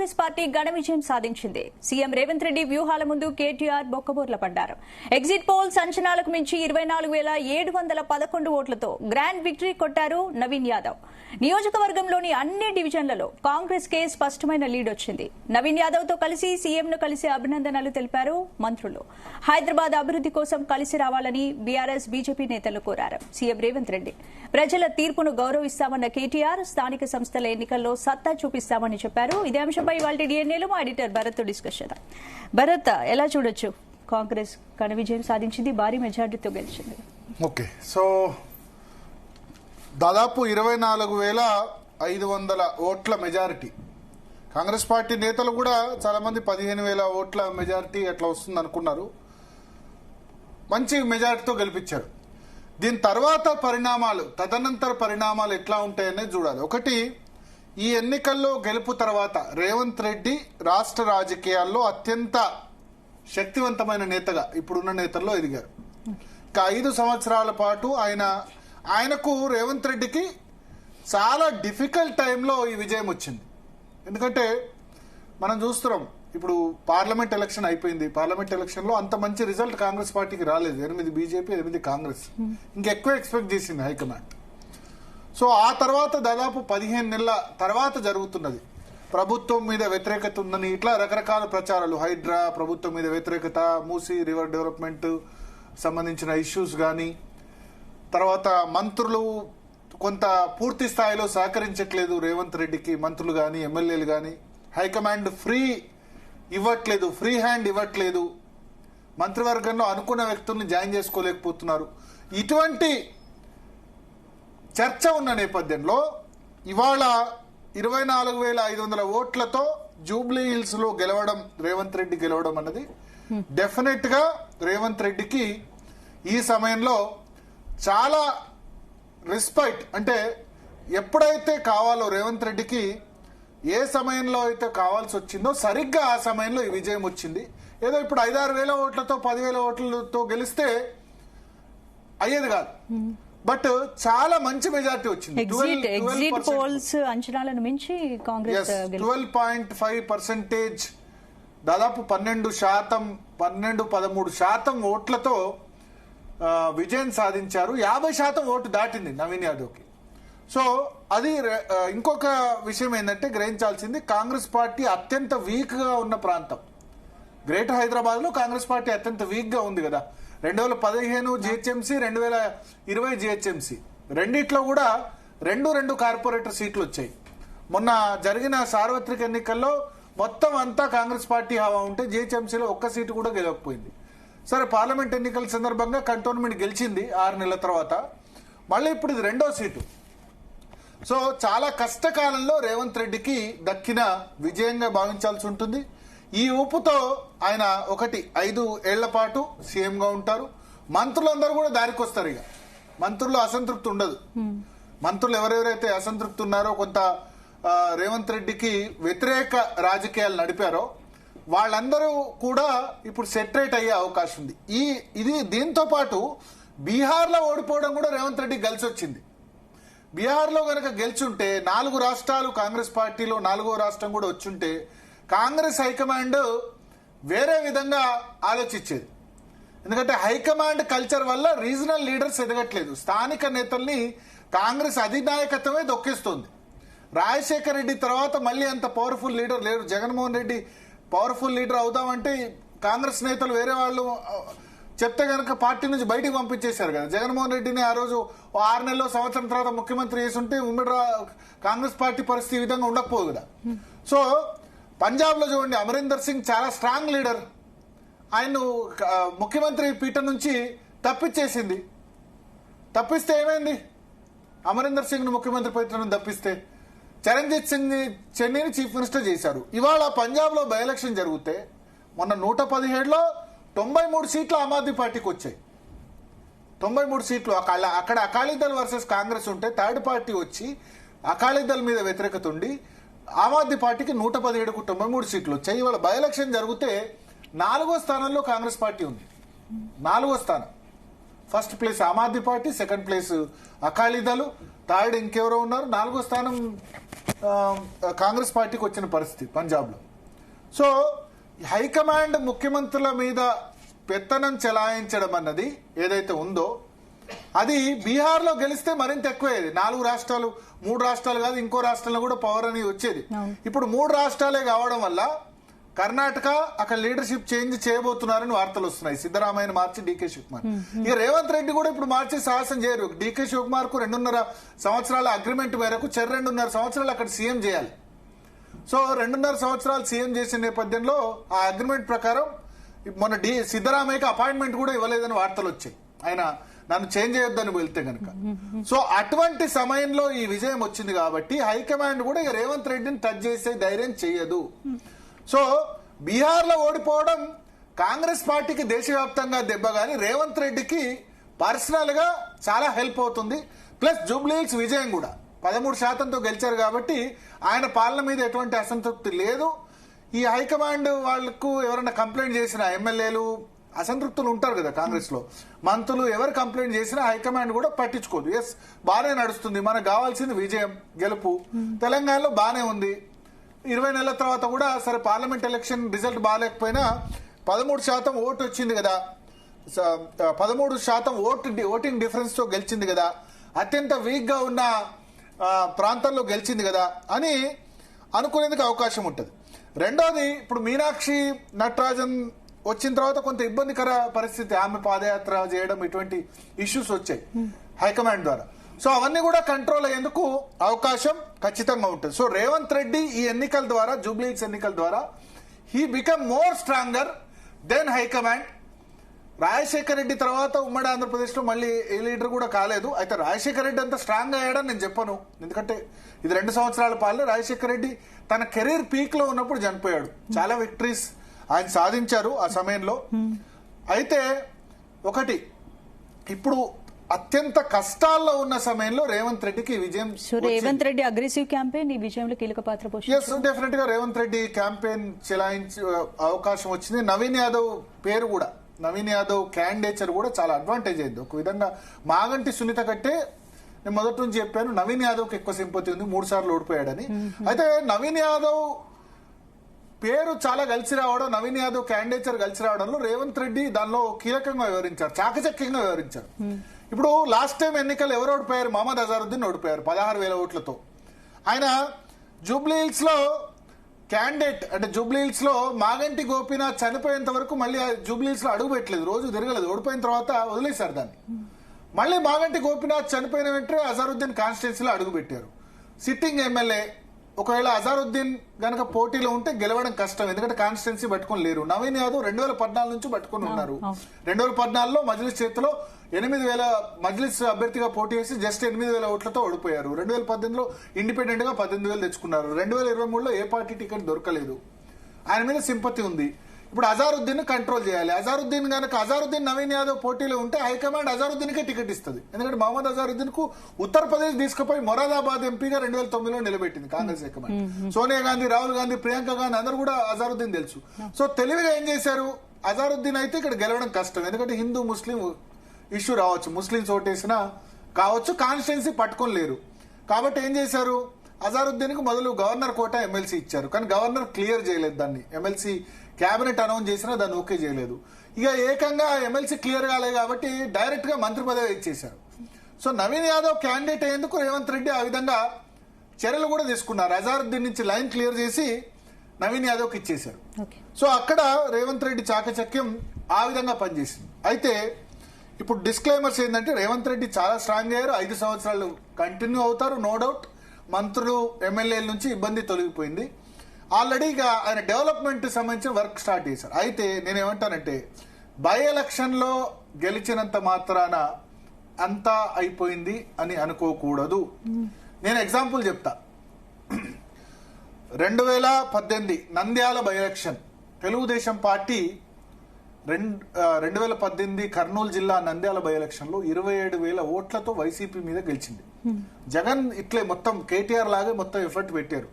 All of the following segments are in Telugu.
కాంగ్రెస్ పార్టీ ఘన విజయం సాధించింది. సీఎం రేవంత్ రెడ్డి వ్యూహాల ముందు కేటీఆర్ బొక్కబోర్ల పడ్డారు. ఎగ్జిట్ పోల్స్ అంచనాలకు మించి 24,711 ఓట్లతో గ్రాండ్ విక్టరీ కొట్టారు నవీన్ యాదవ్. నియోజకవర్గంలోని అన్ని డివిజన్లలో కాంగ్రెస్ కే స్పష్టమైన లీడ్ వచ్చింది. నవీన్ యాదవ్ తో కలిసి సీఎంను కలిసి అభినందనలు తెలిపారు మంత్రులు. హైదరాబాద్ అభివృద్ధి కోసం కలిసి రావాలని బీఆర్ఎస్ బీజేపీ నేతలు కోరారు. సీఎం రేవంత్ రెడ్డి ప్రజల తీర్పును గౌరవిస్తామన్న కేటీఆర్ స్థానిక సంస్థల ఎన్నికల్లో సత్తా చూపిస్తామని చెప్పారు. ఇదే అంశంపై ఇవాళ డిఎన్ఏలో మా ఎడిటర్ భరత్ డిస్కషన్. భరత్, ఎలా చూడొచ్చు? కాంగ్రెస్ ఘన విజయం సాధించింది, భారీ మెజార్టీతో గెలిచింది. ఓకే, సో దాదాపు 24,500 ఓట్ల మెజారిటీ. కాంగ్రెస్ పార్టీ నేతలు కూడా చాలా మంది 15,000 ఓట్ల మెజారిటీ అట్లా వస్తుంది అనుకున్నారు. మంచి మెజారిటీతో గెలిపించారు. దీని తర్వాత తదనంతర పరిణామాలు ఎట్లా ఉంటాయనేది చూడాలి. ఒకటి, ఈ ఎన్నికల్లో గెలుపు తర్వాత రేవంత్ రెడ్డి రాష్ట్ర రాజకీయాల్లో అత్యంత శక్తివంతమైన నేతగా ఇప్పుడున్న నేతల్లో ఎదిగారు. ఇంకా 5 సంవత్సరాల పాటు ఆయనకు రేవంత్ రెడ్డికి చాలా డిఫికల్ట్ టైంలో ఈ విజయం వచ్చింది. ఎందుకంటే మనం చూస్తున్నాం, ఇప్పుడు పార్లమెంట్ ఎలక్షన్ అయిపోయింది. పార్లమెంట్ ఎలక్షన్ లో అంత మంచి రిజల్ట్ కాంగ్రెస్ పార్టీకి రాలేదు. 8 బీజేపీ, 8 కాంగ్రెస్. ఇంకెక్కువ ఎక్స్పెక్ట్ చేసింది హైకమాండ్. సో ఆ తర్వాత దాదాపు 15 నెలల తర్వాత జరుగుతున్నది. ప్రభుత్వం మీద వ్యతిరేకత ఉందని ఇట్లా రకరకాల ప్రచారాలు, హైడ్రా, ప్రభుత్వం మీద వ్యతిరేకత, మూసీ రివర్ డెవలప్మెంట్ సంబంధించిన ఇష్యూస్ కానీ, తర్వాత మంత్రులు కొంత పూర్తి స్థాయిలో సహకరించట్లేదు రేవంత్ రెడ్డికి, మంత్రులు కానీ ఎమ్మెల్యేలు కానీ. హైకమాండ్ ఫ్రీ హ్యాండ్ ఇవ్వట్లేదు, మంత్రివర్గంలో అనుకున్న వ్యక్తుల్ని జాయిన్ చేసుకోలేకపోతున్నారు. ఇటువంటి చర్చ ఉన్న నేపథ్యంలో ఇవాళ 24,500 ఓట్లతో జూబ్లీ హిల్స్ లో రేవంత్ రెడ్డి గెలవడం అన్నది డెఫినెట్ గా రేవంత్ రెడ్డికి ఈ సమయంలో చాలా రెస్పెక్ట్. అంటే ఎప్పుడైతే కావాలో రేవంత్ రెడ్డికి, ఏ సమయంలో అయితే కావాల్సి వచ్చిందో సరిగ్గా ఆ సమయంలో ఈ విజయం వచ్చింది. ఏదో ఇప్పుడు 5,000-6,000 ఓట్లతో 10,000 ఓట్లతో గెలిస్తే అయ్యేది కాదు. బట్ చాలా మంచి మెజార్టీ వచ్చింది. ఎగ్జిట్ పోల్స్ అంచనాలను మించి కాంగ్రెస్ 12.5%, దాదాపు 12-13% ఓట్లతో విజయం సాధించారు. 50% ఓటు దాటింది నవీన్ యాదవ్కి. సో అది ఇంకొక విషయం ఏంటంటే గ్రహించాల్సింది, కాంగ్రెస్ పార్టీ అత్యంత వీక్ గా ఉన్న ప్రాంతం గ్రేటర్ హైదరాబాద్ లో కాంగ్రెస్ పార్టీ అత్యంత వీక్ గా ఉంది కదా. 2015 జిహెచ్ఎంసీ, 2020 జిహెచ్ఎంసీ రెండిట్లో కూడా 2 కార్పొరేటర్ సీట్లు వచ్చాయి. మొన్న జరిగిన సార్వత్రిక ఎన్నికల్లో మొత్తం అంతా కాంగ్రెస్ పార్టీ హవా ఉంటే జిహెచ్ఎంసీలో ఒక్క సీటు కూడా గెలవకపోయింది. సరే, పార్లమెంట్ ఎన్నికల సందర్భంగా కంటోన్మెంట్ గెలిచింది 6 నెలల తర్వాత. మళ్ళీ ఇప్పుడు ఇది 2వ సీటు. సో చాలా కష్టకాలంలో రేవంత్ రెడ్డికి దక్కిన విజయంగా భావించాల్సి ఉంటుంది. ఈ ఊపుతో ఆయన 5 ఏళ్ల పాటు సీఎం గా ఉంటారు. మంత్రులందరూ కూడా దారికి వస్తారు. ఇక మంత్రులు అసంతృప్తి ఉండదు. మంత్రులు ఎవరెవరైతే అసంతృప్తి ఉన్నారో, కొంత రేవంత్ రెడ్డికి వ్యతిరేక రాజకీయాలు నడిపారో వాళ్ళందరూ కూడా ఇప్పుడు సెటరేట్ అయ్యే అవకాశం ఉంది. దీంతో పాటు బీహార్ లో ఓడిపోవడం కూడా రేవంత్ రెడ్డికి కలిసి వచ్చింది. బీహార్ లో కనుక గెలిచుంటే 4 రాష్ట్రాలు కాంగ్రెస్ పార్టీలో 4వ రాష్ట్రం కూడా వచ్చుంటే కాంగ్రెస్ హైకమాండ్ వేరే విధంగా ఆలోచించేది. ఎందుకంటే హైకమాండ్ కల్చర్ వల్ల రీజనల్ లీడర్స్ ఎదగట్లేదు. స్థానిక నేతల్ని కాంగ్రెస్ అధినాయకత్వమే దొక్కేస్తోంది. రాజశేఖర్ రెడ్డి తర్వాత మళ్ళీ అంత పవర్ఫుల్ లీడర్ లేరు. జగన్మోహన్ రెడ్డి పవర్ఫుల్ లీడర్ అవుదామంటే కాంగ్రెస్ నేతలు వేరే వాళ్ళు చెప్తే కనుక పార్టీ నుంచి బయటికి పంపించేశారు కదా. జగన్మోహన్ రెడ్డిని ఆ రోజు 6 నెలల్లో, సంవత్సరం తర్వాత ముఖ్యమంత్రి చేస్తుంటే ఉమ్మడి కాంగ్రెస్ పార్టీ పరిస్థితి ఈ విధంగా ఉండకపోదు కదా. సో పంజాబ్ లో చూడండి, అమరీందర్ సింగ్ చాలా స్ట్రాంగ్ లీడర్. ఆయన్ను ముఖ్యమంత్రి పీఠం నుంచి తప్పించేసింది. తప్పిస్తే ఏమైంది? అమరీందర్ సింగ్ ను ముఖ్యమంత్రి పీఠం నుంచి తప్పిస్తే చరణ్జీత్ సింగ్ చెన్నైని చీఫ్ మినిస్టర్ చేశారు. ఇవాళ పంజాబ్ లో బై ఎలక్షన్ జరిగితే మొన్న 117లో 93 సీట్లు ఆమ్ ఆద్మీ పార్టీకి వచ్చాయి. 93 సీట్లు. అక్కడ అకాలీదళ్ వర్సెస్ కాంగ్రెస్ ఉంటే థర్డ్ పార్టీ వచ్చి అకాలీదళ్ మీద వ్యతిరేకత ఉండి ఆమ్ ఆద్మీ పార్టీకి 117కు 93 సీట్లు వచ్చాయి. ఇవాళ బై ఎలక్షన్ జరిగితే 4వ స్థానంలో కాంగ్రెస్ పార్టీ ఉంది. 4వ స్థానం. First place Aam Aadmi party, second place Akali Dal, third ఇంకెవరో ఉన్నారు, 4వ స్థానం కాంగ్రెస్ పార్టీకి వచ్చిన పరిస్థితి పంజాబ్లో. సో హైకమాండ్ ముఖ్యమంత్రుల మీద పెత్తనం చెలాయించడం అన్నది ఏదైతే ఉందో అది బీహార్లో గెలిస్తే మరింత ఎక్కువయ్యేది. 4 రాష్ట్రాలు 3 రాష్ట్రాలు కాదు, ఇంకో రాష్ట్రంలో కూడా పవర్ అని వచ్చేది. ఇప్పుడు 3 రాష్ట్రాలే కావడం వల్ల కర్ణాటక అక్కడ లీడర్షిప్ చేంజ్ చేయబోతున్నారని వార్తలు వస్తున్నాయి. సిద్ధరామయ్యను మార్చి డీకే శివకుమార్. ఇక రేవంత్ రెడ్డి కూడా ఇప్పుడు మార్చి సాహసం చేయరు. డీకే శివకుమార్ కు 2.5 సంవత్సరాల అగ్రిమెంట్ మేరకు 2.5 సంవత్సరాలు అక్కడ సీఎం చేయాలి. సో 2.5 సంవత్సరాలు సీఎం చేసిన నేపథ్యంలో ఆ అగ్రిమెంట్ ప్రకారం మొన్న సిద్ధరామయ్యకి అపాయింట్మెంట్ కూడా ఇవ్వలేదని వార్తలు వచ్చాయి, ఆయన నన్ను చేంజ్ చేయొద్దని వెళ్తే గనక. సో అటువంటి సమయంలో ఈ విజయం వచ్చింది కాబట్టి హైకమాండ్ కూడా ఇక రేవంత్ రెడ్డిని టచ్ చేసే ధైర్యం చేయదు. సో బీహార్ లో ఓడిపోవడం కాంగ్రెస్ పార్టీకి దేశవ్యాప్తంగా దెబ్బ, గాని రేవంత్ రెడ్డికి పర్సనల్ గా చాలా హెల్ప్ అవుతుంది. ప్లస్ జూబ్లీహిల్స్ విజయం కూడా 13%తో గెలిచారు కాబట్టి ఆయన పాలన మీద ఎటువంటి అసంతృప్తి లేదు. ఈ హైకమాండ్ వాళ్లకు ఎవరైనా కంప్లైంట్ చేసినా, ఎమ్మెల్యేలు అసంతృప్తులు ఉంటారు కదా కాంగ్రెస్ లో, మంత్రులు ఎవరు కంప్లైంట్ చేసినా హైకమాండ్ కూడా పట్టించుకోదు. ఎస్ బానే నడుస్తుంది, మనకు కావాల్సింది విజయం, గెలుపు. తెలంగాణలో బానే ఉంది. 20 నెలల తర్వాత కూడా సరే పార్లమెంట్ ఎలక్షన్ రిజల్ట్ బాగాలేకపోయినా 13% ఓటు వచ్చింది కదా, 13% ఓటింగ్ డిఫరెన్స్ తో గెలిచింది కదా, అత్యంత వీక్ గా ఉన్న ప్రాంతాల్లో గెలిచింది కదా అని అనుకునేందుకు అవకాశం ఉంటుంది. రెండోది, ఇప్పుడు మీనాక్షి నటరాజన్ వచ్చిన తర్వాత కొంత ఇబ్బందికర పరిస్థితి, ఆమె పాదయాత్ర చేయడం ఇటువంటి ఇష్యూస్ వచ్చాయి హైకమాండ్ ద్వారా. సో అవన్నీ కూడా కంట్రోల్ అయ్యేందుకు అవకాశం ఖచ్చితంగా ఉంటుంది. సో రేవంత్ రెడ్డి ఈ ఎన్నికల ద్వారా, జూబ్లీహిల్స్ ఎన్నికల ద్వారా he become more stronger then high command. Rajasekhara Reddy తర్వాత ఉమ్మడి ఆంధ్రప్రదేశ్ లో మళ్ళీ ఏ లీడర్ కూడా కాలేదు. అయితే రాజశేఖర రెడ్డి అంత స్ట్రాంగ్ అయ్యాడని నేను చెప్పను, ఎందుకంటే ఇది 2 సంవత్సరాల పాలన. రాజశేఖర రెడ్డి తన కెరీర్ పీక్ లో ఉన్నప్పుడు చనిపోయాడు. చాలా విక్టరీస్ ఆయన సాధించారు ఆ సమయంలో. అయితే ఒకటి, ఇప్పుడు అత్యంత కష్టాల్లో ఉన్న సమయంలో రేవంత్ రెడ్డికి విజయం. రేవంత్ రెడ్డి అగ్రెసివ్ క్యాంపెయిన్ ఈ విజయంలో కీలక పాత్ర పోషించారు. డెఫినెట్ గా రేవంత్ రెడ్డి క్యాంపెయిన్ చెలాయించే అవకాశం వచ్చింది. నవీన్ యాదవ్ పేరు కూడా, నవీన్ యాదవ్ క్యాండిడేచర్ కూడా చాలా అడ్వాంటేజ్ అయింది. ఒక విధంగా మాగంటి సునీత కంటే నేను మొదటి నుంచి చెప్పాను నవీన్ యాదవ్ కి ఎక్కువ సింపతి ఉంది, 3 సార్లు ఓడిపోయాడని. అయితే నవీన్ యాదవ్ పేరు చాలా కలిసి రావడం, నవీన్ యాదవ్ క్యాండిడేచర్ కలిసి రావడంలో రేవంత్ రెడ్డి దానిలో కీలకంగా వివరించారు, చాకచక్యంగా వివరించారు. ఇప్పుడు లాస్ట్ టైం ఎన్నికలు ఎవరు ఓడిపోయారు? మహమ్మద్ అజారుద్దీన్ ఓడిపోయారు 16,000 ఓట్లతో. ఆయన జూబ్లీహిల్స్ లో క్యాండిడేట్, అంటే జూబ్లీహిల్స్ లో మాగంటి గోపీనాథ్ చనిపోయేంత వరకు మళ్ళీ జూబ్లీహిల్స్ లో అడుగు పెట్టలేదు, రోజు తిరగలేదు. ఓడిపోయిన తర్వాత వదిలేశారు దాన్ని. మళ్ళీ మాగంటి గోపీనాథ్ చనిపోయిన వెంటనే అజారుద్దీన్ కాన్స్టిట్యున్సీలో అడుగు పెట్టారు. Sitting MLA. ఒకవేళ అజారుద్దీన్ గనక పోటీలో ఉంటే గెలవడం కష్టం, ఎందుకంటే కాన్స్టిట్యున్సీ పట్టుకొని లేరు. నవీన్ యాదవ్ 2014 నుంచి పట్టుకుని ఉన్నారు. 2014లో మజ్లిస్ చేతిలో 8,000 మజ్లిస్ అభ్యర్థిగా పోటీ చేసి జస్ట్ 8,000 ఓట్లతో ఓడిపోయారు. 2018లో ఇండిపెండెంట్ గా 18,000 తెచ్చుకున్నారు. 2023లో ఏ పార్టీ టికెట్ దొరకలేదు. ఆయన మీద సింపతి ఉంది. ఇప్పుడు అజారుద్దీన్ కంట్రోల్ చేయాలి. అజారుద్దీన్ నవీన్ యాదవ్ పోటీలో ఉంటే హైకమాండ్ అజారుద్దీన్ కే టికెట్ ఇస్తుంది. ఎందుకంటే మహమ్మద్ అజారుద్దీన్ కు ఉత్తరప్రదేశ్ తీసుకుపోయి మొరాదాబాద్ ఎంపీగా 2009లో నిలబెట్టింది కాంగ్రెస్ హైకమాండ్. సోనియా గాంధీ, రాహుల్ గాంధీ, ప్రియాంక గాంధీ అందరూ కూడా అజారుద్దీన్ తెలుసు. సో తెలివిగా ఏం చేశారు, అజారుద్దీన్ అయితే ఇక్కడ గెలవడం కష్టం, ఎందుకంటే హిందూ ముస్లిం ఇష్యూ రావచ్చు, ముస్లింస్ ఓటేసినా కావచ్చు, కాన్స్టిట్యున్సీ పట్టుకొని లేరు. కాబట్టి ఏం చేశారు, అజారుద్దీన్ కు మొదలు గవర్నర్ కోటా ఎమ్మెల్సీ ఇచ్చారు. కానీ గవర్నర్ క్లియర్ చేయలేదు దాన్ని. ఎమ్మెల్సీ క్యాబినెట్ అనౌన్స్ చేసినా దాన్ని ఓకే చేయలేదు. ఇక ఏకంగా ఎమ్మెల్సీ క్లియర్ కాలేదు కాబట్టి డైరెక్ట్ గా మంత్రి పదవి ఇచ్చేశారు. సో నవీన్ యాదవ్ క్యాండిడేట్ అయ్యేందుకు రేవంత్ రెడ్డి ఆ విధంగా చర్యలు కూడా తీసుకున్నారు. అజారుద్దీన్ నుంచి లైన్ క్లియర్ చేసి నవీన్ యాదవ్కి ఇచ్చేశారు. సో అక్కడ రేవంత్ రెడ్డి చాకచక్యం ఆ విధంగా పనిచేసింది. అయితే ఇప్పుడు డిస్క్లైమర్స్ ఏంటంటే రేవంత్ రెడ్డి చాలా స్ట్రాంగ్ అయ్యారు, 5 సంవత్సరాలు కంటిన్యూ అవుతారు, నో డౌట్. మంత్రులు, ఎమ్మెల్యేల నుంచి ఇబ్బంది తొలగిపోయింది. ఆల్రెడీ ఇక ఆయన డెవలప్మెంట్ సంబంధించిన వర్క్ స్టార్ట్ చేశారు. అయితే నేనేమంటానంటే బై ఎలక్షన్ లో గెలిచినంత మాత్రాన అంతా అయిపోయింది అని అనుకోకూడదు. నేను ఎగ్జాంపుల్ చెప్తా. 2018 Nandyal by election, Telugu Desam party 2018 Kurnool జిల్లా నంద్యాల బై ఎలక్షన్ లో 27,000 ఓట్లతో వైసీపీ మీద గెలిచింది. జగన్ ఇట్లే మొత్తం కేటీఆర్ లాగే మొత్తం ఎఫర్ట్ పెట్టారు.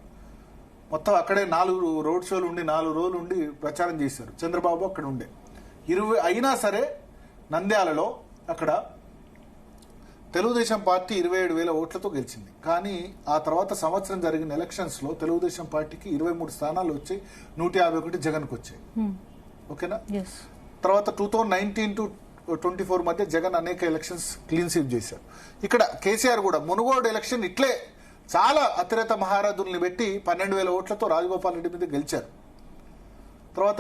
మొత్తం అక్కడే 4 రోడ్ షోలు ఉండి 4 రోజులు ఉండి ప్రచారం చేశారు. చంద్రబాబు అక్కడ ఉండే. అయినా సరే నంద్యాలలో అక్కడ తెలుగుదేశం పార్టీ 27,000 ఓట్లతో గెలిచింది. కానీ ఆ తర్వాత సంవత్సరం జరిగిన ఎలక్షన్స్ లో తెలుగుదేశం పార్టీకి 23 స్థానాలు వచ్చాయి, 151 జగన్కు వచ్చాయి. ఓకేనా? తర్వాత 2019 to 24 మధ్య జగన్ అనేక ఎలక్షన్స్ క్లీన్ స్వీప్ చేశారు. ఇక్కడ కేసీఆర్ కూడా మునుగోడు ఎలక్షన్ ఇట్లే చాలా అతిరేత మహారాజుల్ని పెట్టి 12,000 ఓట్లతో రాజగోపాల్ రెడ్డి మీద గెలిచారు. తర్వాత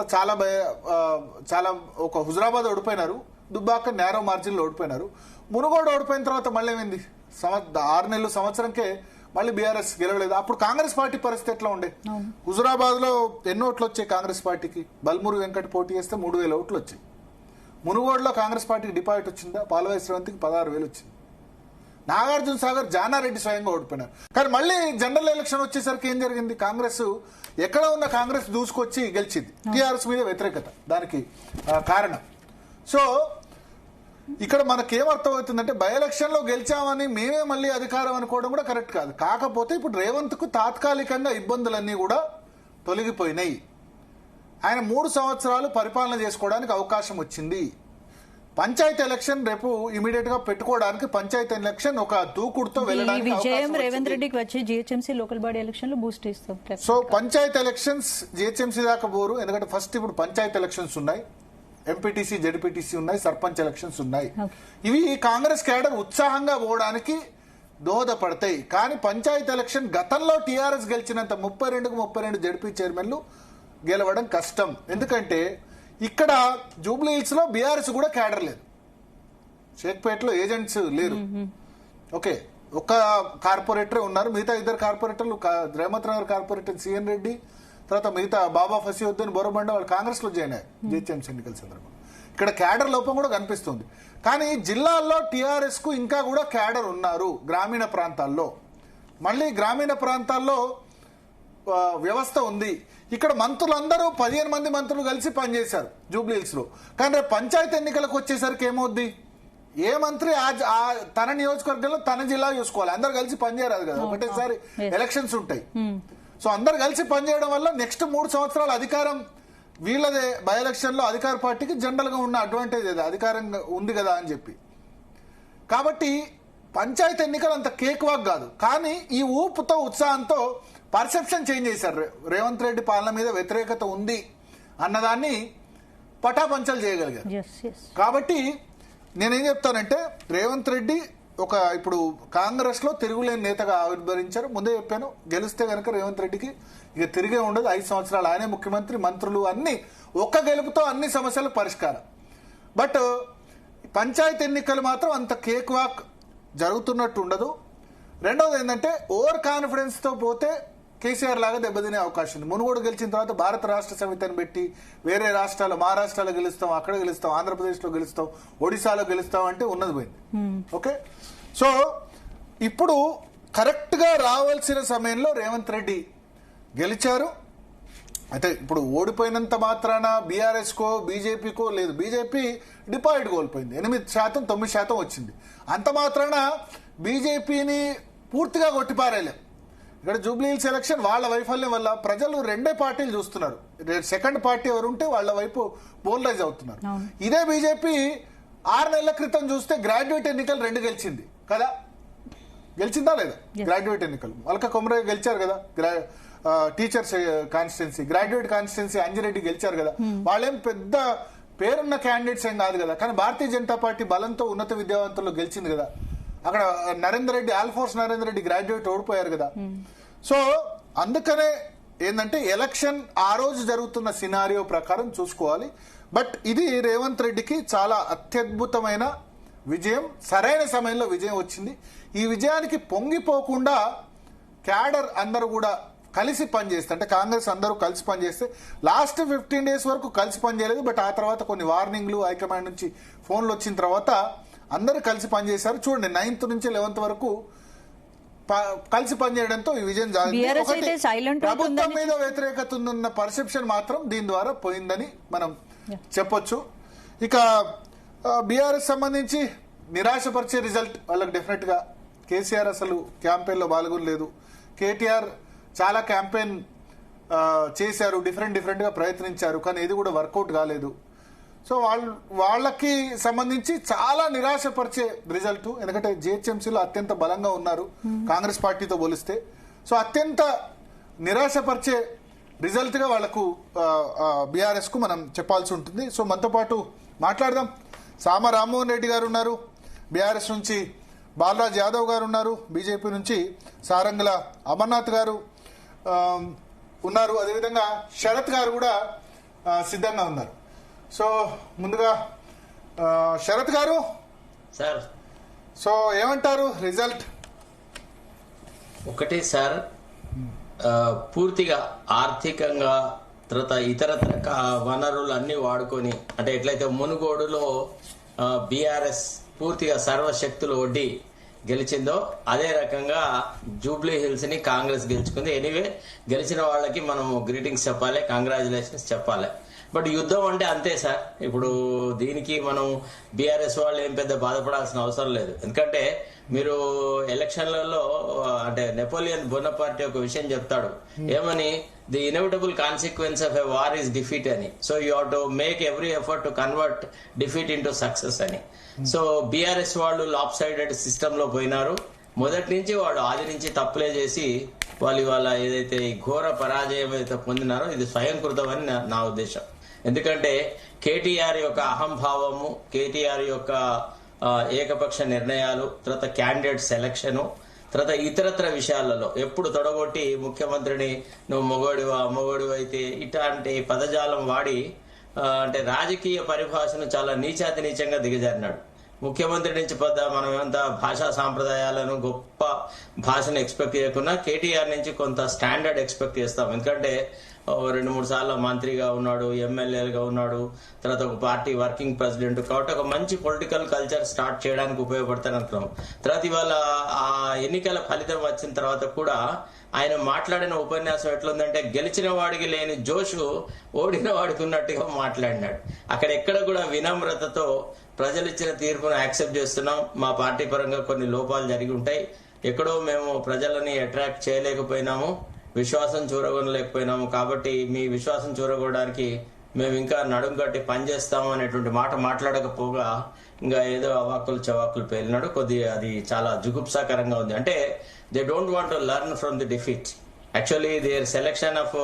చాలా ఒక హుజరాబాద్ ఓడిపోయినారు, దుబ్బాక నేరో మార్జిన్లో ఓడిపోయినారు. మునుగోడు ఓడిపోయిన తర్వాత మళ్ళీ ఏమైంది, 6 నెలలు సంవత్సరంకే మళ్ళీ బీఆర్ఎస్ గెలవలేదు. అప్పుడు కాంగ్రెస్ పార్టీ పరిస్థితి ఎట్లా ఉండే? హుజురాబాద్ లో ఎన్ని ఓట్లు వచ్చాయి కాంగ్రెస్ పార్టీకి? బల్మూరి వెంకట పోటీ చేస్తే 3,000 ఓట్లు వచ్చాయి. మునుగోడులో కాంగ్రెస్ పార్టీకి డిపాజిట్ వచ్చిందా? పాలవాయి శ్రవంతికి 16,000 వచ్చింది. నాగార్జున సాగర్ జానారెడ్డి స్వయంగా ఓడిపోయినారు. కానీ మళ్ళీ జనరల్ ఎలక్షన్ వచ్చేసరికి ఏం జరిగింది? కాంగ్రెస్ ఎక్కడ ఉన్న కాంగ్రెస్ దూసుకొచ్చి గెలిచింది. టీఆర్ఎస్ మీద వ్యతిరేకత దానికి కారణం. సో ఇక్కడ మనకేమర్థమవుతుందంటే బై ఎలక్షన్ లో గెలిచామని మేమే మళ్ళీ అధికారం అనుకోవడం కూడా కరెక్ట్ కాదు. కాకపోతే ఇప్పుడు రేవంత్ కు తాత్కాలికంగా ఇబ్బందులన్నీ కూడా తొలగిపోయినాయి. ఆయన 3 సంవత్సరాలు పరిపాలన చేసుకోవడానికి అవకాశం వచ్చింది. పంచాయతీ ఎలక్షన్ రేపు ఇమీడియట్ గా పెట్టుకోవడానికి పంచాయతీ ఎలక్షన్ ఒక దూకుడుతో వెళ్ళడానికి విజయం రేవంత్ రెడ్డికి వచ్చి జిహెచ్ఎంసీ లోకల్ బాడీ ఎలక్షన్ లో బూస్ట్ ఇస్తాం. సో పంచాయతీ ఎలక్షన్స్ జిహెచ్ఎంసీ దాకా పోరు, ఎందుకంటే ఫస్ట్ ఇప్పుడు పంచాయతీ ఎలక్షన్స్ ఉన్నాయి, ఎంపీటీసీ జెడ్పీటీసీ ఉన్నాయి, సర్పంచ్ ఎలక్షన్స్ ఉన్నాయి. ఇవి కాంగ్రెస్ క్యాడర్ ఉత్సాహంగా పోవడానికి దోహదపడతాయి. కానీ పంచాయతీ ఎలక్షన్ గతంలో టీఆర్ఎస్ గెలిచినంత 32 జెడ్పీ చైర్మన్లు గెలవడం కష్టం. ఎందుకంటే ఇక్కడ జూబ్లీ హిల్స్ లో బీఆర్ఎస్ కూడా క్యాడర్ లేదు, షేక్పేటలో ఏజెంట్స్ లేరు. ఓకే, ఒక కార్పొరేటరే ఉన్నారు, మిగతా 2 కార్పొరేటర్లు రేవంత్ నగర్ కార్పొరేటర్ సిఎన్ రెడ్డి, తర్వాత మిగతా బాబా ఫసీయుద్దీన్ బోరబండ వాళ్ళు కాంగ్రెస్ లో జాయిన్ అయ్యారు జిహెచ్ఎంసీ ఎన్నికల సందర్భంగా. ఇక్కడ క్యాడర్ లోపం కూడా కనిపిస్తుంది. కానీ జిల్లాల్లో టీఆర్ఎస్ కు ఇంకా కూడా క్యాడర్ ఉన్నారు. గ్రామీణ ప్రాంతాల్లో మళ్ళీ గ్రామీణ ప్రాంతాల్లో వ్యవస్థ ఉంది. ఇక్కడ మంత్రులందరూ 15 మంది మంత్రులు కలిసి పనిచేశారు జూబ్లీ హిల్స్ లో. కానీ రేపు పంచాయతీ ఎన్నికలకు వచ్చేసరికి ఏమవుద్ది? ఏ మంత్రి తన నియోజకవర్గంలో తన జిల్లా చూసుకోవాలి, అందరు కలిసి పనిచేయరాదు కదా, ఒకటేసారి ఎలక్షన్స్ ఉంటాయి. సో అందరు కలిసి పనిచేయడం వల్ల నెక్స్ట్ 3 సంవత్సరాల అధికారం వీళ్ళదే. బై ఎలక్షన్ లో అధికార పార్టీకి జనరల్ గా ఉన్న అడ్వాంటేజ్ అది, అధికారం ఉంది కదా అని చెప్పి. కాబట్టి పంచాయతీ ఎన్నికలు అంత కేక్ వాక్ కాదు. కానీ ఈ ఊపుతో ఉత్సాహంతో పర్సెప్షన్ చేంజ్ చేశారు. రేవంత్ రెడ్డి పాలన మీద వ్యతిరేకత ఉంది అన్నదాన్ని పటాపంచలు చేయగలిగారు. కాబట్టి నేనేం చెప్తానంటే రేవంత్ రెడ్డి ఇప్పుడు కాంగ్రెస్ లో తిరుగులేని నేతగా ఆవిర్భవించారు. ముందే చెప్పాను, గెలిస్తే గనక రేవంత్ రెడ్డికి ఇక తిరిగే ఉండదు. 5 సంవత్సరాలు ఆయనే ముఖ్యమంత్రి, మంత్రులు అన్ని ఒక్క గెలుపుతో అన్ని సమస్యలకు పరిష్కారం. బట్ పంచాయతీ ఎన్నికలు మాత్రం అంత కేక్ వాక్ జరుగుతున్నట్టు ఉండదు. రెండవది ఏంటంటే ఓవర్ కాన్ఫిడెన్స్ తో పోతే కేసీఆర్ లాగా దెబ్బతినే అవకాశం ఉంది. మునుగోడు గెలిచిన తర్వాత భారత రాష్ట్ర సమితిని పెట్టి వేరే రాష్ట్రాలు, మహారాష్ట్రలో గెలుస్తాం, అక్కడ గెలుస్తాం, ఆంధ్రప్రదేశ్ లో గెలుస్తాం, ఒడిశాలో గెలుస్తాం అంటే ఉన్నది పోయింది. ఓకే, సో ఇప్పుడు కరెక్ట్ గా రావాల్సిన సమయంలో రేవంత్ రెడ్డి గెలిచారు. అయితే ఇప్పుడు ఓడిపోయినంత మాత్రాన బీఆర్ఎస్ కో బీజేపీకో లేదు. బీజేపీ డిపాజిట్ కోల్పోయింది, 8%, 9% వచ్చింది. అంత మాత్రాన బీజేపీని పూర్తిగా కొట్టిపారేయలేం. ఇక్కడ జూబ్లీ హిల్స్ ఎలక్షన్ వాళ్ళ వైఫల్యం వల్ల ప్రజలు 2 పార్టీలు చూస్తున్నారు. సెకండ్ పార్టీ ఎవరు ఉంటే వాళ్ళ వైపు పోలరైజ్ అవుతున్నారు. ఇదే బీజేపీ 6 నెలల క్రితం చూస్తే గ్రాడ్యుయేట్ ఎన్నికలు 2 గెలిచింది కదా, గెలిచిందా లేదా? గ్రాడ్యుయేట్ ఎన్నికలు మల్కా కొమరయ్య గెలిచారు కదా, teachers constituency, graduate constituency Anji Reddy గెలిచారు కదా. వాళ్ళేం పెద్ద పేరున్న క్యాండిడేట్స్ ఏం కాదు కదా. కానీ భారతీయ జనతా పార్టీ బలంతో ఉన్నత విద్యావంతుల్లో గెలిచింది కదా. అక్కడ నరేందర్ రెడ్డి, ఆల్ఫోర్స్ నరేందర్ రెడ్డి గ్రాడ్యుయేట్ ఓడిపోయారు కదా. సో అందుకనే ఏంటంటే ఎలక్షన్ ఆ రోజు జరుగుతున్న సినారియో ప్రకారం చూసుకోవాలి. బట్ ఇది రేవంత్ రెడ్డికి చాలా అత్యద్భుతమైన విజయం, సరైన సమయంలో విజయం వచ్చింది. ఈ విజయానికి పొంగిపోకుండా క్యాడర్ అందరూ కూడా కలిసి పనిచేస్తే, అంటే కాంగ్రెస్ అందరూ కలిసి పనిచేస్తే, లాస్ట్ 15 days వరకు కలిసి పనిచేయలేదు. బట్ ఆ తర్వాత కొన్ని వార్నింగ్లు హైకమాండ్ నుంచి ఫోన్లు వచ్చిన తర్వాత అందరూ కలిసి పనిచేశారు. చూడండి 9th నుంచి 11th వరకు కలిసి పనిచేయడంతో ఈ విజయం జరిగింది. ప్రభుత్వం మీద వ్యతిరేకత ఉందన్న పర్సెప్షన్ మాత్రం దీని ద్వారా పోయిందని మనం చెప్పొచ్చు. ఇక బీఆర్ఎస్ సంబంధించి నిరాశపరిచే రిజల్ట్ వాళ్ళకి డెఫినెట్ గా. కేసీఆర్ అసలు క్యాంపెయిన్ లో పాల్గొనలేదు. కేటీఆర్ చాలా క్యాంపెయిన్ చేశారు, డిఫరెంట్ గా ప్రయత్నించారు, కానీ ఇది కూడా వర్కౌట్ కాలేదు. సో వాళ్ళకి సంబంధించి చాలా నిరాశపరిచే రిజల్ట్. ఎందుకంటే జిహెచ్ఎంసీలో అత్యంత బలంగా ఉన్నారు కాంగ్రెస్ పార్టీతో పోలిస్తే. సో అత్యంత నిరాశపరిచే రిజల్ట్ గా వాళ్లకు బీఆర్ఎస్ కు మనం చెప్పాల్సి ఉంటుంది. సో మనతో పాటు మాట్లాడదాం. సామ రామ్మోహన్ రెడ్డి గారు ఉన్నారు బీఆర్ఎస్ నుంచి, బాలరాజ్ యాదవ్ గారు ఉన్నారు బీజేపీ నుంచి, సారంగుల అమర్నాథ్ గారు ఉన్నారు, అదేవిధంగా శరత్ గారు కూడా సిద్ధంగా ఉన్నారు. సో ముందుగా శరత్ గారు సార్, సో ఏమంటారు రిజల్ట్? ఒకటి సార్, పూర్తిగా ఆర్థికంగా తర్వాత ఇతరత్ర వనరులు అన్ని వాడుకొని, అంటే ఎట్లయితే మునుగోడులో బీఆర్ఎస్ పూర్తిగా సర్వశక్తులు ఒడ్డి గెలిచిందో అదే రకంగా జూబ్లీ హిల్స్ ని కాంగ్రెస్ గెలుచుకుంది. ఎనీవే, గెలిచిన వాళ్ళకి మనం గ్రీటింగ్స్ చెప్పాలి, కంగ్రాచులేషన్స్ చెప్పాలి. బట్ యుద్ధం అంటే అంతే సార్. ఇప్పుడు దీనికి మనం బీఆర్ఎస్ వాళ్ళు ఏం పెద్ద బాధపడాల్సిన అవసరం లేదు. ఎందుకంటే మీరు ఎలక్షన్లలో అంటే నెపోలియన్ బోనపార్టీ ఒక విషయం చెప్తాడు, ఏమని, the inevitable consequence of a war is defeat అని. So you have to make every effort to convert defeat into success అని. సో బీఆర్ఎస్ వాళ్ళు లాప్ సైడెడ్ సిస్టమ్ లో పోయినారు. మొదటి నుంచి వాళ్ళు ఆది నుంచి తప్పులే చేసి వాళ్ళు ఇవాళ ఏదైతే ఈ ఘోర పరాజయం అయితే పొందినారో ఇది స్వయంకృతం అని నా ఉద్దేశం. ఎందుకంటే కేటీఆర్ యొక్క అహంభావము, కేటీఆర్ యొక్క ఏకపక్ష నిర్ణయాలు, తర్వాత క్యాండిడేట్ సెలక్షన్, తర్వాత ఇతరత్ర విషయాలలో ఎప్పుడు తొడగొట్టి ముఖ్యమంత్రిని నువ్వు మొగోడివి అయితే ఇట్లాంటి పదజాలం వాడి అంటే రాజకీయ పరిభాషను చాలా నీచాతి నీచంగా దిగజారినాడు. ముఖ్యమంత్రి నుంచి మనం ఏమంతా భాషా సాంప్రదాయాలను గొప్ప భాషను ఎక్స్పెక్ట్ చేయకుండా కేటీఆర్ నుంచి కొంత స్టాండర్డ్ ఎక్స్పెక్ట్ చేస్తాం. ఎందుకంటే 2-3 సార్లు మంత్రిగా ఉన్నాడు, ఎమ్మెల్యేలుగా ఉన్నాడు, తర్వాత ఒక పార్టీ వర్కింగ్ ప్రెసిడెంట్, కాబట్టి ఒక మంచి పొలిటికల్ కల్చర్ స్టార్ట్ చేయడానికి ఉపయోగపడతాను అనుకున్నాం. తర్వాత ఇవాళ ఆ ఎన్నికల ఫలితం వచ్చిన తర్వాత కూడా ఆయన మాట్లాడిన ఉపన్యాసం ఎట్లుందంటే గెలిచిన వాడికి లేని జోషు ఓడిన వాడికి ఉన్నట్టుగా మాట్లాడినాడు. అక్కడ ఎక్కడ కూడా వినమ్రతతో ప్రజలు ఇచ్చిన తీర్పును యాక్సెప్ట్ చేస్తున్నాం, మా పార్టీ పరంగా కొన్ని లోపాలు జరిగి ఉంటాయి, ఎక్కడో మేము ప్రజలని అట్రాక్ట్ చేయలేకపోయినాము, విశ్వాసం చూరగొనలేకపోయినాము, కాబట్టి మీ విశ్వాసం చూరగొనడానికి మేము ఇంకా నడుం కట్టి పనిచేస్తాము అనేటువంటి మాట మాట్లాడకపోగా ఇంకా ఏదో అవాక్కులు చవాకులు పేలినాడు. కొద్దిగా అది చాలా జుగుప్సాకరంగా ఉంది. అంటే they don't want to learn from the defeat. Actually their selection of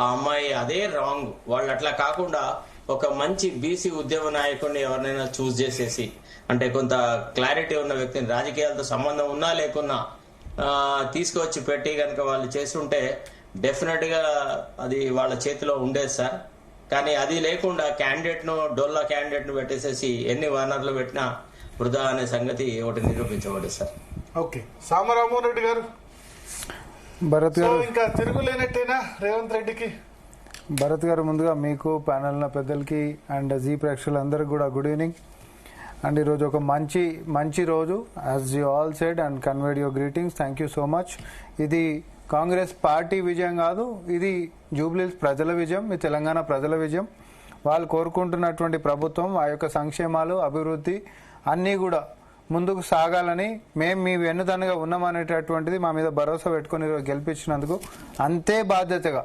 ఆ అమ్మాయి అదే రాంగ్. వాళ్ళు అట్లా కాకుండా ఒక మంచి బీసీ ఉద్యమ నాయకుడిని ఎవరినైనా చూస్ చేసేసి, అంటే కొంత క్లారిటీ ఉన్న వ్యక్తిని, రాజకీయాలతో సంబంధం ఉన్నా లేకున్నా తీసుకువచ్చి పెట్టి కనుక వాళ్ళు చేస్తుంటే డెఫినెట్ గా అది వాళ్ళ చేతిలో ఉండేది సార్. కానీ అది లేకుండా డొల్లా క్యాండిడేట్ ను పెట్టేసేసి ఎన్ని వనరులు పెట్టినా వృధా అనే సంగతి ఒకటి నిరూపించబడింది సార్. ఓకే, సామరామోహన్ రెడ్డి గారు. భరత్ గారు, ఇంకా తిరుగులేనట్టేనా రేవంత్ రెడ్డికి? భరత్ గారు, ముందుగా మీకు, ప్యానల్ పెద్దలకి అండ్ జీ ప్రేక్షకులందరికీ కూడా గుడ్ ఈవినింగ్. అండ్ ఈరోజు ఒక మంచి రోజు, as you all said and conveyed your greetings. Thank you so much. ఇది కాంగ్రెస్ పార్టీ విజయం కాదు, ఇది జూబ్లీహిల్స్ ప్రజల విజయం, ఈ తెలంగాణ ప్రజల విజయం. వాళ్ళు కోరుకుంటున్నటువంటి ప్రభుత్వం, ఆ యొక్క సంక్షేమాలు, అభివృద్ధి అన్నీ కూడా ముందుకు సాగాలని మేము మీ వెన్నుదన్నుగా ఉన్నామనేటటువంటిది మా మీద భరోసా పెట్టుకుని గెలిపించినందుకు అంతే బాధ్యతగా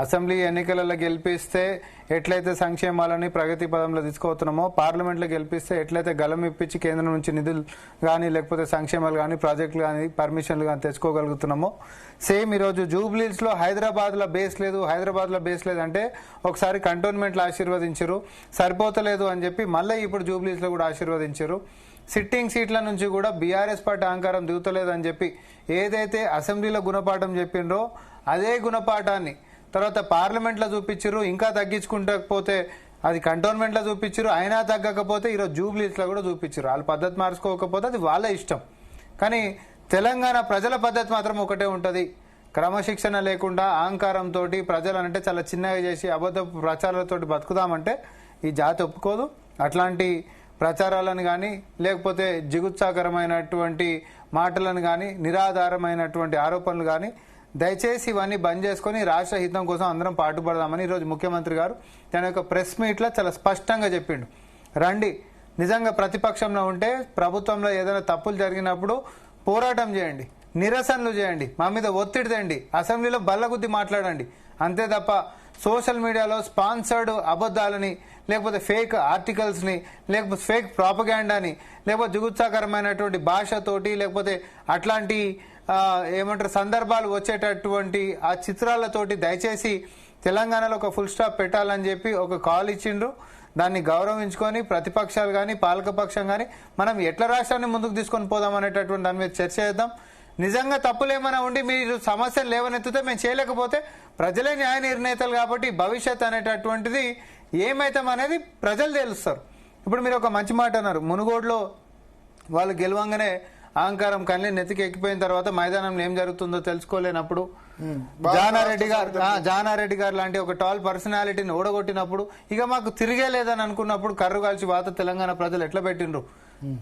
అసెంబ్లీ ఎన్నికలలో గెలిపిస్తే ఎట్లయితే సంక్షేమాలని ప్రగతి పదంలో తీసుకుపోతున్నామో, పార్లమెంట్లో గెలిపిస్తే ఎట్లయితే గలం ఇప్పించి కేంద్రం నుంచి నిధులు కానీ లేకపోతే సంక్షేమాలు కానీ ప్రాజెక్టులు కానీ పర్మిషన్లు కానీ తెచ్చుకోగలుగుతున్నామో, సేమ్ ఈరోజు జూబ్లీహిల్స్లో హైదరాబాద్లో బేస్ లేదు అంటే ఒకసారి కంటోన్మెంట్లో ఆశీర్వదించారు, సరిపోతలేదు అని చెప్పి మళ్ళీ ఇప్పుడు జూబ్లీహిల్స్లో కూడా ఆశీర్వదించారు. సిట్టింగ్ సీట్ల నుంచి కూడా బీఆర్ఎస్ పార్టీ అహంకారం దిగుతలేదని చెప్పి ఏదైతే అసెంబ్లీలో గుణపాఠం చెప్పిండ్రో అదే గుణపాఠాన్ని తర్వాత పార్లమెంట్లో చూపించారు. ఇంకా తగ్గించుకుంటకపోతే అది కంటోన్మెంట్లో చూపించారు, అయినా తగ్గకపోతే ఈరోజు జూబ్లీహిల్స్లో కూడా చూపించారు. వాళ్ళ పద్ధతి మార్చుకోకపోతే అది వాళ్ళ ఇష్టం. కానీ తెలంగాణ ప్రజల పద్ధతి మాత్రం ఒకటే ఉంటుంది. క్రమశిక్షణ లేకుండా అహంకారంతో ప్రజలనంటే చాలా చిన్నగా చేసి అబద్ధ ప్రచారాలతో బతుకుదామంటే ఈ జాతి ఒప్పుకోదు. అట్లాంటి ప్రచారాలను కానీ లేకపోతే జిగుత్సాకరమైనటువంటి మాటలను కానీ నిరాధారమైనటువంటి ఆరోపణలు కానీ దయచేసి ఇవన్నీ బంద్ చేసుకుని రాష్ట్ర హితం కోసం అందరం పాటుపడదామని ఈరోజు ముఖ్యమంత్రి గారు తన యొక్క ప్రెస్ మీట్లో చాలా స్పష్టంగా చెప్పిండు. రండి, నిజంగా ప్రతిపక్షంలో ఉంటే ప్రభుత్వంలో ఏదైనా తప్పులు జరిగినప్పుడు పోరాటం చేయండి, నిరసనలు చేయండి, మా మీద ఒత్తిడి తెండి, అసెంబ్లీలో బల్లగుద్ది మాట్లాడండి. అంతే తప్ప సోషల్ మీడియాలో స్పాన్సర్డ్ అబద్ధాలని లేకపోతే ఫేక్ ఆర్టికల్స్ని, లేకపోతే ఫేక్ ప్రాపగాండాని, లేకపోతే జుగుత్సాకరమైనటువంటి భాషతోటి, లేకపోతే అట్లాంటి ఏమంటారు సందర్భాలు వచ్చేటటువంటి ఆ చిత్రాలతోటి దయచేసి తెలంగాణలో ఒక ఫుల్ స్టాప్ పెట్టాలని చెప్పి ఒక కాల్ ఇచ్చిండ్రు. దాన్ని గౌరవించుకొని ప్రతిపక్షాలు కానీ పాలకపక్షం కానీ మనం ఎట్లా రాష్ట్రాన్ని ముందుకు తీసుకొని పోదాం అనేటటువంటి దాని మీద చర్చ చేద్దాం. నిజంగా తప్పులు ఏమైనా ఉండి మీరు సమస్యలు లేవనెత్తితే మేము చేయలేకపోతే ప్రజలే న్యాయ నిర్ణేతలు కాబట్టి భవిష్యత్ అనేటటువంటిది ఏమైతాం అనేది ప్రజలు తెలుస్తారు. ఇప్పుడు మీరు ఒక మంచి మాట అన్నారు, మునుగోడులో వాళ్ళు గెలవంగానే అహంకారం కళ్ళి నెత్తికి ఎక్కిపోయిన తర్వాత మైదానంలో ఏం జరుగుతుందో తెలుసుకోలేనప్పుడు జానారెడ్డి గారు లాంటి ఒక టాల్ పర్సనాలిటీని ఓడగొట్టినప్పుడు ఇక మాకు తిరిగే లేదని అనుకున్నప్పుడు కర్రు కాల్చి వాత తెలంగాణ ప్రజలు ఎట్లా పెట్టిండ్రు.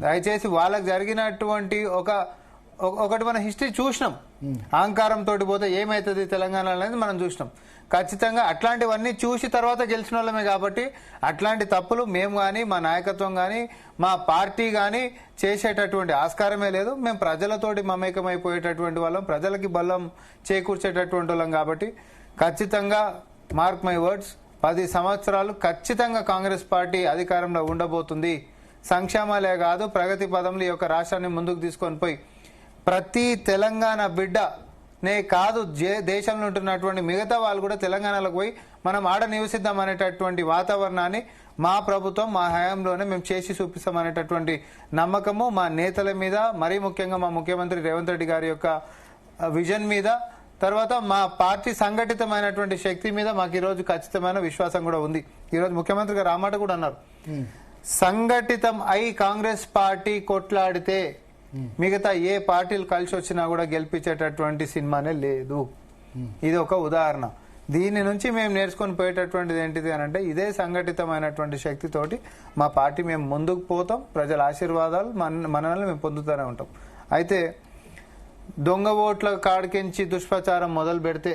దయచేసి వాళ్ళకి జరిగినటువంటి ఒకటి మన హిస్టరీ చూసినాం. అహంకారంతో పోతే ఏమైతుంది తెలంగాణ అనేది మనం చూసినాం. ఖచ్చితంగా అట్లాంటివన్నీ చూసి తర్వాత గెలిచిన వాళ్ళమే కాబట్టి అట్లాంటి తప్పులు మేము కానీ మా నాయకత్వం కానీ మా పార్టీ కానీ చేసేటటువంటి ఆస్కారమే లేదు. మేము ప్రజలతోటి మమేకమైపోయేటటువంటి వాళ్ళం, ప్రజలకి బలం చేకూర్చేటటువంటి వాళ్ళం కాబట్టి ఖచ్చితంగా మార్క్ మై వర్డ్స్ 10 సంవత్సరాలు ఖచ్చితంగా కాంగ్రెస్ పార్టీ అధికారంలో ఉండబోతుంది. సంక్షేమాలే కాదు ప్రగతి పదంలో ఈ యొక్క రాష్ట్రాన్ని ముందుకు తీసుకొని పోయి ప్రతి తెలంగాణ బిడ్డనే కాదు దేశంలో ఉంటున్నటువంటి మిగతా వాళ్ళు కూడా తెలంగాణలోకి పోయి మనం ఆడ నివసిద్దాం అనేటటువంటి వాతావరణాన్ని మా ప్రభుత్వం మా హయాంలోనే మేము చేసి చూపిస్తాం అనేటటువంటి నమ్మకము మా నేతల మీద, మరీ ముఖ్యంగా మా ముఖ్యమంత్రి రేవంత్ రెడ్డి గారి యొక్క విజన్ మీద, తర్వాత మా పార్టీ సంఘటితమైనటువంటి శక్తి మీద మాకు ఈరోజు ఖచ్చితమైన విశ్వాసం కూడా ఉంది. ఈరోజు ముఖ్యమంత్రి గారు ఆ మాట కూడా అన్నారు, సంఘటితం అయి కాంగ్రెస్ పార్టీ కొట్లాడితే మిగతా ఏ పార్టీలు కలిసి వచ్చినా కూడా గెలిపించేటటువంటి సినిమానే లేదు. ఇది ఒక ఉదాహరణ. దీని నుంచి మేము నేర్చుకొని పోయేటటువంటిది ఏంటిది అని అంటే ఇదే సంఘటితమైనటువంటి శక్తితోటి మా పార్టీ మేము ముందుకు పోతాం. ప్రజల ఆశీర్వాదాలు మనల్ని మేము పొందుతూనే ఉంటాం. అయితే దొంగ ఓట్ల కాడికించి దుష్ప్రచారం మొదలు పెడితే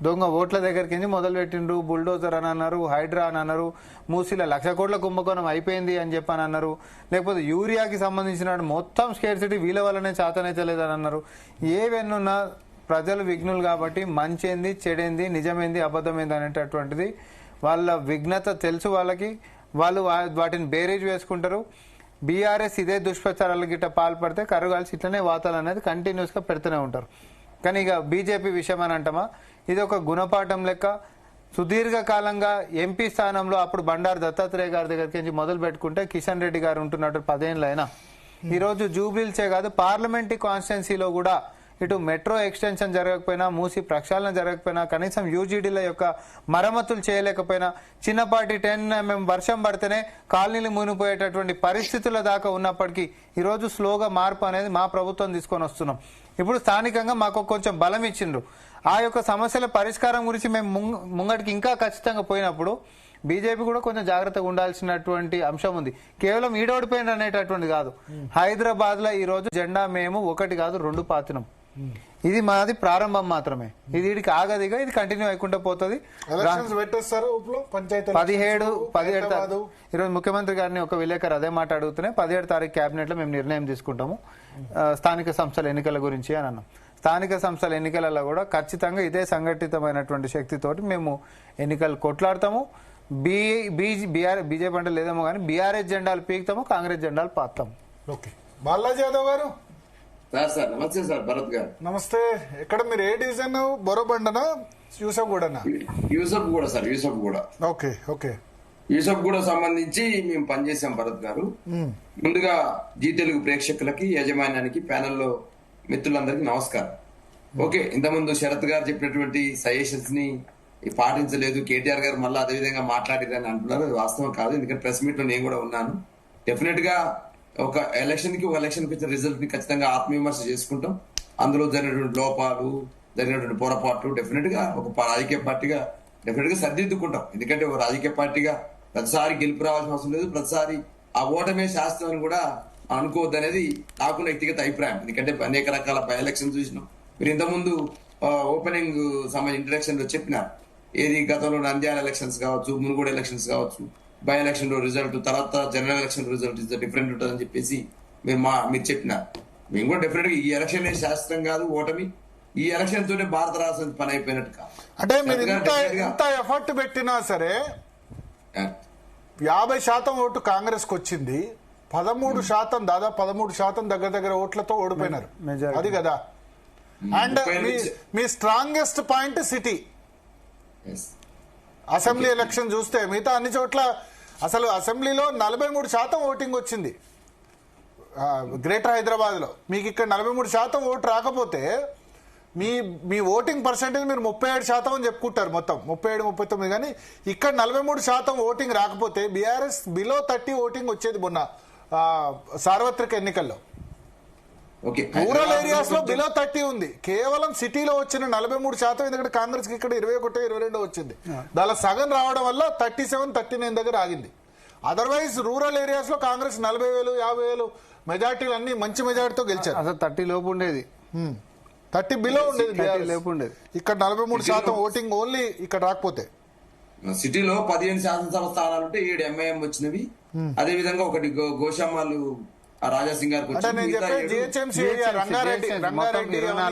దొంగ ఓట్ల దగ్గరికి మొదలు పెట్టిండ్రు. బుల్డోజర్ అని అన్నారు, హైడ్రా అని అన్నారు, మూసీల 1,00,000 కోట్ల కుంభకోణం అయిపోయింది అని చెప్పని అన్నారు. లేకపోతే యూరియాకి సంబంధించిన మొత్తం స్కేర్సిటీ వీళ్ళ వల్లనే చేతనైతే లేదని అన్నారు. ఏవెన్నున్నా ప్రజలు విఘ్నులు కాబట్టి మంచేంది చెడేంది నిజమేంది అబద్ధమైంది అనేటటువంటిది వాళ్ళ విఘ్నత తెలుసు. వాళ్ళకి వాళ్ళు వాటిని బేరేజ్ వేసుకుంటారు. బీఆర్ఎస్ ఇదే దుష్ప్రచారాల గిట్ట పాల్పడితే కరుగాల్సి ఇట్లనే వాతాలు అనేది కంటిన్యూస్ గా పెడుతూనే ఉంటారు. కానీ ఇక బీజేపీ విషయం అని అంటామా, ఇది ఒక గుణపాఠం లెక్క. సుదీర్ఘకాలంగా ఎంపీ స్థానంలో అప్పుడు బండారు దత్తాత్రేయ గారి దగ్గరికి మొదలు పెట్టుకుంటే కిషన్ రెడ్డి గారు ఉంటున్నట్టు 10 ఏళ్ళైనా ఈరోజు జూబ్లీల్సే కాదు పార్లమెంటరీ కాన్స్టిట్యున్సీలో కూడా ఇటు మెట్రో ఎక్స్టెన్షన్ జరగకపోయినా, మూసి ప్రక్షాళన జరగకపోయినా, కనీసం యూజీడీల యొక్క మరమ్మతులు చేయలేకపోయినా, చిన్నపాటి 10 mm వర్షం పడితేనే కాలనీలు మునిగిపోయేటటువంటి పరిస్థితుల దాకా ఉన్నప్పటికీ ఈరోజు స్లోగా మార్పు అనేది మా ప్రభుత్వం తీసుకొని వస్తున్నాం. ఇప్పుడు స్థానికంగా మాకు కొంచెం బలం ఇచ్చిండ్రు. ఆ యొక్క సమస్యల పరిష్కారం గురించి మేము ముంగటికి ఇంకా ఖచ్చితంగా పోయినప్పుడు బీజేపీ కూడా కొంచెం జాగ్రత్తగా ఉండాల్సినటువంటి అంశం ఉంది. కేవలం ఈడోడిపోయిన అనేటటువంటి కాదు. హైదరాబాద్ లో ఈ రోజు జెండా మేము 1 కాదు 2 పాతినాం. ఇది మాది ప్రారంభం మాత్రమే. ఇది వీడికి ఆగదిగా ఇది కంటిన్యూ అయికుంటూ పోతుంది. 17 ఈరోజు ముఖ్యమంత్రి గారిని ఒక విలేకరు అదే మాట అడుగుతూనే 17 తారీఖు కేబినెట్ లో మేము నిర్ణయం తీసుకుంటాము స్థానిక సంస్థల ఎన్నికల గురించి అని అన్నాం. స్థానిక సంస్థల ఎన్నికలలో కూడా ఖచ్చితంగా ఇదే సంఘటితమైనటువంటి శక్తితోటి మేము ఎన్నికలు కొట్లాడతాము. బీజేపీ అంటే లేదేమో కానీ బీఆర్ఎస్ జెండాలు పీకుతాము, కాంగ్రెస్ జెండాలు పాతాము. ఓకే, బాలాజీ యాదవ్ గారు. సార్ నమస్తే సార్. భరత్ గారు నమస్తే. ఎక్కడ మీరు ఏ డివిజన్? బొరబండనా యూసఫ్ గూడనా? యూసఫ్ కూడా సార్, యూసఫ్ కూడా. Okay okay. యూసఫ్ కూడా సంబంధించి మేము పనిచేసాం భరత్ గారు. ముందుగా జీ తెలుగు ప్రేక్షకులకి, యాజమాన్యానికి, ప్యానెల్లో మిత్రులందరికీ నమస్కారం. ఓకే, ఇంతకుముందు శరత్ గారు చెప్పినటువంటి సజెషన్స్ ని పాటించలేదు, కేటీఆర్ గారు మళ్ళీ అదేవిధంగా మాట్లాడారని అంటున్నారు. అది వాస్తవం కాదు. ఎందుకంటే ప్రెస్ మీట్ లో నేను కూడా ఉన్నాను. డెఫినెట్ గా ఒక ఎలక్షన్ కి వచ్చిన రిజల్ట్ ని ఖచ్చితంగా ఆత్మవిమర్శ చేసుకుంటాం. అందులో జరిగినటువంటి లోపాలు, జరిగినటువంటి పొరపాట్లు డెఫినెట్ గా ఒక రాజకీయ పార్టీగా డెఫినెట్ గా సరిదిద్దుకుంటాం. ఎందుకంటే ఒక రాజకీయ పార్టీగా ప్రతిసారి గెలుపు రావాల్సిన అవసరం లేదు, ప్రతిసారి ఆ ఓటమే శాస్త్రం అని కూడా అనుకోవద్దు అనేది నాకు వ్యక్తిగత అభిప్రాయం. ఎందుకంటే అనేక రకాల బై ఎలక్షన్ చూసినాం. మీరు ఇంతకుముందు ఓపెనింగ్ సంబంధించి ఇంట్రడక్షన్ లో చెప్పినారు. ఏది గతంలో నంద్యాల ఎలక్షన్స్ కావచ్చు, మునుగోడు ఎలక్షన్స్ కావచ్చు, బై ఎలక్షన్ లో రిజల్ట్, తర్వాత జనరల్ ఎలక్షన్ రిజల్ట్ డిఫరెంట్ ఉంటుందని చెప్పేసి మీరు చెప్పినారు. మేము కూడా డెఫినెట్ గా ఈ ఎలక్షన్ శాస్త్రం కాదు, ఓటమి ఈ ఎలక్షన్ తోనే భారత రాష్ట్రం పని అయిపోయినట్టు కాదు. అంటే మీరు ఎంత ఎఫర్ట్ పెట్టినా సరే 50% ఓటు కాంగ్రెస్ కు వచ్చింది, 13% దాదాపు 13% దగ్గర ఓట్లతో ఓడిపోయినారు. Majority. అది కదా. And me strongest point city assembly election చూస్తే మిగతా అన్ని చోట్ల అసలు అసెంబ్లీలో 43% ఓటింగ్ వచ్చింది గ్రేటర్ హైదరాబాద్ లో. మీకు ఇక్కడ 43% ఓటు రాకపోతే మీ ఓటింగ్ పర్సెంటేజ్ మీరు 37% అని చెప్పుకుంటారు, మొత్తం 37-39. కానీ ఇక్కడ 43% ఓటింగ్ రాకపోతే బీఆర్ఎస్ బిలో 30 ఓటింగ్ వచ్చేది మొన్న సార్వత్రిక ఎన్నికల్లో. రూరల్ ఏరియాస్ లో బిలో 30 ఉంది. కేవలం సిటీలో వచ్చిన 43%, ఎందుకంటే కాంగ్రెస్ కి ఇక్కడ 21-22 వచ్చింది. దానిలో సగం రావడం వల్ల 37-39 దగ్గర ఆగింది. అదర్వైజ్ రూరల్ ఏరియాస్ లో కాంగ్రెస్ 40,000, 50,000 మెజార్టీలు అన్ని మంచి మెజార్టీతో గెలిచారు. అసలు 30 లోపు ఉండేది, 30 బిలో ఉండేది, లోపు ఉండేది. ఇక్కడ 43% ఓటింగ్ ఓన్లీ ఇక్కడ రాకపోతే. సిటీలో 15 శాసనసభ స్థానాలు ఉంటే 7 ఎంఐఎం వచ్చినవి. అదే విధంగా ఒకటి గోషామాలు రాజాసింగ్ గారికి అంటే నేను చెప్పే జిహెచ్ఎంసీ ఏరియా రంగారెడ్డి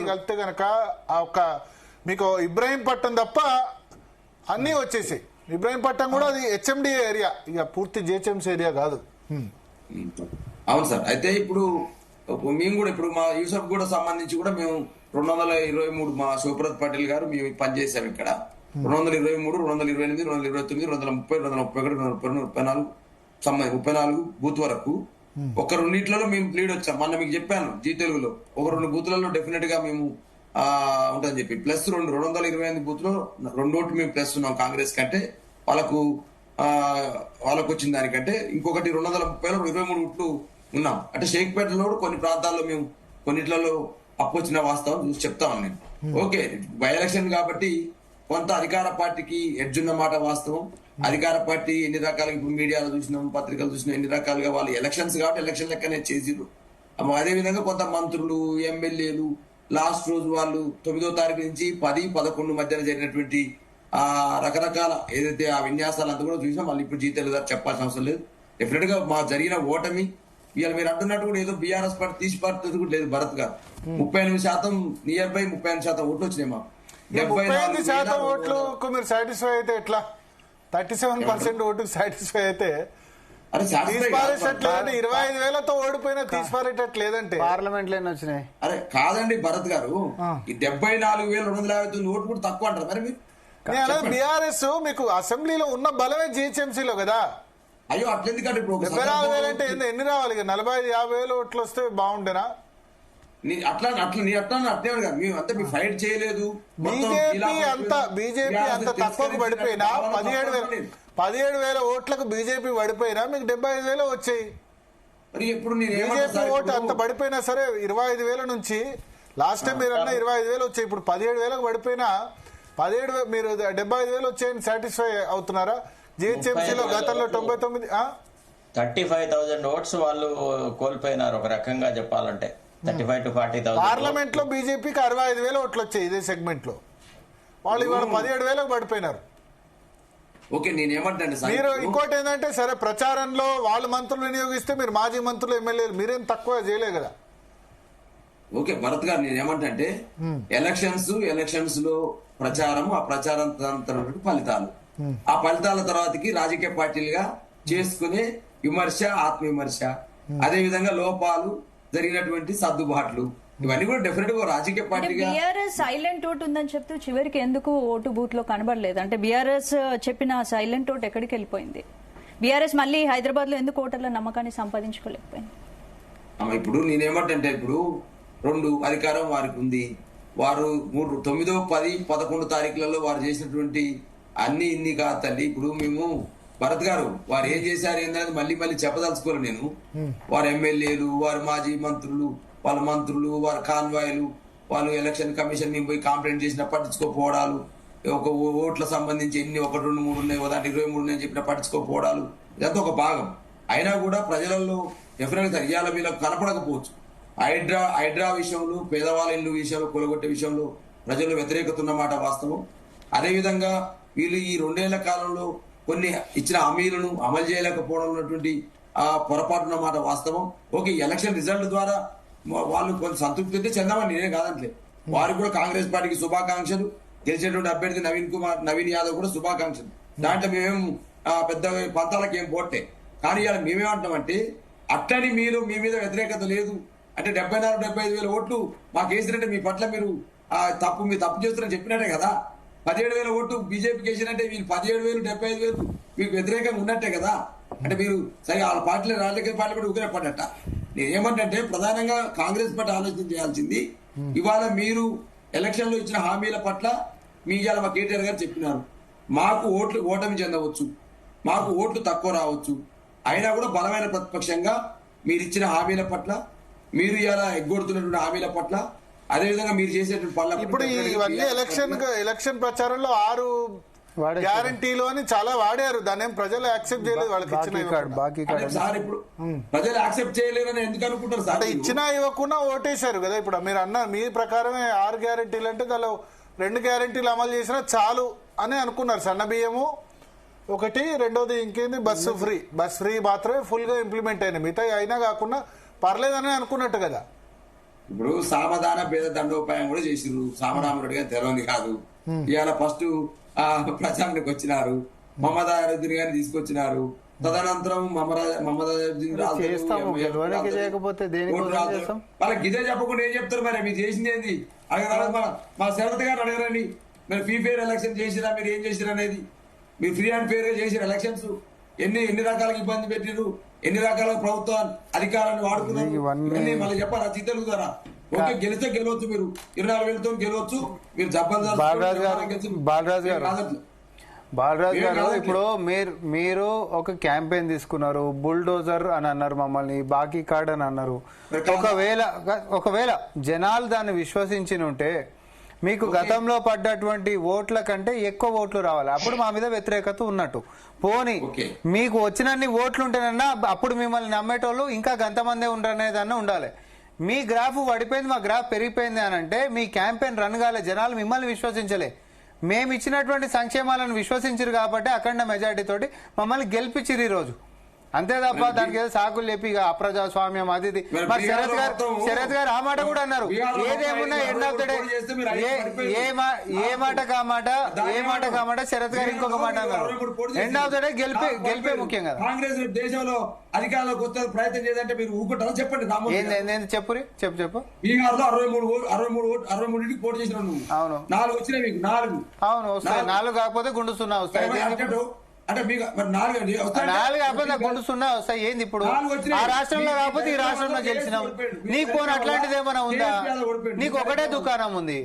కలిపితే కనుక ఒక మీకు ఇబ్రాహీంపట్నం తప్ప అన్ని వచ్చేసాయి. ఇబ్రాహీంపట్నం కూడా అది హెచ్ఎండిఏ ఏరియా, ఇక పూర్తి జిహెచ్ఎంసీ ఏరియా కాదు. అవును సార్. అయితే ఇప్పుడు మేము కూడా ఇప్పుడు మా యూసఫ్ కూడా సంబంధించి కూడా మేము 223 మా శివప్రత్ పటేల్ గారు మేము పనిచేసాం ఇక్కడ. 223, 228, 229, 230, 231, 232, 34 బూత్ వరకు ఒక రెండిట్లలో మేము లీడ్ వచ్చాం. మొన్న మీకు చెప్పాను జీ తెలుగులో ఒక 2 బూత్లలో డెఫినెట్ గా మేము ఉంటుందని చెప్పి. ప్లస్ 228 బూత్ లో 2 ఓట్లు మేము ప్లస్ ఉన్నాం కాంగ్రెస్ కంటే. వాళ్ళకు వచ్చిన దానికంటే ఇంకొకటి 230లో 23 ఓట్లు ఉన్నాం. అంటే షేక్పేటలో కొన్ని ప్రాంతాల్లో మేము కొన్నిట్లలో అప్పు వచ్చిన వాస్తవం చూసి చెప్తాను నేను. ఓకే, బై ఎలక్షన్ కాబట్టి కొంత అధికార పార్టీకి ఎడ్జ్ ఉన్న మాట వాస్తవం. అధికార పార్టీ ఎన్ని రకాలుగా ఇప్పుడు మీడియాలో చూసినాం, పత్రికలు చూసినాం, ఎన్ని రకాలుగా వాళ్ళు ఎలక్షన్స్ కాబట్టి ఎలక్షన్ లెక్కనే చేసిరు. అదే విధంగా కొంత మంత్రులు, ఎమ్మెల్యేలు లాస్ట్ రోజు వాళ్ళు 9వ తారీఖు నుంచి 10-11 మధ్యన జరిగినటువంటి రకరకాల ఏదైతే ఆ విన్యాసాలంతా కూడా చూసినా మళ్ళీ ఇప్పుడు జీతాలు చెప్పాల్సిన అవసరం లేదు. డెఫినెట్ గా మా జరిగిన ఓటమి ఇవాళ మీరు అంటున్నట్టు కూడా ఏదో బీఆర్ఎస్ పార్టీ తీసి పార్టీ కూడా లేదు. భరత్ గారు 38% నియర్ బై 38% ఓట్లు వచ్చినాయి. మా 75% ఓట్లకు మీరు సాటిస్ఫై అయితే ఎట్లా? 37% ఓటుకు సాటిస్ఫై అయితే 25,000తో ఓడిపోయినా తీసిపారేటట్లేదంటే పార్లమెంట్ లో వచ్చినాయి. అరే కాదండి భరత్ గారు, ఈ 74,259 ఓట్లు కూడా తక్కువ అంటారు మరి మీరు? బీఆర్ఎస్ మీకు అసెంబ్లీలో ఉన్న బలమే జిహెచ్ఎంసీలో కదా. అయ్యో అట్లెందుకంటే ఇప్పుడు 74,000 అంటే ఎన్ని రావాలి? 45,000-50,000 ఓట్లు వస్తే బాగుండేనా? అట్లా మేము అంతా మీ ఫైట్ చేయలేదు. బీజేపీ అంత తక్కువకు పడిపోయినా 17,000 ఓట్లకు బీజేపీ పడిపోయినా మీకు 75,000 వచ్చాయి. మరి ఇప్పుడు బీజేపీ ఓటు అంత పడిపోయినా సరే 25,000 నుంచి లాస్ట్ టైం మీరు అన్న 25,000 వచ్చాయి. ఇప్పుడు 17,000 పడిపోయినా 17,000 మీరు 75,000 వచ్చాయని సాటిస్ఫై అవుతున్నారా? జిహెచ్ఎంసీలో గతంలో 99 35,000 ఓట్స్ వాళ్ళు కోల్పోయినారు ఒక రకంగా చెప్పాలంటే. 35 to 40,000. పార్లమెంట్ లో బీజేపీకి 65,000 ఓట్లు వచ్చాయి ఇదే సెగ్మెంట్ లో. వాళ్ళు ఇవాళ 17,000 పడిపోయినారు. ఓకే, నేనేమంటాను మీరు ఇంకోటి ఏంటంటే సరే ప్రచారంలో వాళ్ళు మంత్రులు వినియోగిస్తే మీరు మాజీ మంత్రులు, ఎమ్మెల్యేలు మీరేం తక్కువ చేయలే కదా. ఓకే భరత్ గారు, నేనేమంటే ఎలక్షన్స్ లో ప్రచారం, ఆ ప్రచారం ఫలితాలు, ఆ ఫలితాల తర్వాతకి రాజకీయ పార్టీలుగా చేసుకునే విమర్శ, ఆత్మవిమర్శ, అదే విధంగా లోపాలు, జరిగినటువంటి సర్దుబాట్లు, ఇవన్నీ కూడా డెఫినెట్ గా రాజకీయ పార్టీగా. బీఆర్ఎస్ సైలెంట్ ఓటు ఉందని చెప్తూ చివరికి ఎందుకు ఓటు బూత్ లో కనబడలేదు? అంటే బీఆర్ఎస్ చెప్పిన సైలెంట్ ఓటు ఎక్కడికి వెళ్ళిపోయింది? బీఆర్ఎస్ మళ్ళీ హైదరాబాద్ లో ఎందుకు ఓటర్ల నమ్మకాన్ని సంపాదించుకోలేకపోయింది? ఇప్పుడు నేనేమంటే ఇప్పుడు 2 అధికారం వారికి ఉంది. వారు 9, 10, 11 తారీఖులలో వారు చేసినటువంటి ఇన్ని కాదు తల్లి. ఇప్పుడు మేము భరత్ గారు వారు ఏం చేశారు ఏంటనేది మళ్ళీ చెప్పదలుచుకోరు నేను. వారి ఎమ్మెల్యేలు, వారి మాజీ మంత్రులు, వాళ్ళ మంత్రులు, వారి కాన్వాయ్లు, వాళ్ళు ఎలక్షన్ కమిషన్ మేము పోయి కంప్లైంట్ చేసినా పట్టించుకోకపోవడాలు, ఒక ఓట్ల సంబంధించి 1, 2, 3 ఉన్నాయి, దాంట్లో 23 ఉన్నాయని చెప్పినా పట్టించుకోకపోవడాలు, ఇదంతా ఒక భాగం. అయినా కూడా ప్రజలలో డెఫినెట్ గా ఇవాళ వీళ్ళకు కనపడకపోవచ్చు. హైడ్రా విషయంలో, పేదవాళ్ళ ఇల్లు విషయంలో, కూలగొట్టే విషయంలో ప్రజలు వ్యతిరేకత ఉన్నమాట వాస్తవం. అదేవిధంగా వీళ్ళు ఈ 2 ఏళ్ల కాలంలో కొన్ని ఇచ్చిన హామీలను అమలు చేయలేకపోవడం ఉన్నటువంటి పొరపాటు ఉన్నమాట వాస్తవం. ఓకే, ఎలక్షన్ రిజల్ట్ ద్వారా వాళ్ళు కొంత సంతృప్తి అయితే చెందామని నేనే కాదంటే, వారికి కూడా కాంగ్రెస్ పార్టీకి శుభాకాంక్షలు, గెలిచేటువంటి అభ్యర్థి నవీన్ యాదవ్ కూడా శుభాకాంక్షలు. దాంట్లో మేమేం పెద్ద పంతాలకు ఏం పోటే. కానీ ఇవాళ మేమేమంటామంటే అట్లని మీరు మీ మీద వ్యతిరేకత లేదు అంటే 74-75 ఓట్లు మాకు వేసినట్టే మీ పట్ల మీరు మీరు తప్పు చేస్తున్నారని చెప్పినట్టే కదా. 17,000 ఓట్లు బీజేపీకి వేసినట్టే వీళ్ళు 17,000-75,000 మీకు వ్యతిరేకంగా ఉన్నట్టే కదా. అంటే మీరు సరే వాళ్ళ పార్టీలో రాజకీయ పార్టీ కూడా ఉగ్రపడ్డట. నేను ఏమంటే ప్రధానంగా కాంగ్రెస్ పార్టీ ఆలోచన చేయాల్సింది ఇవాళ మీరు ఎలక్షన్ లో ఇచ్చిన హామీల పట్ల మీ ఇవాళ మా కేటీఆర్ గారు చెప్పినారు మాకు ఓటమి చెందవచ్చు, మాకు ఓట్లు తక్కువ రావచ్చు, అయినా కూడా బలమైన ప్రతిపక్షంగా మీరు ఇచ్చిన హామీల పట్ల మీరు ఇలా ఎగ్గొడుతున్నటువంటి హామీల పట్ల అదేవిధంగా మీరు చేసేటువంటి పనుల ఇప్పుడు ఇవన్నీ ఎలక్షన్ ప్రచారంలో 6 గ్యారంటీలు అని చాలా వాడారు. దాన్ని ఏం ప్రజలు యాక్సెప్ట్ చేయలేదు. వాళ్ళకి ఇచ్చిన సార్ ఇప్పుడు ప్రజలు యాక్సెప్ట్ చేయలేదని ఎందుకు అనుకుంటారు సార్? ఇచ్చినా ఇవ్వకుండా ఓటేశారు కదా. ఇప్పుడు మీరు అన్నారు మీ ప్రకారమే 6 గ్యారంటీలు అంటే దానిలో 2 గ్యారంటీలు అమలు చేసినా చాలు అని అనుకున్నారు. సన్న బియ్యము ఒకటి, రెండోది ఇంకేంది బస్ ఫ్రీ మాత్రమే ఫుల్ గా ఇంప్లిమెంట్ అయినాయి. మిగతా అయినా కాకుండా పర్లేదని అనుకున్నట్టు కదా. ఇప్పుడు సామధాన పేద దండోపాయం కూడా చేసిర్రు. సామరామరెడ్డి గారు తెలవని కాదు. ఇవాళ ఫస్ట్ ప్రచారానికి వచ్చినారు, మమతా రెడ్డి గారిని తీసుకొచ్చినారు. తదనంతరం వాళ్ళకి ఇదే చెప్పకుండా ఏం చెప్తారు? మరి మీరు చేసింది ఏంది అడగరా? మా శరత్ గారు అడగరండి. మీరు ఫ్రీ ఫెయిర్ ఎలక్షన్ చేసిరా, మీరు ఏం చేసిరా అనేది. మీరు ఫ్రీ అండ్ ఫెయిర్ గా చేసిన ఎలక్షన్స్ ఎన్ని రకాలుగా ఇబ్బంది పెట్టిరు, ఎన్ని రకాల ప్రభుత్వ అధికారాన్ని వాడుకున్నారు మళ్ళీ చెప్పారా? తెలుగుతారా? ఓకే, గెలిస్తే గెలవచ్చు, మీరు 24,000తో గెలవచ్చు, మీరు బాలరాజు గారు ఇప్పుడు మీరు ఒక క్యాంపెయిన్ తీసుకున్నారు, బుల్డోజర్ అని అన్నారు, మమ్మల్ని బాకీ కార్డ్ అని అన్నారు. ఒకవేళ జనాలు దాన్ని విశ్వసించి ఉంటే మీకు గతంలో పడ్డటువంటి ఓట్ల కంటే ఎక్కువ ఓట్లు రావాలి. అప్పుడు మా మీద వ్యతిరేకత ఉన్నట్టు. పోనీ మీకు వచ్చినన్ని ఓట్లు ఉంటేనన్నా అప్పుడు మిమ్మల్ని నమ్మేటోళ్ళు ఇంకా గంతమందే ఉండరనేదన్నా ఉండాలి. మీ గ్రాఫ్ పడిపోయింది, మా గ్రాఫ్ పెరిగిపోయింది అని అంటే మీ క్యాంపెయిన్ రన్ కాలే, జనాలు మిమ్మల్ని విశ్వసించలే. మేము ఇచ్చినటువంటి సంక్షేమాలను విశ్వసించారు కాబట్టి అఖండ మెజార్టీ తోటి మమ్మల్ని గెలిపించారు ఈ రోజు. అంతే తప్ప దానికి ఏదో సాకులు చెప్పి అప్రజాస్వామ్యం అది మరి శరత్ గారు ఆ మాట కూడా అన్నారు. ఏదేమున్నా ఎండ్ ఆఫ్ ద డే ఏ మాట కామాట శరత్ గారు ఇంకొక మాట అన్నారు. ఎండ్ ఆఫ్ ద డే గెలిపే ముఖ్యం కదా. కాంగ్రెస్ దేశంలో అధికారంలోకి వస్తే ప్రయత్నం చేయాలంటే మీరు ఊకుంటారని చెప్పండి. చెప్పు బీహార్ లో 63 పోటీ చేసిన నువ్వు. అవును, 4 వచ్చినాయి మీకు. 4 అవును వస్తాయి. 4 కాకపోతే గుండు 0 వస్తాయి. అంటే మీకు 4 కాకపోతే గుండు 0 వస్తాయి. ఏంది ఇప్పుడు ఆ రాష్ట్రంలో కాకపోతే ఈ రాష్ట్రంలో గెలిచినాం. నీకు పోనీ అట్లాంటిది ఏమైనా ఉందా? నీకు ఒకటే దుకాణం ఉంది,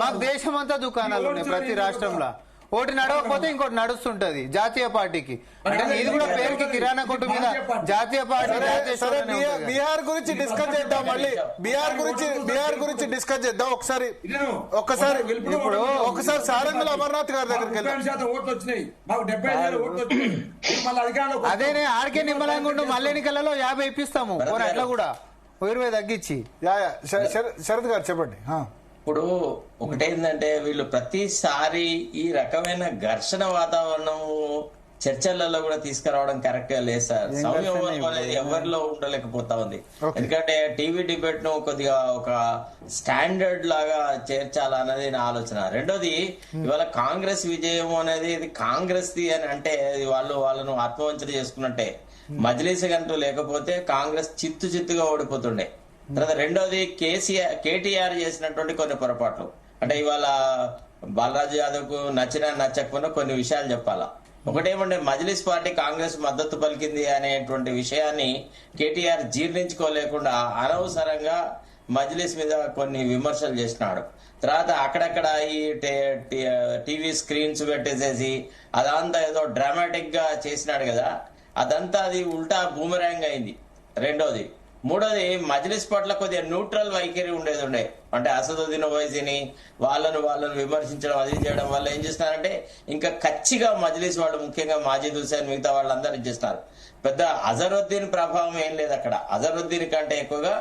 మాకు దేశం అంతా దుకాణాలు ఉన్నాయి ప్రతి రాష్ట్రంలో. ఒకటి నడవకపోతే ఇంకోటి నడుస్తుంటది జాతీయ పార్టీకి. అంటే ఇది కూడా పేరుకి కిరాణా కొట్టు మీద జాతీయ పార్టీ. బీహార్ గురించి డిస్కస్ చేద్దాం, మళ్ళీ బీహార్ గురించి డిస్కస్ చేద్దాం. ఒకసారి సారంగుల అమర్నాథ్ గారి దగ్గరికి అదేనే ఆర్కే నిమ్మలంగా మళ్ళీ ఎన్నికలలో 50 ఇప్పిస్తాము. అట్లా కూడా 20 తగ్గించి. శరత్ గారు చెప్పండి. ఇప్పుడు ఒకటేందంటే వీళ్ళు ప్రతిసారి ఈ రకమైన ఘర్షణ వాతావరణం చర్చలలో కూడా తీసుకురావడం కరెక్ట్ గా లేదు సార్. సౌమ్యం అనేది ఎవరిలో ఉండలేకపోతా ఉంది. ఎందుకంటే టీవీ డిబేట్ ను కొద్దిగా ఒక స్టాండర్డ్ లాగా చేర్చాలన్నది నా ఆలోచన. రెండోది, ఇవాళ కాంగ్రెస్ విజయం అనేది ఇది కాంగ్రెస్ ది అని అంటే వాళ్ళను ఆత్మవంచన చేసుకున్నట్టే. మజ్లిస్ గంటూ లేకపోతే కాంగ్రెస్ చిత్తుగా ఓడిపోతుండే. తర్వాత రెండోది, కేటీఆర్ చేసినటువంటి కొన్ని పొరపాట్లు. అంటే ఇవాళ బాలరాజు యాదవ్ కు నచ్చకపోయినా కొన్ని విషయాలు చెప్పాలా. ఒకటేమంటే మజ్లిస్ పార్టీ కాంగ్రెస్ మద్దతు పలికింది అనేటువంటి విషయాన్ని కేటీఆర్ జీర్ణించుకోలేకుండా అనవసరంగా మజ్లిస్ మీద కొన్ని విమర్శలు చేసినాడు. తర్వాత అక్కడక్కడ ఈ టీవీ స్క్రీన్స్ పెట్టేసేసి అదంతా ఏదో డ్రామాటిక్ గా చేసినాడు కదా, అదంతా అది ఉల్టా బూమరాంగ్ అయింది. రెండోది. మూడోది, మజ్లిస్ పట్ల కొద్దిగా న్యూట్రల్ వైఖరి ఉండే. అంటే అసదుద్దీన్ ఓవైసీని వాళ్ళను విమర్శించడం అది చేయడం వల్ల ఏం చేస్తున్నారంటే ఇంకా కచ్చిగా మజ్లిస్ వాళ్ళు, ముఖ్యంగా మాజిద్ హుసేన్ మిగతా వాళ్ళందరూ ఇచ్చేస్తున్నారు. పెద్ద అజరుద్దీన్ ప్రభావం ఏం లేదు అక్కడ. అజరుద్దీన్ కంటే ఎక్కువగా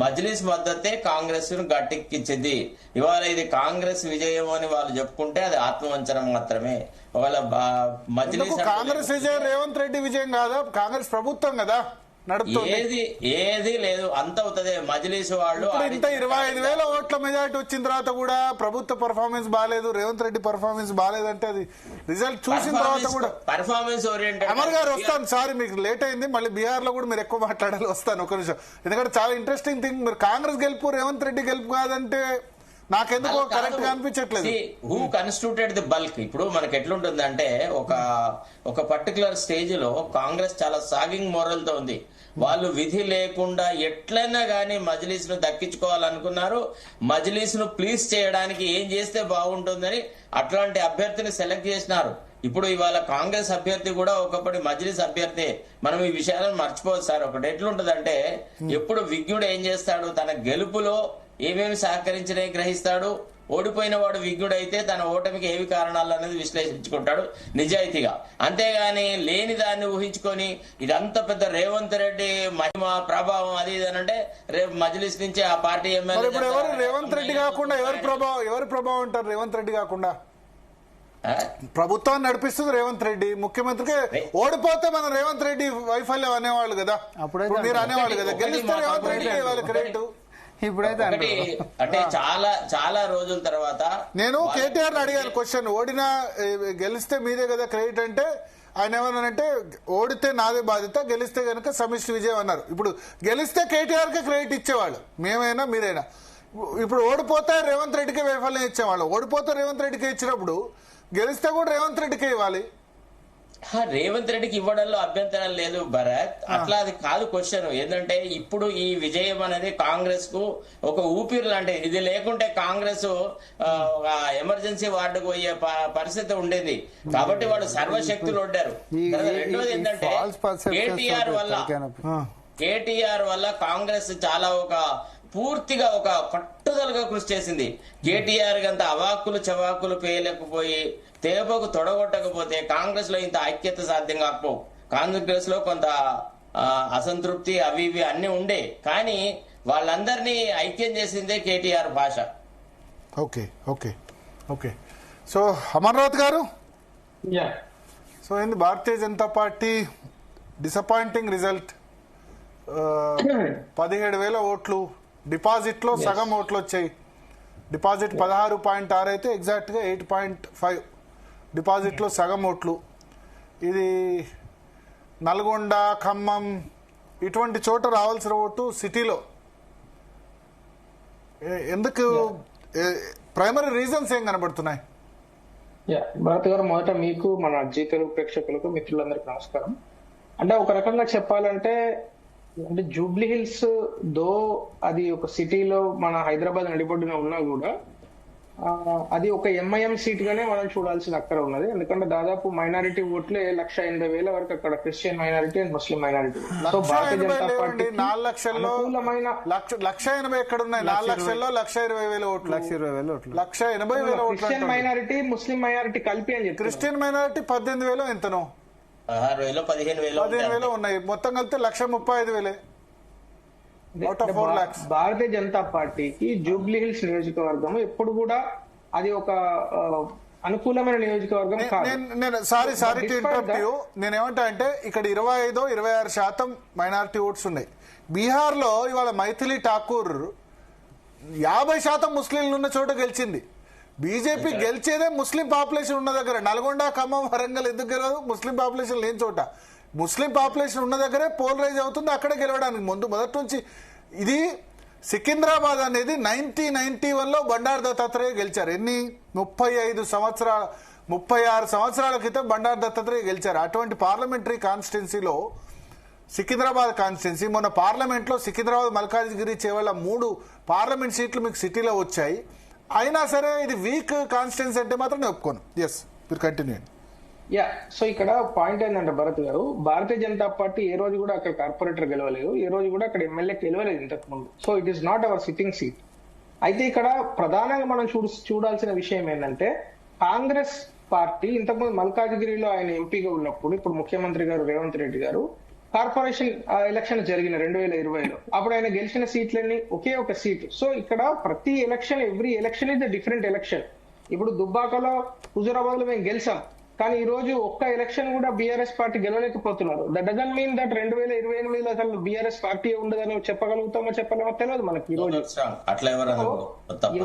మజ్లిస్ మద్దతే కాంగ్రెస్ ను గట్టెక్కించింది. ఇవాళ ఇది కాంగ్రెస్ విజయం అని వాళ్ళు చెప్పుకుంటే అది ఆత్మవంచనం మాత్రమే. ఒకవేళ మజ్లిస్ కాంగ్రెస్ విజయం రేవంత్ రెడ్డి విజయం కాదా? కాంగ్రెస్ ప్రభుత్వం కదా. నడుపుతుంది. ఏది లేదు, అంత అవుతుంది మజ్లిస్ వాళ్ళు. ఇప్పుడు ఇంత 25,000 ఓట్ల మెజారిటీ వచ్చిన తర్వాత కూడా ప్రభుత్వ పర్ఫార్మెన్స్ బాగాలేదు, రేవంత్ రెడ్డి పర్ఫార్మెన్స్ బాగాలేదంటే అది రిజల్ట్ చూసిన తర్వాత కూడా పర్ఫార్మెన్స్ ఓరియంటెడ్. అమర్ గారు వస్తాను, సారీ మీకు లేట్ అయింది, మళ్ళీ బీహార్ లో కూడా మీరు ఎక్కువ మాట్లాడాలి, వస్తాను ఒక నిమిషం. ఎందుకంటే చాలా ఇంట్రెస్టింగ్ థింగ్, మీరు కాంగ్రెస్ గెలుపు రేవంత్ రెడ్డి గెలుపు కాదంటే నాకెందుకో కరెక్ట్ గా అనిపించట్లేదు. Who constituted the bulk. ఇప్పుడు మనకి ఎట్లుంటుందంటే ఒక పర్టికులర్ స్టేజ్ లో కాంగ్రెస్ చాలా సాగింగ్ మోరల్ తో ఉంది. వాళ్ళు విధి లేకుండా ఎట్లయినా గానీ మజ్లిస్ ను దక్కించుకోవాలనుకున్నారు. మజ్లిస్ ను ప్లీజ్ చేయడానికి ఏం చేస్తే బాగుంటుందని అట్లాంటి అభ్యర్థిని సెలెక్ట్ చేసినారు. ఇప్పుడు ఇవాళ కాంగ్రెస్ అభ్యర్థి కూడా ఒకప్పటి మజ్లిస్ అభ్యర్థి. మనం ఈ విషయాలను మర్చిపోవచ్చు సార్. ఒకటి ఎట్లుంటదంటే, ఎప్పుడు విజ్ఞుడు ఏం చేస్తాడు, తన గెలుపులో ఏమేమి సహకరించినే గ్రహిస్తాడు. ఓడిపోయిన వాడు విజ్ఞుడైతే తన ఓటమికి ఏవి కారణాలు అనేది విశ్లేషించుకుంటాడు నిజాయితీగా. అంతేగాని లేని దాన్ని ఊహించుకొని ఇదంతా పెద్ద రేవంత్ రెడ్డి మహిమ ప్రభావం అది ఇది అంటే రేపు మజ్లిస్ నుంచి ఆ పార్టీ ఎమ్మెల్యే ఎవరు రేవంత్ రెడ్డి కాకుండా ఎవరి ప్రభావం అంటారు? రేవంత్ రెడ్డి కాకుండా ప్రభుత్వాన్ని నడిపిస్తుంది రేవంత్ రెడ్డి, ముఖ్యమంత్రికి. ఓడిపోతే మనం రేవంత్ రెడ్డి వైఫల్యం అనేవాళ్ళు కదా, అప్పుడైతే మీరు అనేవాళ్ళు కదా, గెలిస్తే రేవంత్ రెడ్డి వాళ్ళ క్రెడిట్. ఇప్పుడైతే అంటే చాలా రోజుల తర్వాత నేను కేటీఆర్ అడిగాను క్వశ్చన్, ఓడినా గెలిస్తే మీదే కదా క్రెడిట్ అంటే ఆయన ఏమన్నానంటే, ఓడితే నాదే బాధ్యత, గెలిస్తే గనక సమిష్టి విజయం అన్నారు. ఇప్పుడు గెలిస్తే కేటీఆర్ కే క్రెడిట్ ఇచ్చేవాళ్ళు, మేమైనా మీరైనా. ఇప్పుడు ఓడిపోతే రేవంత్ రెడ్డికే వైఫల్యం ఇచ్చేవాళ్ళు. ఓడిపోతే రేవంత్ రెడ్డికి ఇచ్చినప్పుడు గెలిస్తే కూడా రేవంత్ రెడ్డికే ఇవ్వాలి. రేవంత్ రెడ్డికి ఇవ్వడంలో అభ్యంతరం లేదు భరత్, అట్లా అది కాదు క్వశ్చన్. ఏంటంటే ఇప్పుడు ఈ విజయం అనేది కాంగ్రెస్ కు ఒక ఊపిరి లాంటిది. ఇది లేకుంటే కాంగ్రెస్ ఎమర్జెన్సీ వార్డుకు పోయే పరిస్థితి ఉండేది. కాబట్టి వాళ్ళు సర్వశక్తులు ఉంటారు. రెండోది ఏంటంటే కేటీఆర్ వల్ల కాంగ్రెస్ చాలా పూర్తిగా ఒక పట్టుదలగా కృషి చేసింది. కేటీఆర్ అంత అవాక్కులు చవాకులు పేయలేకపోయి తేపకు తొడగొట్టకపోతే కాంగ్రెస్ లో ఇంత ఐక్యత సాధ్యం కాకపోవు. కాంగ్రెస్ లో కొంత అసంతృప్తి అవి ఇవి అన్ని ఉండే, కానీ వాళ్ళందరినీ ఐక్యం చేసిందే కేటీఆర్ భాష. Okay okay okay so Amarnath గారు, సో ఏంది భారతీయ జనతా పార్టీ డిసప్పాయింటింగ్ రిజల్ట్. 17,000 ఓట్లు, డిపాజిట్ లో సగం ఓట్లు వచ్చాయి. డిపాజిట్ 16.6 అయితే ఎగ్జాక్ట్ గా 8.5 డిపాజిట్ లో సగం ఓట్లు. ఇది నల్గొండ, ఖమ్మం ఇటువంటి చోట రావాల్సిన ఓటు సిటీలో. ఎందుకు, ప్రైమరీ రీజన్స్ ఏం కనబడుతున్నాయి? భరత్ గారు, మొదట మీకు మన జీ తెలుగు ప్రేక్షకులకు మిత్రులందరికీ నమస్కారం. అంటే ఒక రకంగా చెప్పాలంటే, అంటే జూబ్లీ హిల్స్ దో అది ఒక సిటీలో మన హైదరాబాద్ నడిబొడ్డున ఉన్నా కూడా అది ఒక ఎంఐఎం సీట్ గానే మనం చూడాల్సిన అక్కడ ఉన్నది. ఎందుకంటే దాదాపు మైనారిటీ ఓట్లే 180,000 వరకు అక్కడ Christian minority and Muslim minority. So Bharatiya Janata party 4 లక్షల్లో 1,80,000 ఎక్కడ ఉన్నాయి? 4 లక్షల్లో 1,20,000 ఓట్లు, 1,80,000 ఓట్లు. క్రిస్టియన్ మైనారిటీ ముస్లిం మైనారిటీ కలిపి అని చెప్పి క్రిస్టియన్ మైనారిటీ 18,000 ఎంతనో 15,000 ఉన్నాయి. మొత్తం కలిపితే 1,35,000. భారతీయ జనతా పార్టీకి జూబ్లీ హిల్స్ నియోజకవర్గం ఎప్పుడు కూడా అది ఒక అనుకూలమైన నియోజకవర్గం కాదు. Sorry to interrupt you. నేనేమంటా అంటే, ఇక్కడ 25-26% మైనారిటీ ఓట్స్ ఉన్నాయి. బీహార్ లో ఇవాళ మైథిలి ఠాకూర్ 50% ముస్లింలు ఉన్న చోట గెలిచింది. బీజేపీ గెలిచేదే ముస్లిం పాపులేషన్ ఉన్న దగ్గర. నల్గొండ, ఖమ్మం, వరంగల్ ఎందుకు గెలవదు? ముస్లిం పాపులేషన్ లేని చోట. ముస్లిం పాపులేషన్ ఉన్న దగ్గరే పోలరైజ్ అవుతుంది, అక్కడే గెలవడానికి మొదటి నుంచి. ఇది సికింద్రాబాద్ అనేది 1991లో బండారు దత్తాత్రేయ గెలిచారు. ఎన్ని 36 సంవత్సరాల క్రితం బండారు దత్తాత్రేయ గెలిచారు. అటువంటి పార్లమెంటరీ కాన్స్టిట్యున్సీలో సికింద్రాబాద్ కాన్స్టిట్యున్సీ, మొన్న పార్లమెంట్ లో సికింద్రాబాద్, మల్కాజిగిరి, చేవల్ల 3 పార్లమెంట్ సీట్లు మీకు సిటీలో వచ్చాయి. అయినా సరే ఇది వీక్ కాన్స్టిట్యున్సీ అంటే మాత్రం నేను ఒప్పుకోను. ఎస్, మీరు కంటిన్యూ. సో ఇక్కడ పాయింట్ ఏంటంటే భరత్ గారు, భారతీయ జనతా పార్టీ ఏ రోజు కూడా అక్కడ కార్పొరేటర్ గెలవలేదు, ఏ రోజు కూడా అక్కడ ఎమ్మెల్యే గెలవలేదు ఇంతకు ముందు. So it is not our sitting seat. అయితే ఇక్కడ ప్రధానంగా మనం చూడాల్సిన విషయం ఏంటంటే, కాంగ్రెస్ పార్టీ ఇంతకుముందు మల్కాజిగిరిలో ఆయన ఎంపీగా ఉన్నప్పుడు, ఇప్పుడు ముఖ్యమంత్రి గారు రేవంత్ రెడ్డి గారు కార్పొరేషన్ ఎలక్షన్ జరిగిన 2020లో అప్పుడు ఆయన గెలిచిన సీట్లన్నీ ఒకే ఒక సీటు. సో ఇక్కడ ప్రతి election, every election is the different election. ఇప్పుడు దుబ్బాకలో, హుజూరాబాద్ లో మేము గెలిచాం, కానీ ఈ రోజు ఒక్క ఎలక్షన్ కూడా బీఆర్ఎస్ పార్టీ గెలవలేకపోతున్నారు. దట్ డజంట్ మీన్ దట్ 2028 అసలు బీఆర్ఎస్ పార్టీ ఉండదని చెప్పగలుగుతామో చెప్పలేమో తెలియదు మనకి. ఈ రోజు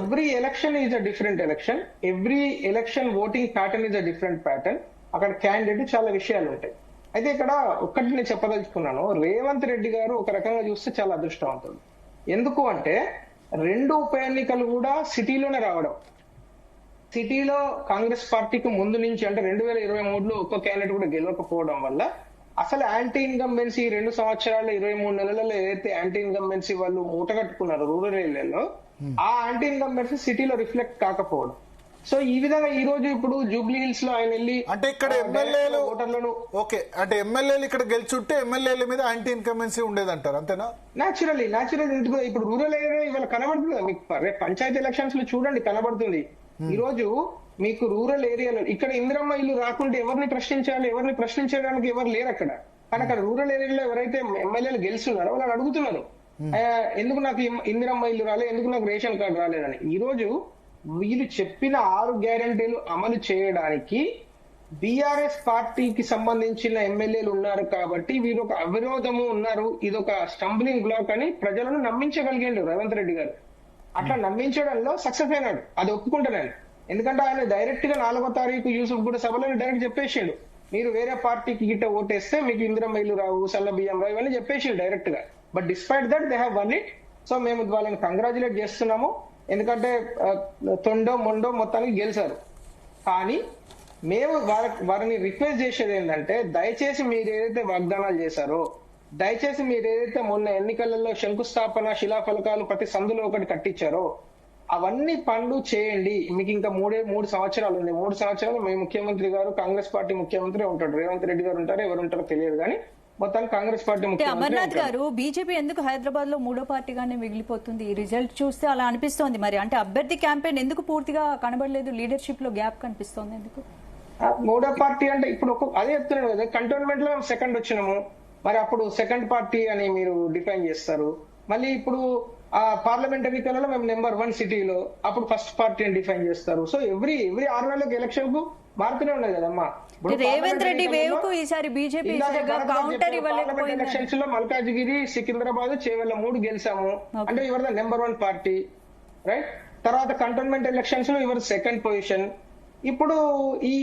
every election is a different election, every election voting pattern is a different pattern. అక్కడ క్యాండిడేట్ చాలా విషయాలు ఉంటాయి. అయితే ఇక్కడ ఒక్కటి నేను చెప్పదలుచుకున్నాను, రేవంత్ రెడ్డి గారు ఒక రకంగా చూస్తే చాలా అదృష్టవంతుడు. ఎందుకు అంటే 2 ఉప ఎన్నికలు కూడా సిటీలోనే రావడం. సిటీలో కాంగ్రెస్ పార్టీకి ముందు నుంచి అంటే 2023లో ఒక్క క్యాండిడేట్ కూడా గెలవకపోవడం వల్ల అసలు యాంటీ ఇన్కంబెన్సీ 2 సంవత్సరాలు 23 నెలలలో ఏదైతే యాంటీ ఇన్కంబెన్సీ వాళ్ళు మూటగట్టుకున్నారు రూరల్ ఏరియాలో, ఆ యాంటీ ఇన్కంబెన్సీ సిటీలో రిఫ్లెక్ట్ కాకపోవడం. సో ఈ విధంగా ఈ రోజు ఇప్పుడు జూబ్లీ హిల్స్ లో ఆయన వెళ్ళి అంటే ఇక్కడ ఎమ్మెల్యేలు ఓకే అంటే ఎమ్మెల్యేలు ఇక్కడ గెలుచుంటే ఎమ్మెల్యేల మీద యాంటీ ఇన్కంబెన్సీ ఉండేదంటారు అంతేనా? న్యాచురల్లీ ఇప్పుడు రూరల్ ఏరియా ఇవాళ కనబడుతుంది మీకు, రేపు పంచాయతీ ఎలక్షన్స్ లో చూడండి కనబడుతుంది. ఈ రోజు మీకు రూరల్ ఏరియాలో ఇక్కడ ఇందిరమ్మ ఇల్లు రాకుంటే ఎవరిని ప్రశ్నించాలి, ఎవరిని ప్రశ్నించడానికి ఎవరు లేరు అక్కడ. కానీ అక్కడ రూరల్ ఏరియాలో ఎవరైతే ఎమ్మెల్యేలు గెలుస్తున్నారో వాళ్ళు అడుగుతున్నారు, ఎందుకు నాకు ఇందిరమ్మ ఇల్లు రాలేదు, ఎందుకు నాకు రేషన్ కార్డు రాలేదని. ఈ రోజు వీళ్ళు చెప్పిన 6 గ్యారెంటీలు అమలు చేయడానికి బీఆర్ఎస్ పార్టీకి సంబంధించిన ఎమ్మెల్యేలు ఉన్నారు కాబట్టి వీరు ఒక అవిరోధము ఉన్నారు, ఇది ఒక స్టంబ్లింగ్ బ్లాక్ అని ప్రజలను నమ్మించగలిగాడు రేవంత్ రెడ్డి గారు. అట్లా నమ్మించడంలో సక్సెస్ అయినాడు, అది ఒప్పుకుంటున్నాను. ఎందుకంటే ఆయన డైరెక్ట్ గా 4వ తారీఖు యూసుఫ్ కూడా సభలో డైరెక్ట్ చెప్పేసిండు, మీరు వేరే పార్టీకి గిట్ట ఓటేస్తే మీకు ఇందిరమ్మ ఇల్లు రావు, సల్ల బియ్యం రావు, ఇవన్నీ చెప్పేసిండు డైరెక్ట్ గా. But despite that they have one it. So మేము వాళ్ళని కంగ్రాచులేట్ చేస్తున్నాము, ఎందుకంటే తొండో మొండో మొత్తానికి గెలిచారు. కానీ మేము వారిని రిక్వెస్ట్ చేసేది ఏంటంటే, దయచేసి మీరు ఏదైతే వాగ్దానాలు చేశారో, దయచేసి మీరు ఏదైతే మొన్న ఎన్నికలలో శంకుస్థాపన శిలాఫలకాలు ప్రతి సందులో ఒకటి కట్టించారో అవన్నీ పనులు చేయండి. మీకు ఇంకా 3 సంవత్సరాలు ఉంది. 3 సంవత్సరాలు మీ ముఖ్యమంత్రి గారు కాంగ్రెస్ పార్టీ ముఖ్యమంత్రి ఉంటాడు, రేవంత్ రెడ్డి గారు ఉంటారు, ఎవరు ఉంటారో తెలియదు, కానీ మొత్తం కాంగ్రెస్ పార్టీ అమర్నాథ్ గారు, బీజేపీ ఎందుకు హైదరాబాద్ లో 3వ పార్టీగానే మిగిలిపోతుంది? ఈ రిజల్ట్ చూస్తే అలా అనిపిస్తోంది. మరి అంటే అభ్యర్థి క్యాంపెయిన్ ఎందుకు పూర్తిగా కనబడలేదు? లీడర్షిప్ లో గ్యాప్ కనిపిస్తోంది ఎందుకు? 3వ పార్టీ అంటే ఇప్పుడు అదే చెప్తున్నాను కదా, కంటోన్మెంట్ లో సెకండ్ వచ్చినాము, మరి అప్పుడు సెకండ్ పార్టీ అని మీరు డిఫైన్ చేస్తారు. మళ్ళీ ఇప్పుడు ఆ పార్లమెంట్ ఎన్నికలలో మేము నెంబర్ 1 సిటీలో, అప్పుడు ఫస్ట్ పార్టీ అని డిఫైన్ చేస్తారు. సో ఎవ్రీ 6 నెలలకు ఎలక్షన్ కు మారుతూనే ఉన్నది కదమ్మా. రేవంత్ రెడ్డి వేవ్ కు ఈసారి బీజేపీ కౌంటర్ ఇవ్వలేకపోయింది. ఎలక్షన్స్ లో మల్కాజ్గిరి, సికింద్రాబాద్, చేవెళ్ళ 3 గెలిచాము, అంటే ఇవర్ ద నెంబర్ 1 పార్టీ, రైట్. తర్వాత కంటోన్మెంట్ ఎలక్షన్స్ లో ఇవర్ సెకండ్ పొజిషన్. ఇప్పుడు ఈ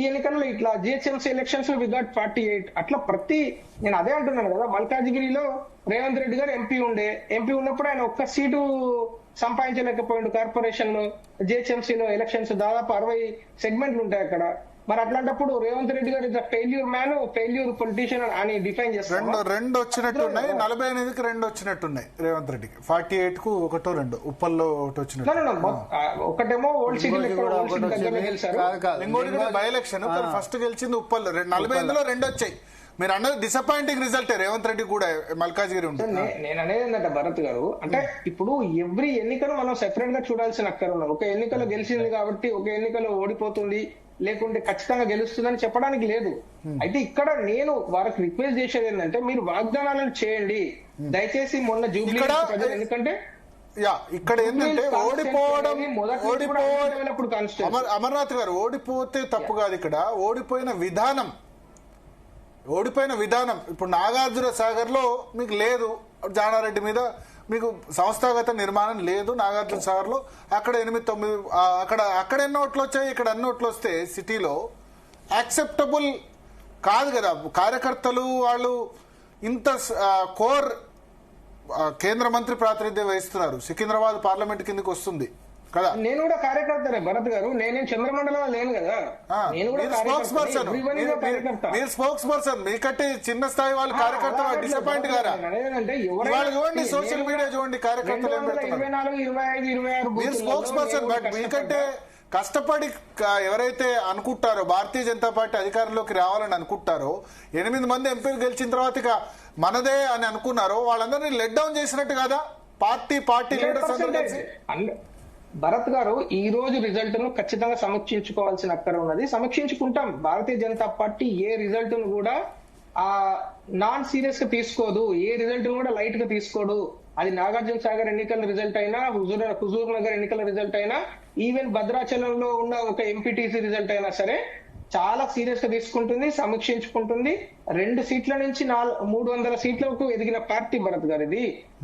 ఎన్నికల్లో ఇట్లా జిహెచ్ఎంసీ ఎలక్షన్స్ లో వి గాట్ 48. అట్లా నేను అదే అంటున్నాను కదా, మల్కాజ్గిరిలో రేవంత్ రెడ్డి గారు ఎంపీ ఉన్నప్పుడు ఆయన ఒక్క సీటు సంపాదించలేకపోయిండు కార్పొరేషన్ లో. జిహెచ్ఎంసీలో ఎలక్షన్స్ దాదాపు 60 సెగ్మెంట్లు ఉంటాయి అక్కడ. మరి అట్లాంటప్పుడు రేవంత్ రెడ్డి గారు is failure man, failure politician అని డిఫైన్ చేస్తారు. 2 వచ్చినట్టున్నాయి, 48కి 2 వచ్చినట్టున్నాయి రేవంత్ రెడ్డికి, 48 కు 1 2 ఉప్పల్లో 1 వచ్చినట్టు. ఒకటేమో old city by election first గెలిచింది ఉప్పల్లో, 48లో 2 వచ్చాయి. మీరు అన్నది డిసప్పాయింటింగ్ రిజల్ట్ రేవంత్ రెడ్డి కూడా మల్కాజ్గిరి ఉంటుంది. నేను అనేది ఏంటంటే భరత్ గారు, అంటే ఇప్పుడు ఎవ్రీ ఎన్నికను మనం సెపరేట్ గా చూడాల్సిన అక్కర ఉన్నది. ఒక ఎన్నికలో గెలిచింది కాబట్టి ఒక ఎన్నికలో ఓడిపోతుంది, లేకుంటే ఖచ్చితంగా గెలుస్తుందని చెప్పడానికి లేదు. అయితే ఇక్కడ నేను వారికి రిక్వెస్ట్ చేసేది ఏంటంటే, మీరు వాగ్దానాలను చేయండి దయచేసి. మొన్న జూబ్లీ ఎందుకంటే ఇక్కడ ఏంటంటే ఓడిపోవడం అమర్నాథ్ గారు ఓడిపోతే తప్పు కాదు, ఇక్కడ ఓడిపోయిన విధానం ఇప్పుడు నాగార్జున సాగర్ లో మీకు లేదు, జానారెడ్డి మీద మీకు సంస్థాగత నిర్మాణం లేదు నాగార్జున సాగర్ లో. అక్కడ 8-9 అక్కడ ఎన్ని ఓట్లు వచ్చాయి, ఇక్కడ అన్ని ఓట్లు వస్తే సిటీలో యాక్సెప్టబుల్ కాదు కదా. కార్యకర్తలు వాళ్ళు ఇంత కోర్ కేంద్ర మంత్రి ప్రాతినిధ్యం వహిస్తున్నారు, సికింద్రాబాద్ పార్లమెంట్ కిందకి వస్తుంది కదా. నేను కూడా కార్యకర్తనే భరత్ గారు, నేనేం చంద్రమండలంలో లేను కదా. మీరు స్పోక్స్ పర్సన్, మీకంటే చిన్న స్థాయి వాళ్ళు కార్యకర్త డిసప్పాయింట్ గారా? చూడండి సోషల్ మీడియా చూడండి, కార్యకర్తలు మీరు స్పోక్స్ పర్సన్, బట్ మీకంటే కష్టపడి ఎవరైతే అనుకుంటారో భారతీయ జనతా పార్టీ అధికారంలోకి రావాలని అనుకుంటారో, 8 మంది ఎంపీలు గెలిచిన తర్వాత ఇక మనదే అని అనుకున్నారో వాళ్ళందరినీ లెట్ డౌన్ చేసినట్టు కదా పార్టీ లీడర్స్ అందరూ కలిసి. భరత్ గారు, ఈ రోజు రిజల్ట్ ను ఖచ్చితంగా సమీక్షించుకోవాల్సిన అక్కర ఉన్నది, సమీక్షించుకుంటాం. భారతీయ జనతా పార్టీ ఏ రిజల్ట్ ను కూడా నాన్ సీరియస్ గా తీసుకోదు, ఏ రిజల్ట్ ను కూడా లైట్ గా తీసుకోదు. అది నాగార్జున సాగర్ ఎన్నికల రిజల్ట్ అయినా, హుజూర్ నగర్ ఎన్నికల రిజల్ట్ అయినా, ఈవెన్ భద్రాచలంలో ఉన్న ఒక ఎంపీటీసీ రిజల్ట్ అయినా సరే చాలా సీరియస్ గా తీసుకుంటుంది, సమీక్షించుకుంటుంది. 2 సీట్ల నుంచి 300 సీట్లకు ఎదిగిన పార్టీ భరత్ గారు.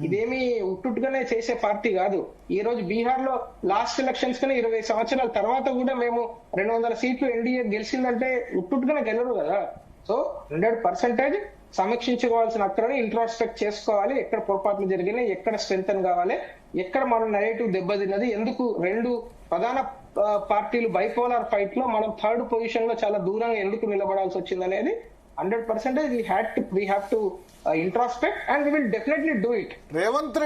ఇదేమి ఉట్టుట్టుగానే చేసే పార్టీ కాదు. ఈ రోజు బీహార్ లో లాస్ట్ ఎలక్షన్స్ కన్నా 20 సంవత్సరాల తర్వాత కూడా మేము 200 సీట్లు ఎన్డీఏ గెలిచిందంటే ఉట్టుట్టుగానే గెలరు కదా. సో 100% సమీక్షించుకోవాల్సిన అక్కడనే ఇంట్రాస్పెక్ట్ చేసుకోవాలి. ఎక్కడ పొరపాట్లు జరిగినాయి, ఎక్కడ స్ట్రెంగ్తన్ కావాలి, ఎక్కడ మన నెరేటివ్ దెబ్బతిన్నది, ఎందుకు 2 ప్రధాన పార్టీలు బైపోలార్ ఫైట్ లో మనం 3rd పొజిషన్ లో చాలా దూరంగా ఎందుకు నిలబడాల్సి వచ్చింది అనేది 100% we have to introspect and we will definitely do it. Revanth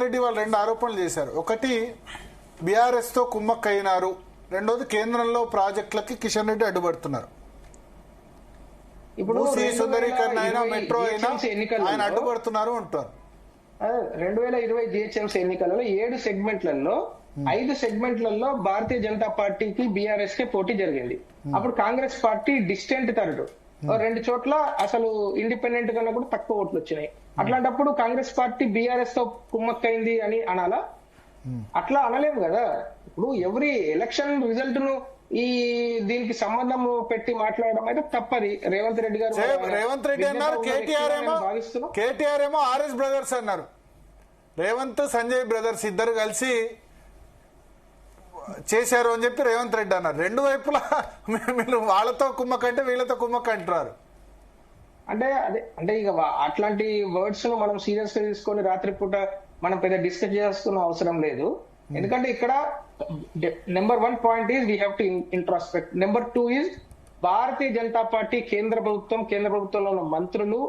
Reddy వాళ్ళు 2 ఆరోపణలు చేశారు. ఒకటి బీఆర్ఎస్ తో కుమ్మక్కయినారు, రెండోది కేంద్రంలో ప్రాజెక్టులకి కిషన్ రెడ్డి అడ్డుపడుతున్నారు. ఇప్పుడు సుందరీకరణ అయినా మెట్రో అయినా ఆయన అడ్డుపడుతున్నారు అంటారు. 2020 జిహెచ్ఎంసీ ఎన్నికలలో 7 సెగ్మెంట్లలో 5 సెగ్మెంట్లలో భారతీయ జనతా పార్టీకి బీఆర్ఎస్ కే పోటీ జరిగింది. అప్పుడు కాంగ్రెస్ పార్టీ డిస్టెంట్ థర్డ్, 2 చోట్ల అసలు ఇండిపెండెంట్ కన్నా కూడా తక్కువ ఓట్లు వచ్చినాయి. అట్లాంటప్పుడు కాంగ్రెస్ పార్టీ బీఆర్ఎస్ తో కుమ్మక్కైంది అని అనాలా? అట్లా అనలేము కదా. ఇప్పుడు ఎవరి ఎలక్షన్ రిజల్ట్ ను దీనికి సంబంధం పెట్టి మాట్లాడడం అయితే తప్పది. రేవంత్ రెడ్డి అన్నారు, కేటీఆర్ ఏమో ఆర్ఎస్ బ్రదర్స్ అన్నారు. రేవంత్ సంజయ్ బ్రదర్స్ ఇద్దరు కలిసి చేశారు అని చెప్పి రేవంత్ రెడ్డి అన్నారు. 2 వైపులా మీరు వాళ్ళతో కుమ్మకంటే వీళ్ళతో కుమ్మక్క అంటున్నారు. అంటే ఇక అట్లాంటి వర్డ్స్ ను మనం సీరియస్ గా తీసుకొని రాత్రిపూట మనం పెద్ద డిస్కస్ చేస్తున్న అవసరం లేదు. ఎందుకంటే ఇక్కడ number 1 point is we have to introspect. Number 2 is Bharatiya Janata party కేంద్ర ప్రభుత్వంలో ఉన్న మంత్రులు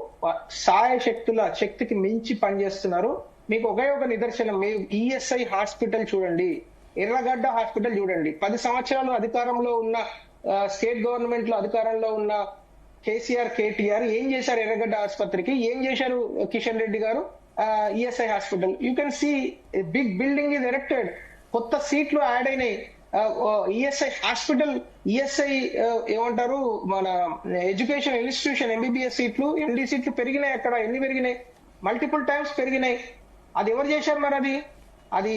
శక్తికి మించి పనిచేస్తున్నారు. మీకు ఒకే ఒక నిదర్శనం, మీరు ఈఎస్ఐ హాస్పిటల్ చూడండి, ఎర్రగడ్డ హాస్పిటల్ చూడండి. 10 సంవత్సరాలు అధికారంలో ఉన్న స్టేట్ గవర్నమెంట్ లో అధికారంలో ఉన్న కేసీఆర్, కేటీఆర్ ఏం చేశారు? ఎర్రగడ్డ ఆసుపత్రికి ఏం చేశారు కిషన్ రెడ్డి గారు? ESI hospital, you can see big building is erected, కొత్త సీట్లు యాడ్ అయినాయి. ఈఎస్ఐ హాస్పిటల్, ఈఎస్ఐ ఏమంటారు, మన ఎడ్యుకేషన్ ఇన్స్టిట్యూషన్, ఎంబీబీఎస్ సీట్లు, ఎండి సీట్లు పెరిగినాయి. అక్కడ ఎన్ని పెరిగినాయి? మల్టిపుల్ టైమ్స్ పెరిగినాయి. అది ఎవరు చేశారు? మరి అది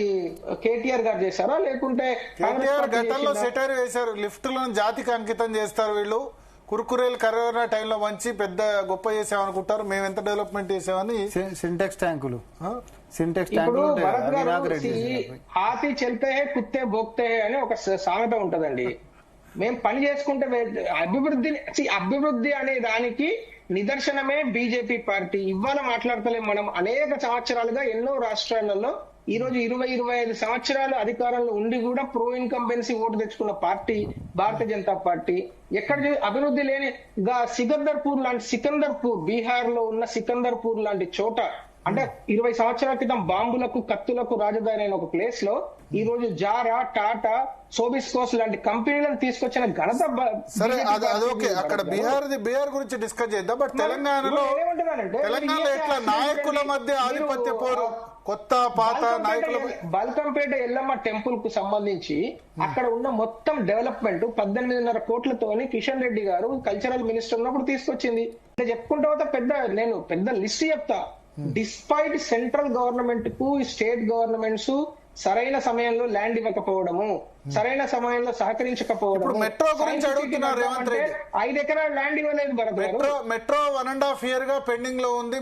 కేటీఆర్ గారు చేశారా లేకుంటే గతంలో సెటర్ వేశారు? లిఫ్ట్లను జాతికి అంకితం చేస్తారు వీళ్ళు, కుర్కురేలు కరోనా టైంలో మంచి పెద్ద గొప్ప చేసామనుకుంటారు, మేము ఎంత డెవలప్మెంట్ చేసామని. సింటెక్స్ ట్యాంకులు హాతీ చెల్తే హే కుత్తే భోక్తే హే అని ఒక సామెత ఉంటదండి. మేము పని చేసుకుంటే అభివృద్ధి అనే దానికి నిదర్శనమే బీజేపీ పార్టీ. ఇవాళ మాట్లాడతలేం మనం. అనేక సంవత్సరాలుగా ఎన్నో రాష్ట్రాలలో ఈ రోజు 20-25 సంవత్సరాలు అధికారంలో ఉండి కూడా ప్రో ఇన్కంబెన్సీ ఓటు తెచ్చుకున్న పార్టీ భారతీయ జనతా పార్టీ. ఎక్కడ అభివృద్ధి లేని సికందర్పూర్ బీహార్ లో ఉన్న సికందర్పూర్ లాంటి చోట, అంటే 20 సంవత్సరాల క్రితం బాంబులకు కత్తులకు రాజధాని అయిన ఒక ప్లేస్ లో ఈ రోజు జారా, టాటా, సోబిస్కోస్ లాంటి కంపెనీలను తీసుకొచ్చిన ఘనత. సరే అదొకే, అక్కడ బీహార్ గురించి డిస్కస్ చేద్దాం. బట్ తెలంగాణలో ఎట్లా నాయకుల మధ్య ఆధిపత్య పోరు, కొత్త పాత నాయకుల. బల్కంపేట ఎల్లమ్మ టెంపుల్ కు సంబంధించి అక్కడ ఉన్న మొత్తం డెవలప్మెంట్ 18.5 కోట్లతోని కిషన్ రెడ్డి గారు కల్చరల్ మినిస్టర్ ఉన్నప్పుడు తీసుకొచ్చింది. చెప్పుకుంటా నేను పెద్ద లిస్ట్ చెప్తా. డిస్పైట్ సెంట్రల్ గవర్నమెంట్ కు స్టేట్ గవర్నమెంట్స్ సరైన సమయంలో ల్యాండ్ ఇవ్వకపోవడము, సరైన సమయంలో సహకరించకపోవడం. మెట్రో గురించి అడుగుతున్నారు రేవంత్ రెడ్డి. 5 ఎకరాల ల్యాండ్ ఇవ్వలేదు మెట్రో 1.5 year గా పెండింగ్ లో ఉంది.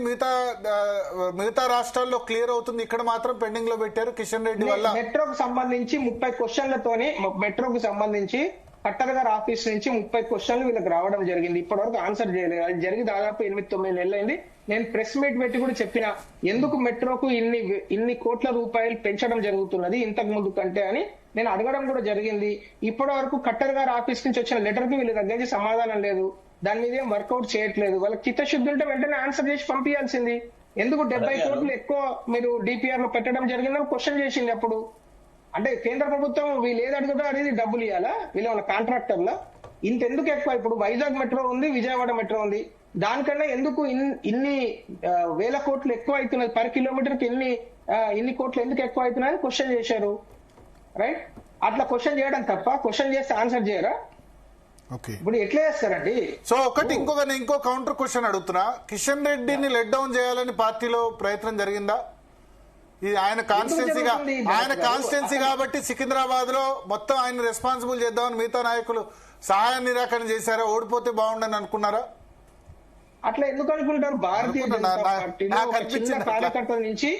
మిగతా రాష్ట్రాల్లో క్లియర్ అవుతుంది, ఇక్కడ మాత్రం పెండింగ్ లో పెట్టారు కిషన్ రెడ్డి వల్ల. మెట్రోకు సంబంధించి 30 క్వశ్చన్లతోని మెట్రోకు సంబంధించి కలెక్టర్ గారి ఆఫీస్ నుంచి 30 క్వశ్చన్లు వీళ్ళకి రావడం జరిగింది. ఇప్పటివరకు ఆన్సర్ చేయలేదు. అది జరిగి దాదాపు 8-9 నెలలు అయింది. నేను ప్రెస్ మీట్ పెట్టి కూడా చెప్పిన, ఎందుకు మెట్రోకు ఇన్ని కోట్ల రూపాయలు పెంచడం జరుగుతున్నది ఇంతకు ముందు కంటే అని నేను అడగడం కూడా జరిగింది. ఇప్పటి వరకు కలెక్టర్ గారి ఆఫీస్ నుంచి వచ్చిన లెటర్ కి వీళ్ళ దగ్గర నుంచి సమాధానం లేదు. దాని మీద ఏం వర్కౌట్ చేయట్లేదు. వాళ్ళకి చిత్తశుద్ధి ఉంటే వెంటనే ఆన్సర్ చేసి పంపించాల్సింది. ఎందుకు 70 కోట్లు ఎక్కువ మీరు డిపిఆర్ లో పెట్టడం జరిగిందని క్వశ్చన్ చేసింది. అప్పుడు అంటే కేంద్ర ప్రభుత్వం వీళ్ళు ఏది అడుగుతా అనేది డబ్బులు ఇవ్వాలా? వీళ్ళు ఉన్న కాంట్రాక్టర్లా? ఇంతెందుకు ఎక్కువ? ఇప్పుడు వైజాగ్ మెట్రో ఉంది, విజయవాడ మెట్రో ఉంది, దానికన్నా ఎందుకు ఇన్ని వేల కోట్లు ఎక్కువ అవుతున్నది? పర్ కిలోమీటర్ కి ఇన్ని కోట్లు ఎందుకు ఎక్కువ అవుతున్నాయని క్వశ్చన్ చేశారు. రైట్? అట్లా క్వశ్చన్ చేయడం తప్ప, క్వశ్చన్ చేస్తే ఆన్సర్ చేయరా? ఇప్పుడు ఎట్లా చేస్తారండి? సో ఇంకో కౌంటర్ క్వశ్చన్ అడుగుతున్నా. కిషన్ రెడ్డిని లెట్ డౌన్ చేయాలని పార్టీలో ప్రయత్నం జరిగిందా? ఇది ఆయన కాన్స్టిట్యున్సీగా, జరుగుతుంది ఆయన కాన్స్టిట్యున్సీ కాబట్టి సికింద్రాబాద్ లో మొత్తం ఆయన రెస్పాన్సిబుల్ చేద్దామని మిగతా నాయకులు సహాయ నిరాకరణ చేశారా? ఓడిపోతే బాగుండని అనుకున్నారా? అట్లా ఎందుకు అనుకుంటారు? భారతీయ జనతా పార్టీలో నాకు ఒక అనిపించింది చిన్న అట్లా. కార్యకర్తల నుంచి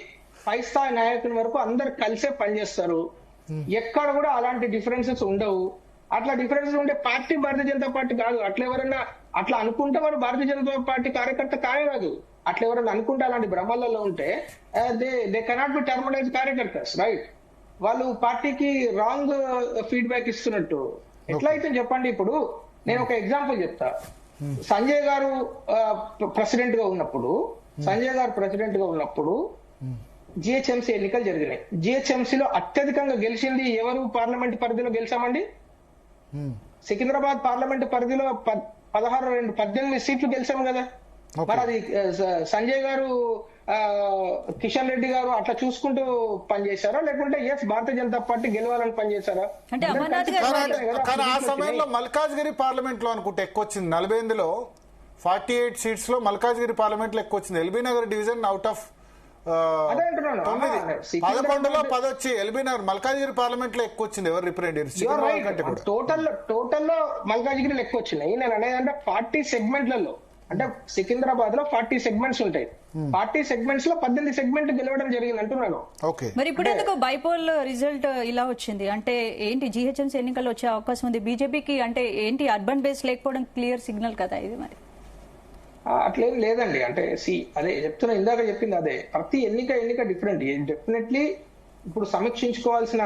పై స్థాయి నాయకుల వరకు అందరు కలిసే పనిచేస్తారు. ఎక్కడ కూడా అలాంటి డిఫరెన్సెస్ ఉండవు. అట్లా డిఫరెన్సెస్ ఉండే పార్టీ భారతీయ జనతా పార్టీ కాదు. అట్లా ఎవరైనా అట్లా అనుకుంటే వాడు భారతీయ జనతా పార్టీ కార్యకర్త కాదు. అట్లా ఎవరైనా అనుకుంటే అలాంటి భ్రమలలో ఉంటే they cannot be termed as కార్యకర్తస్, రైట్? వాళ్ళు పార్టీకి రాంగ్ ఫీడ్బ్యాక్ ఇస్తున్నట్టు ఎట్లా అయితే చెప్పండి. ఇప్పుడు నేను ఒక ఎగ్జాంపుల్ చెప్తా. సంజయ్ గారు ప్రెసిడెంట్ గా ఉన్నప్పుడు జిహెచ్ఎంసీ ఎన్నికలు జరిగినాయి. జిహెచ్ఎంసీలో అత్యధికంగా గెలిచింది ఎవరు? పార్లమెంట్ పరిధిలో గెలిచామండి. సికింద్రాబాద్ పార్లమెంట్ పరిధిలో 18 సీట్లు గెలిచాము కదా. మరి అది సంజయ్ గారు, కిషన్ రెడ్డి గారు అట్లా చూసుకుంటూ పనిచేశారా, లేకుంటే ఎస్ భారతీయ జనతా పార్టీ గెలవాలని పనిచేశారా? అంటే అమర్నాథ్ గారు కానీ ఆ సమయంలో మల్కాజ్గిరి పార్లమెంట్ లో అనుకుంటే ఎక్కువ వచ్చింది. 48లో 48 సీట్స్ లో మల్కాజ్గిరి పార్లమెంట్ లో ఎక్కువ వచ్చింది. LB Nagar division out of 11లో 10 వచ్చి ఎల్బీ నగర్ మల్కాజ్గిరి పార్లమెంట్ లో ఎక్కువ వచ్చింది. ఎవరు రిప్రజెంటేటివ్ టోటల్ లో మల్కాజ్గిరి ఎక్కువ వచ్చినాయి. నేను అనేదంటే 40 సెగ్మెంట్లలో, అంటే సికింద్రాబాద్ లో 40 సెగ్మెంట్స్ ఉంటాయి. 40 సెగ్మెంట్స్ లో 18 సెగ్మెంట్ గెలవడం జరిగింది అంటున్నాను. మరి ఇప్పుడు ఎందుకు బైపోల్ రిజల్ట్ ఇలా వచ్చింది? అంటే ఏంటి జిహెచ్ఎంసీ ఎన్నికల్లో వచ్చే అవకాశం ఉంది బీజేపీకి? అంటే ఏంటి అర్బన్ బేస్ లేకపోవడం క్లియర్ సిగ్నల్ కదా ఇది. మరి అట్లేం లేదండి. అంటే అదే చెప్తున్నా, ఇందాక చెప్పింది అదే. ప్రతి ఎన్నిక డిఫరెంట్. డెఫినెట్లీ ఇప్పుడు సమీక్షించుకోవాల్సిన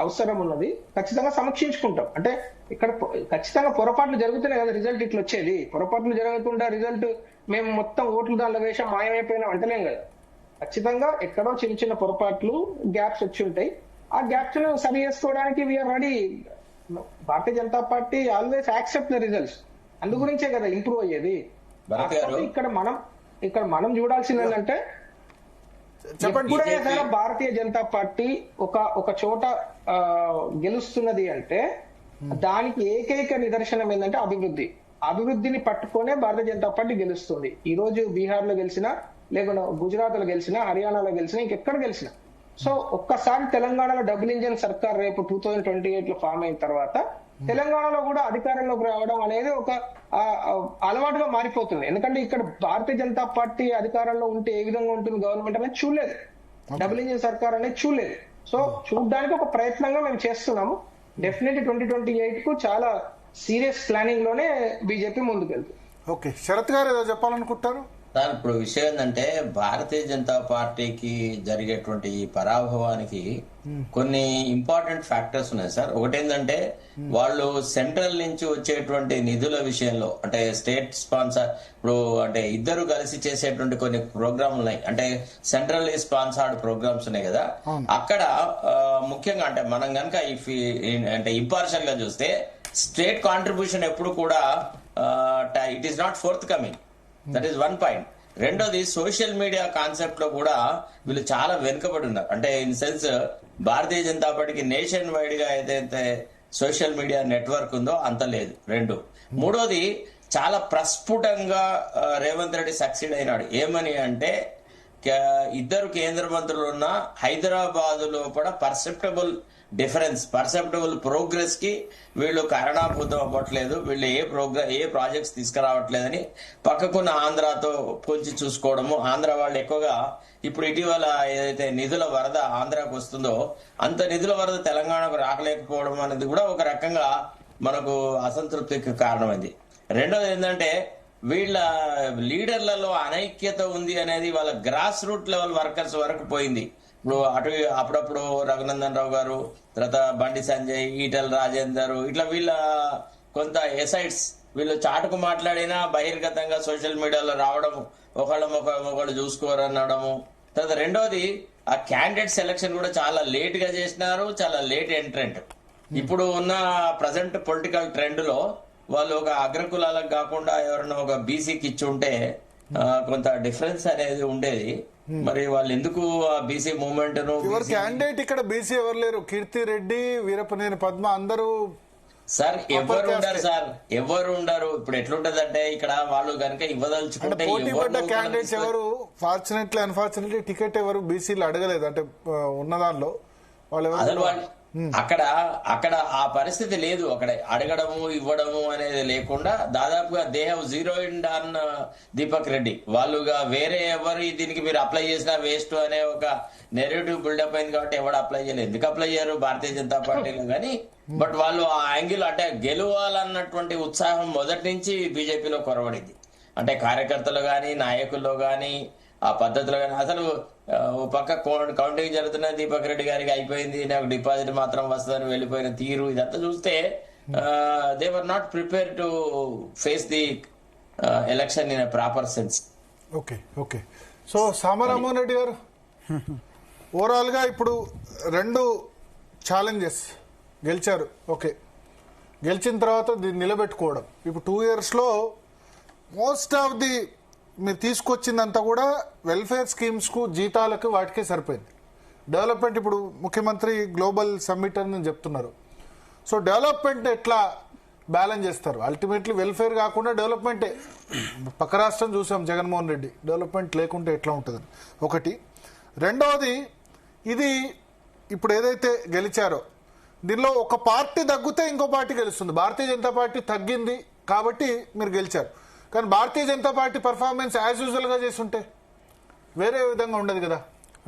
అవసరం ఉన్నది. ఖచ్చితంగా సమీక్షించుకుంటాం. అంటే ఇక్కడ ఖచ్చితంగా పొరపాట్లు జరుగుతున్నాయి కదా రిజల్ట్ ఇట్లా వచ్చేది. పొరపాట్లు జరగకుండా రిజల్ట్ మేము మొత్తం ఓట్లు దానిలో వేషం మాయమైపోయినా అంటలేం కదా. ఖచ్చితంగా ఎక్కడో చిన్న చిన్న పొరపాట్లు, గ్యాప్స్ వచ్చి ఉంటాయి. ఆ గ్యాప్స్ ను సరి చేసుకోవడానికి we are ready. Bharatiya Janata Party always accept the results. అందు గురించే కదా ఇంప్రూవ్ అయ్యేది. ఇక్కడ మనం చూడాల్సింది ఏంటంటే, ఎప్పుడైనా సరే భారతీయ జనతా పార్టీ ఒక చోట గెలుస్తున్నది అంటే దానికి ఏకైక నిదర్శనం ఏంటంటే అభివృద్ధిని పట్టుకొనే భారతీయ జనతా పార్టీ గెలుస్తుంది. ఈ రోజు బీహార్ లో గెలిచినా, లేకుండా గుజరాత్ లో గెలిచినా, హర్యానాలో గెలిచినా, ఇంకెక్కడ గెలిచినా. సో ఒక్కసారి తెలంగాణలో డబుల్ ఇంజన్ సర్కార్ రేపు 2028 లో ఫామ్ అయిన తర్వాత తెలంగాణలో కూడా అధికారంలోకి రావడం అనేది ఒక అలవాటుగా మారిపోతుంది. ఎందుకంటే ఇక్కడ భారతీయ జనతా పార్టీ అధికారంలో ఉంటే ఏ విధంగా ఉంటుంది గవర్నమెంట్ అనేది చూడలేదు. డబుల్ ఇంజిన్ సర్కార్ అనేది చూడలేదు. సో చూడడానికి ఒక ప్రయత్నంగా మేము చేస్తున్నాము. డెఫినెట్లీ 2028 కు చాలా సీరియస్ ప్లానింగ్ లోనే బీజేపీ ముందుకెళ్తుంది. ఓకే, శరత్ గారు ఏదో చెప్పాలనుకుంటారు సార్. ఇప్పుడు విషయం ఏంటంటే, భారతీయ జనతా పార్టీకి జరిగేటువంటి ఈ పరాభవానికి కొన్ని ఇంపార్టెంట్ ఫ్యాక్టర్స్ ఉన్నాయి సార్. ఒకటేంటంటే, వాళ్ళు సెంట్రల్ నుంచి వచ్చేటువంటి నిధుల విషయంలో, అంటే స్టేట్ స్పాన్సర్, ఇప్పుడు అంటే ఇద్దరు కలిసి చేసేటువంటి కొన్ని ప్రోగ్రాంలు ఉన్నాయి. అంటే సెంట్రల్లీ స్పాన్సర్డ్ ప్రోగ్రామ్స్ ఉన్నాయి కదా. అక్కడ ముఖ్యంగా అంటే మనం కనుక అంటే ఇంపార్షియల్ గా చూస్తే స్టేట్ కాంట్రిబ్యూషన్ ఎప్పుడు కూడా it is not fourth coming. That is one point. రెండోది, సోషల్ మీడియా కాన్సెప్ట్ లో కూడా వీళ్ళు చాలా వెనుకబడి ఉన్నారు. అంటే ఇన్ సెన్స్ భారతీయ జనతా పార్టీకి నేషన్ వైడ్ గా ఏదైతే సోషల్ మీడియా నెట్వర్క్ ఉందో అంత లేదు. మూడోది, చాలా ప్రస్ఫుటంగా రేవంత్ రెడ్డి సక్సీడ్ అయినాడు. ఏమని అంటే, ఇద్దరు కేంద్ర మంత్రులు ఉన్న హైదరాబాద్ లో కూడా పర్సెప్టబుల్ ప్రోగ్రెస్ కి వీళ్ళు కారణాభూతం అవ్వట్లేదు. వీళ్ళు ఏ ప్రాజెక్ట్స్ తీసుకురావట్లేదని పక్కకున్న ఆంధ్రాతో పోల్చి చూసుకోవడము. ఆంధ్ర వాళ్ళు ఎక్కువగా ఇప్పుడు ఇటీవల ఏదైతే నిధుల వరద ఆంధ్రాకు వస్తుందో అంత నిధుల వరద తెలంగాణకు రాకలేకపోవడం అనేది కూడా ఒక రకంగా మనకు అసంతృప్తికి కారణమైంది. రెండోది ఏంటంటే, వీళ్ళ లీడర్లలో అనైక్యత ఉంది అనేది వాళ్ళ గ్రాస్ రూట్ లెవెల్ వర్కర్స్ వరకు పోయింది. ఇప్పుడు అప్పుడప్పుడు రఘునందన్ రావు గారు, తర్వాత బండి సంజయ్, ఈటల రాజేందర్, ఇట్లా వీళ్ళ కొంత ఎసైడ్స్ వీళ్ళు చాటుకు మాట్లాడినా బహిర్గతంగా సోషల్ మీడియాలో రావడం, ఒకళ్ళు చూసుకోరనడము. తర్వాత రెండోది, ఆ క్యాండిడేట్ సెలక్షన్ కూడా చాలా లేట్ గా చేసినారు, చాలా లేట్ ఎంట్రెంట్. ఇప్పుడు ఉన్న ప్రజెంట్ పొలిటికల్ ట్రెండ్ లో వాళ్ళు ఒక అగ్రకులాలకు కాకుండా ఎవరైనా ఒక బీసీకి ఇచ్చి ఉంటే కొంత డిఫరెన్స్ అనేది ఉండేది. మరి వాళ్ళు ఎందుకు బీసీ మూవ్మెంట్ క్యాండిడేట్ ఇక్కడ బీసీ ఎవరు లేరు. కీర్తి రెడ్డి, వీరపనేని పద్మ అందరూ సార్ ఎవరు ఉండరు సార్, ఎవరు ఉండరు. ఇప్పుడు ఎట్లుంటదంటే ఇక్కడ వాళ్ళు కనుక ఇవ్వదలుచుకుంటే పోటీ పడ్డ క్యాండిడేట్స్ ఎవరు ఫార్చునేట్లీ అన్ఫార్చునేట్లీ టికెట్ ఎవరు బీసీలు అడగలేదు, అంటే ఉన్న దానిలో అసలు వాళ్ళు అక్కడ ఆ పరిస్థితి లేదు. అక్కడ అడగడము ఇవ్వడము అనేది లేకుండా దాదాపుగా they have zero in on Deepak Reddy. వాళ్ళుగా వేరే ఎవరు దీనికి మీరు అప్లై చేసినా వేస్ట్ అనే ఒక నెరేటివ్ బిల్డప్ అయింది కాబట్టి ఎవరు అప్లై చేయలేదు. ఎందుకు అప్లై చేయరు భారతీయ జనతా పార్టీలో కానీ, బట్ వాళ్ళు ఆ యాంగిల్ అంటే గెలవాలన్నటువంటి ఉత్సాహం మొదటి నుంచి బీజేపీలో కొరవడింది. అంటే కార్యకర్తలు గాని నాయకుల్లో గాని ఆ పద్ధతిలో కానీ అసలు పక్క కౌంటింగ్ జరుగుతున్న దీపక్ రెడ్డి గారికి అయిపోయింది, నాకు డిపాజిట్ మాత్రం వస్తుందని వెళ్ళిపోయిన తీరు ఇదంతా చూస్తే they were not prepare to face the election in proper sense. Okay okay. So Samaramohan Reddy garu overall గా ఇప్పుడు 2 ఛాలెంజెస్ గెలిచారు. ఓకే, గెలిచిన తర్వాత దీన్ని నిలబెట్టుకోవడం. ఇప్పుడు 2 years లో మోస్ట్ ఆఫ్ ది మీరు తీసుకొచ్చిందంతా కూడా వెల్ఫేర్ స్కీమ్స్ కు జీతాలకు వాటికే సరిపోయింది. డెవలప్మెంట్ ఇప్పుడు ముఖ్యమంత్రి గ్లోబల్ సమ్మిట్ అని చెప్తున్నారు. సో డెవలప్మెంట్ ఎట్లా బ్యాలెన్స్ చేస్తారు? అల్టిమేట్లీ వెల్ఫేర్ కాకుండా డెవలప్మెంటే. పక్క రాష్ట్రం చూసాం జగన్మోహన్ రెడ్డి, డెవలప్మెంట్ లేకుంటే ఎట్లా ఉంటుందని ఒకటి. రెండవది, ఇది ఇప్పుడు ఏదైతే గెలిచారో దీనిలో ఒక పార్టీ తగ్గితే ఇంకో పార్టీ గెలుస్తుంది. భారతీయ జనతా పార్టీ తగ్గింది కాబట్టి మీరు గెలిచారు. కానీ Bharatiya Janata party performance as usual గా చేస్తుంటే వేరే విధంగా ఉండదు కదా.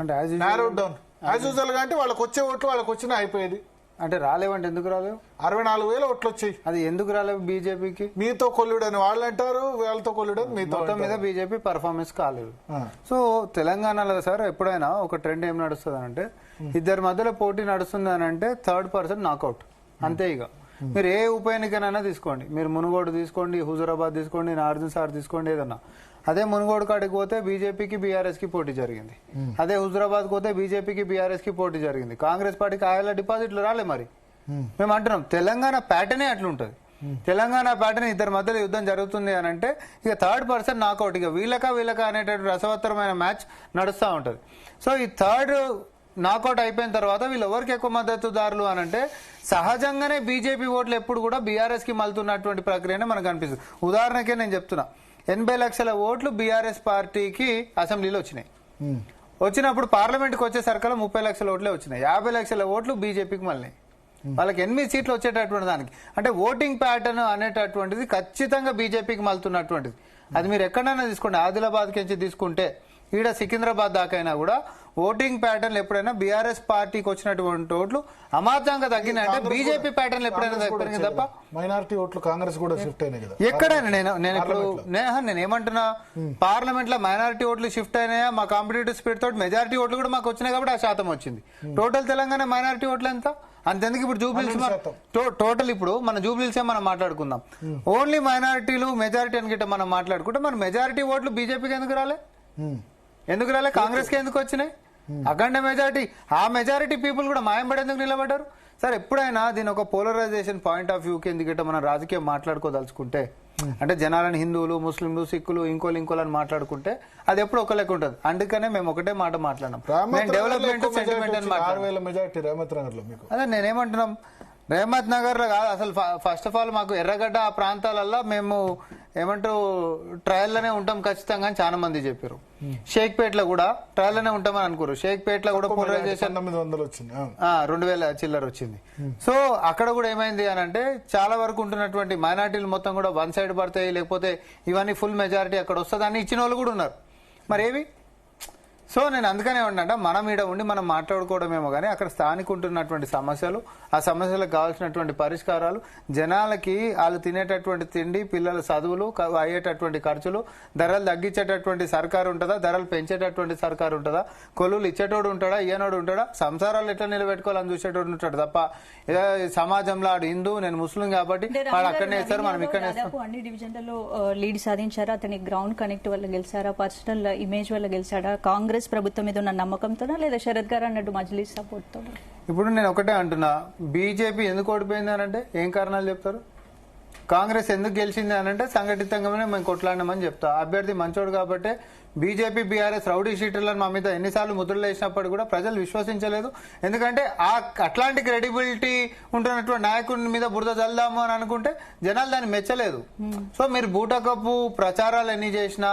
అంటే నారో డౌన్ యాజ్ యూజువల్ గా అంటే వాళ్ళకి వచ్చే ఓట్లు వాళ్ళకి వచ్చినా అయిపోయేది. అంటే రాలేవంటే ఎందుకు రాలేవు? 64,000 ఓట్లు వచ్చాయి. అది ఎందుకు రాలేవు బీజేపీకి? మీతో కొల్లుడని వాళ్ళు అంటారు, వాళ్ళతో కొల్లుడని మీతో. మొత్తం మీద బీజేపీ పర్ఫార్మెన్స్ కాలేదు. సో తెలంగాణలో సార్ ఎప్పుడైనా ఒక ట్రెండ్ ఏం నడుస్తుంది అంటే, ఇద్దరి మధ్యలో పోటీ నడుస్తుంది అని అంటే 3rd person నాకౌట్ అంతే. ఇక మీరు ఏ ఉప ఎన్నికనైనా తీసుకోండి, మీరు మునుగోడు తీసుకోండి, హుజూరాబాద్ తీసుకోండి, నార్జన్ సార్ తీసుకోండి, ఏదన్నా. అదే మునుగోడు కాడికి పోతే బీజేపీకి బీఆర్ఎస్ కి పోటీ జరిగింది. అదే హుజూరాబాద్ పోతే బీజేపీకి బీఆర్ఎస్ కి పోటీ జరిగింది. కాంగ్రెస్ పార్టీకి ఆయల డిపాజిట్లు రాలే. మరి మేము అంటున్నాం తెలంగాణ ప్యాటర్నే అట్లుంటది. తెలంగాణ ప్యాటర్న్ ఇద్దరి మధ్యలో యుద్ధం జరుగుతుంది అని అంటే ఇక 3rd person నాకౌట్. ఇక వీళ్ళక అనేటటువంటి రసవత్తరమైన మ్యాచ్ నడుస్తూ ఉంటది. సో ఈ 3rd నాకౌట్ అయిపోయిన తర్వాత వీళ్ళు ఎవరికి ఎక్కువ మద్దతుదారులు అని అంటే సహజంగానే బీజేపీ ఓట్లు ఎప్పుడు కూడా బీఆర్ఎస్ కి మలుతున్నటువంటి ప్రక్రియనే మనకు అనిపిస్తుంది. ఉదాహరణకే నేను చెప్తున్నా, 80 లక్షల ఓట్లు బీఆర్ఎస్ పార్టీకి అసెంబ్లీలో వచ్చినాయి. వచ్చినప్పుడు పార్లమెంట్కి వచ్చేసరికల్లా 30 లక్షల ఓట్లే వచ్చినాయి. 50 లక్షల ఓట్లు బీజేపీకి మళ్ళీ వాళ్ళకి 8 సీట్లు వచ్చేటటువంటి దానికి. అంటే ఓటింగ్ ప్యాటర్న్ అనేటటువంటిది ఖచ్చితంగా బీజేపీకి మలుతున్నటువంటిది. అది మీరు ఎక్కడైనా తీసుకోండి, ఆదిలాబాద్ నుంచి తీసుకుంటే ఈడ సికింద్రాబాద్ దాకైనా కూడా ఓటింగ్ ప్యాటర్న్ ఎప్పుడైనా బీఆర్ఎస్ పార్టీకి వచ్చినటువంటి ఓట్లు అమాంతంగా తగ్గినాయంటే బీజేపీ ప్యాటర్న్ ఎప్పుడైనా తగ్గిపోయింది తప్ప మైనారిటీ ఓట్లు కాంగ్రెస్ కూడా షిఫ్ట్ అయినాయి కదా. ఎక్కడైనా నేను ఏమంటున్నా, పార్లమెంట్ లో మైనారిటీ ఓట్లు షిఫ్ట్ అయినాయా? మా కాంపిటేటివ్ స్పిరిట్ తోటి మెజారిటీ ఓట్లు కూడా మాకు వచ్చినాయి కాబట్టి ఆ శాతం వచ్చింది. టోటల్ తెలంగాణ మైనారిటీ ఓట్లు ఎంత? అంతెందుకు ఇప్పుడు జూబ్లీస్ టోటల్ ఇప్పుడు మన జూబ్లీసే మనం మాట్లాడుకుందాం. ఓన్లీ మైనారిటీలు మెజారిటీ అని గిట్ట మనం మాట్లాడుకుంటే మన మెజారిటీ ఓట్లు బీజేపీకి ఎందుకు రాలే? కాంగ్రెస్ కి ఎందుకు వచ్చినాయి? అఖండ మెజారిటీ, ఆ మెజారిటీ పీపుల్ కూడా మాయంబడి ఎందుకు నిలబడ్డారు? సార్ ఎప్పుడైనా దీని ఒక పోలరైజేషన్ పాయింట్ ఆఫ్ వ్యూ కి ఎందుకంటే మనం రాజకీయం మాట్లాడుకోదలుచుకుంటే, అంటే జనాలను హిందువులు, ముస్లింలు, సిక్కులు, ఇంకోలని మాట్లాడుకుంటే అది ఎప్పుడు ఒక లెక్క ఉంటుంది. అందుకనే మేము ఒకటే మాట మాట్లాడినాం, డెవలప్మెంట్ సెంటిమెంట్ అని మాట్లాడాం. అదే నేనేమంటున్నాం, రేమత్ నగర్ లో కాదు అసలు. ఫస్ట్ ఆఫ్ ఆల్ మాకు ఎర్రగడ్డ ఆ ప్రాంతాలలో మేము ఏమంటారు ట్రయల్ లోనే ఉంటాం ఖచ్చితంగా అని చాలా మంది చెప్పారు. షేక్పేట్ లో కూడా ట్రయల్ లోనే ఉంటామని అనుకోరు. షేక్పేట్ లో కూడా పోలరైజేషన్ 2,000 చిల్లర వచ్చింది. సో అక్కడ కూడా ఏమైంది అని అంటే చాలా వరకు ఉంటున్నటువంటి మైనార్టీలు మొత్తం కూడా వన్ సైడ్ పడతాయి, లేకపోతే ఇవన్నీ ఫుల్ మెజారిటీ అక్కడ వస్తుంది అని ఇచ్చిన వాళ్ళు కూడా ఉన్నారు. మరి ఏవి? సో నేను అందుకనే ఉండంట మనం ఈడ ఉండి మనం మాట్లాడుకోవడమేమో కానీ అక్కడ స్థానిక ఉంటున్నటువంటి సమస్యలు, ఆ సమస్యలకు కావాల్సినటువంటి పరిష్కారాలు, జనాలకి వాళ్ళు తినేటటువంటి తిండి, పిల్లల చదువులు, అయ్యేటటువంటి ఖర్చులు, ధరలు తగ్గించేటటువంటి సర్కారు ఉంటుందా, ధరలు పెంచేటటువంటి సర్కారు ఉంటుందా, కొలువులు ఇచ్చేటోడు ఉంటాడా, ఇయ్యనోడు ఉంటాడా, సంసారాలు ఎట్లా నిలబెట్టుకోవాలని చూసేటోడు ఉంటాడు తప్ప సమాజంలో ఆడు హిందూ నేను ముస్లిం కాబట్టి వాడు అక్కడనే వేస్తారు మనం ఇక్కడనే వేస్తాం. అన్ని డివిజన్లలో లీడ్ సాధించారా? అతని గ్రౌండ్ కనెక్ట్ వల్ల గెలిచారా? పర్సనల్ ఇమేజ్ వల్ల గెలిచాడా? కాంగ్రెస్ ప్రభుత్వం మీద ఉన్న నమ్మకంతోనా లేదా శరద్ గారు అన్నట్టు మజ్లిస్ సపోర్ట్ తోనా? ఇప్పుడు నేను ఒకటే అంటున్నా, బీజేపీ ఎందుకు ఓడిపోయింది అని అంటే ఏం కారణాలు చెప్తారు? కాంగ్రెస్ ఎందుకు గెలిచింది అని అంటే సంఘటితంగానే మేము కొట్లాడినామని చెప్తా. అభ్యర్థి మంచోడు కాబట్టి బీజేపీ బీఆర్ఎస్ రౌడీ షీటర్లను మా మీద ఎన్నిసార్లు ముద్రలు వేసినప్పుడు కూడా ప్రజలు విశ్వసించలేదు. ఎందుకంటే అట్లాంటి క్రెడిబిలిటీ ఉంటున్నటువంటి నాయకుడి మీద బురద చల్దాము అని అనుకుంటే జనాలు దాన్ని మెచ్చలేదు. సో మీరు బూటకప్పు ప్రచారాలు ఎన్ని చేసినా,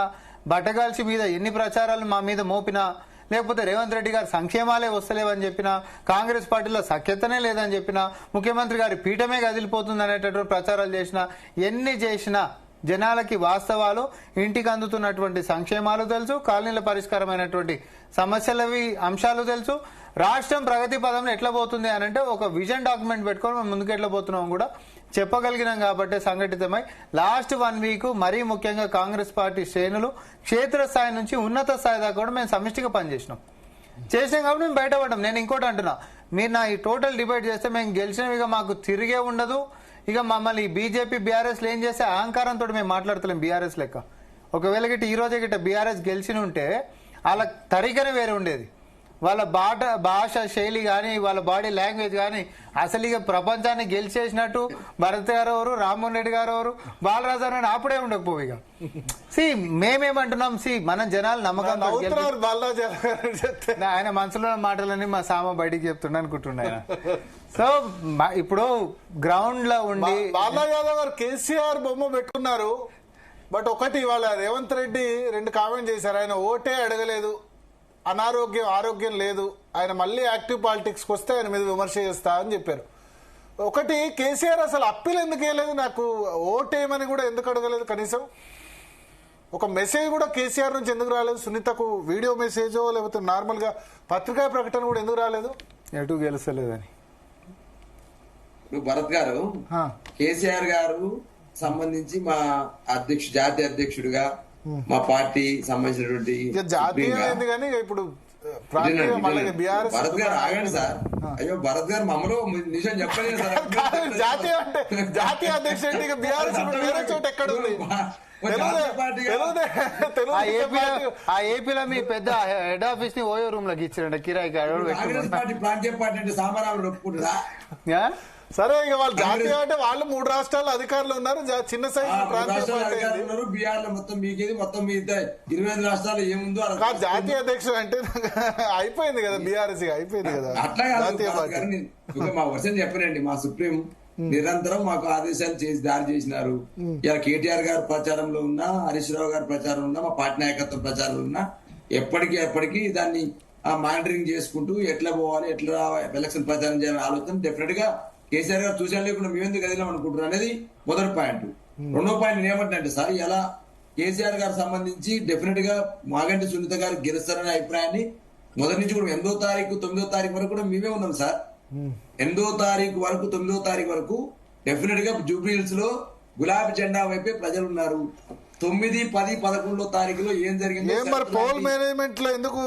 బట్టగాల్చి మీద ఎన్ని ప్రచారాలు మా మీద మోపినా, లేకపోతే రేవంత్ రెడ్డి గారు సంక్షేమాలే వస్తలేవని చెప్పినా, కాంగ్రెస్ పార్టీలో సఖ్యతనే లేదని చెప్పినా, ముఖ్యమంత్రి గారి పీఠమే కదిలిపోతుంది అనేటటువంటి ప్రచారాలు చేసినా, ఎన్ని చేసినా జనాలకి వాస్తవాలు, ఇంటికి అందుతున్నటువంటి సంక్షేమాలు తెలుసు, కాలనీల పరిష్కారమైనటువంటి సమస్యలవి అంశాలు తెలుసు. రాష్ట్రం ప్రగతి పదంలో ఎట్లా పోతుంది అని అంటే ఒక విజన్ డాక్యుమెంట్ పెట్టుకొని మనం ముందుకు ఎట్లా పోతున్నాం కూడా చెప్పగలిగినాం. కాబట్టి సంఘటితమై లాస్ట్ 1 వీక్ మరీ ముఖ్యంగా కాంగ్రెస్ పార్టీ శ్రేణులు క్షేత్రస్థాయి నుంచి ఉన్నత స్థాయి దాకా కూడా మేము సమిష్టిగా పనిచేసినాం కాబట్టి మేము బయటపడ్డాం. నేను ఇంకోటి అంటున్నా, మీరు నా ఈ టోటల్ డిబేట్ చేస్తే మేము గెలిచినవిగా మాకు తిరిగే ఉండదు. ఇక మమ్మల్ని బీజేపీ బీఆర్ఎస్లు ఏం చేస్తే అహంకారంతో మేము మాట్లాడతలేం బీఆర్ఎస్ లెక్క. ఒకవేళ గిట్ట ఈ రోజే గిట్ట బీఆర్ఎస్ గెలిచి ఉంటే వాళ్ళ తరికనే వేరే ఉండేది. వాళ్ళ భాష శైలి కానీ, వాళ్ళ బాడీ లాంగ్వేజ్ కానీ అసలు ఇక ప్రపంచాన్ని గెలిచేసినట్టు భరత్ గారు ఎవరు, రామ్మోహన్ రెడ్డి గారు ఎవరు, బాలరాజు అని అప్పుడే ఉండకపోవు. ఇక మేమేమంటున్నాం, మనం జనాలు నమ్మకం ఆయన మనసులో మాటలన్నీ మా సామ బయటికి చెప్తుండ అనుకుంటున్నా. సో ఇప్పుడు గ్రౌండ్ లో ఉండి బాలా యాదవ్ గారు కేసీఆర్ బొమ్మ పెట్టుకున్నారు. బట్ ఒకటి ఇవాళ రేవంత్ రెడ్డి 2 కామెంట్ చేశారు. ఆయన ఓటే అడగలేదు, ఆరోగ్యం లేదు, ఆయన మళ్ళీ యాక్టివ్ పాలిటిక్స్కి వస్తే ఆయన మీద విమర్శ చేస్తా అని చెప్పారు. ఒకటి కేసీఆర్ అసలు అప్పీల్ ఎందుకు వేయలేదు, నాకు ఓటేయమని కూడా ఎందుకు అడగలేదు, కనీసం ఒక మెసేజ్ కూడా కేసీఆర్ నుంచి ఎందుకు రాలేదు, సునీతకు వీడియో మెసేజో లేకపోతే నార్మల్ గా పత్రికా ప్రకటన కూడా ఎందుకు రాలేదు, ఎటు గెలుస్తలేదని. భరత్ గారు, కేసీఆర్ గారు సంబంధించి మా జాతీయ అధ్యక్షుడిగా మా పార్టీ సంబంధించినటువంటి జాతీయ కానీ ఇప్పుడు భరత్ గారు ఆగండి సార్. అయ్యో భరత్ గారు మమ్మల్ని నిజం చెప్పలేదు సార్. జాతీయ అధ్యక్షుడు బీఆర్ఎస్ వేరే చోట ఎక్కడ ఉంది? ఆ ఏపీలో మీ పెద్ద హెడ్ ఆఫీస్ ని ఓయో రూమ్ లోకి ఇచ్చారంట కిరాయి. కాంగ్రెస్ పార్టీ ప్రాంతీయ పార్టీ అంటే సామారాలు ఒప్పుకుంటారా? సరే, ఇక వాళ్ళు జాతీయ అంటే వాళ్ళు 3 రాష్ట్రాల్లో అధికారులు ఉన్నారు, చిన్న సైజు ఉన్నారు. బీహార్ లో మొత్తం మీకేది, మొత్తం మీ 25 రాష్ట్రాలు ఏముందో జాతీయ అధ్యక్షుడు అంటే అయిపోయింది కదా, బీఆర్ఎస్ అయిపోయింది కదా. అట్లా మా వర్షం చెప్పనండి, మా సుప్రీం నిరంతరం మాకు ఆదేశాలు చేసి దారి చేసినారు. ఇలా కేటీఆర్ గారు ప్రచారంలో ఉన్నా, హరీష్ రావు గారి ప్రచారం ఉన్నా, మా పార్టీ నాయకత్వం ప్రచారంలో ఉన్నా ఎప్పటికీ దాన్ని మానిటరింగ్ చేసుకుంటూ ఎట్లా పోవాలి, ఎట్లా ఎలక్షన్ ప్రచారం చేయాలని ఆలోచన డెఫినెట్ గా కేసీఆర్ గారు చూసాను లేకుండా మేమెందుకు గదిలాం అనుకుంటున్నారు అనేది మొదటి పాయింట్. 2వ పాయింట్ ఏమంటే సార్, ఇలా కేసీఆర్ గారు సంబంధించి డెఫినెట్ గా మాగంటి సునీత గారు గెలుస్తారనే అభిప్రాయాన్ని మొదటి నుంచి కూడా 8వ తారీఖు 9వ తారీఖు వరకు కూడా మేమే ఉన్నాం సార్. 8వ తారీఖు వరకు 9వ తారీఖు వరకు డెఫినెట్ గా జూబ్లీ హిల్స్ లో గులాబీ జెండా వైపే ప్రజలు ఉన్నారు. 9, 10, 11వ తారీఖులో ఏం జరిగింది, పోల్ మేనేజ్మెంట్ లో ఎందుకు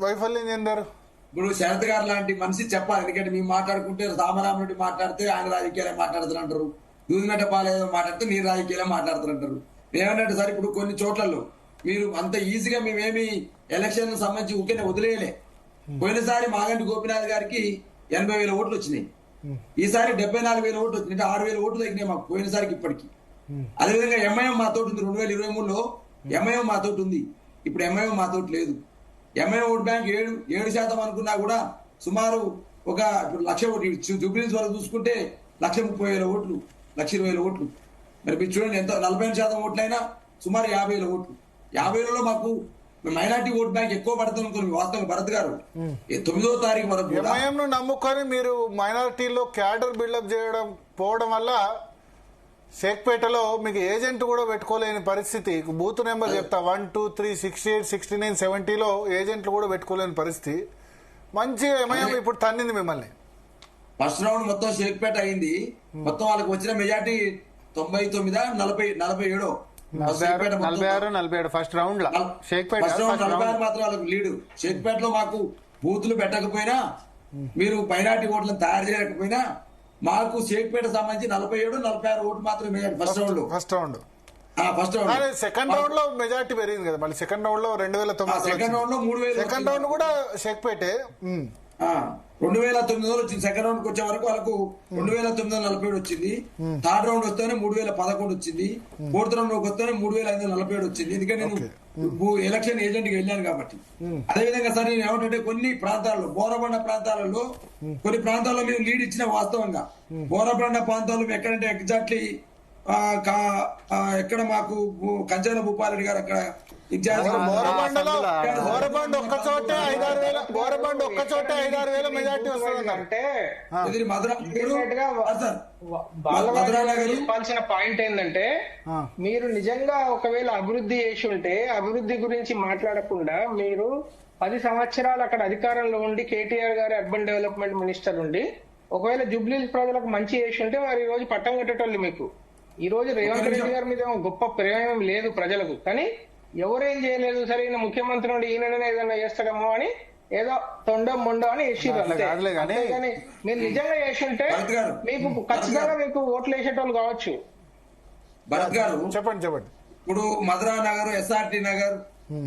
వైఫల్యం చెందారు? ఇప్పుడు శరత్ గారు లాంటి మనిషి చెప్పాలి. ఎందుకంటే మేము మాట్లాడుకుంటే రామరామరెడ్డి మాట్లాడితే ఆయన రాజకీయాలే మాట్లాడుతారంటారు, దూదిమెట్ట పాలేదో మాట్లాడితే మీరు రాజకీయాలే మాట్లాడుతారంటారు. ఏమన్నట్టు సార్, ఇప్పుడు కొన్ని చోట్లలో మీరు అంత ఈజీగా మేమేమి ఎలక్షన్ సంబంధించి ఊరికే వదిలేయలే. పోయినసారి మాగంటి గోపీనాథ్ గారికి 80,000 ఓట్లు వచ్చినాయి, ఈసారి 74,000 ఓట్లు వచ్చినాయి, అంటే 6,000 ఓట్లు తగ్గినాయి మాకు పోయినసారికి ఇప్పటికి. అదేవిధంగా ఎంఐఎం మాతోటి ఉంది, 2023లో ఎంఐఎం మాతోటి ఉంది, ఇప్పుడు ఎంఐఎం మాతోటి లేదు. ఎంఐఎం ఓట్ బ్యాంక్ 7% అనుకున్నా కూడా సుమారు ఒక 1,00,000 ఓట్లు, జూబ్లీస్ వరకు చూసుకుంటే 1,30,000 ఓట్లు, 1,20,000 ఓట్లు. మరి మీరు చూడండి, ఎంత 40% ఓట్లైనా సుమారు 50,000 ఓట్లు. 50,000లో మాకు మైనార్టీ ఓట్ బ్యాంక్ ఎక్కువ పడుతుంది అనుకుని వాస్తవం. భరత్ గారు 9వ తారీఖు వరకు ఎంఐఎం ను నమ్ముకొని మీరు మైనారిటీలో క్యాడర్ బిల్డప్ చేయడం పోవడం వల్ల షేక్పేటలో మీకు ఏజెంట్ కూడా పెట్టుకోలేని పరిస్థితి. బూత్ నెంబర్ చెప్తా 1, 2, 3, 68, 69, 70లో ఏజెంట్లు కూడా పెట్టుకోలేని పరిస్థితి. మంచి ఎంఐఎం ఇప్పుడు తన్నింది మిమ్మల్ని. ఫస్ట్ రౌండ్ మొత్తం షేక్పేట అయింది, మొత్తం వాళ్ళకి వచ్చిన మెజార్టీ 99, 47 46 ఫస్ట్ రౌండ్ లో షేక్పేట 46 మాత్రం వాళ్ళకి లీడ్. షేక్పేటలో మాకు బూతులు పెట్టకపోయినా, మీరు మైనార్టీ ఓట్లను తయారు చేయకపోయినా మాకు షేక్పేట సంబంధించి 47, 46 ఓట్లు మాత్రమే ఫస్ట్ రౌండ్. సెకండ్ రౌండ్ లో మెజార్టీ పెరిగింది కదా, మళ్ళీ సెకండ్ రౌండ్ లో 2009 సెకండ్ రౌండ్ లో 3,000, సెకండ్ రౌండ్ కూడా షేక్పేటే. 2900 వచ్చింది. సెకండ్ రౌండ్ కి వచ్చే వరకు వాళ్ళకు 2947 వచ్చింది. థర్డ్ రౌండ్ వస్తేనే 3011 వచ్చింది. ఫోర్త్ రౌండ్ వస్తేనే 3547 వచ్చింది. ఎందుకంటే నేను ఎలక్షన్ ఏజెంట్ గా వెళ్ళాను కాబట్టి. అదేవిధంగా సార్ నేను ఏమంటే కొన్ని ప్రాంతాల్లో బోరబండ ప్రాంతాలలో కొన్ని ప్రాంతాల్లో మేము లీడ్ ఇచ్చిన వాస్తవంగా బోరబండ ప్రాంతాల్లో ఎక్కడంటే ఎగ్జాక్ట్లీ ఎక్కడ మాకు కంచెల భూపాలరెడ్డి గారు అక్కడ బోరబండ ఒక్క చోటే 5,000 మెజార్టీ వస్తుందంటే చెప్పాల్సిన పాయింట్ ఏంటంటే మీరు నిజంగా ఒకవేళ అభివృద్ధి చేసి ఉంటే అభివృద్ధి గురించి మాట్లాడకుండా మీరు 10 సంవత్సరాలు అక్కడ అధికారంలో ఉండి కేటీఆర్ గారు అర్బన్ డెవలప్మెంట్ మినిస్టర్ ఉండి ఒకవేళ జూబ్లీ ప్రజలకు మంచి చేసి ఉంటే మరి ఈ రోజు పట్టం కట్టేటోళ్ళు మీకు. ఈ రోజు రేవంత్ రెడ్డి గారి మీద గొప్ప ప్రేమ లేదు ప్రజలకు, కానీ ఎవరేం చేయలేదు, సరే ఈయన ముఖ్యమంత్రి నుండి ఈయననే ఏదైనా చేస్తాడేమో అని ఏదో తొండం మొండో అని వేసిర్రు. కానీ మీరు నిజంగా చేసింటే మీకు ఖచ్చితంగా మీకు ఓట్లు వేసేటోళ్ళు కావచ్చు. భరత్ గారు చెప్పండి. ఇప్పుడు మధురా నగర్, ఎస్ఆర్టీ నగర్,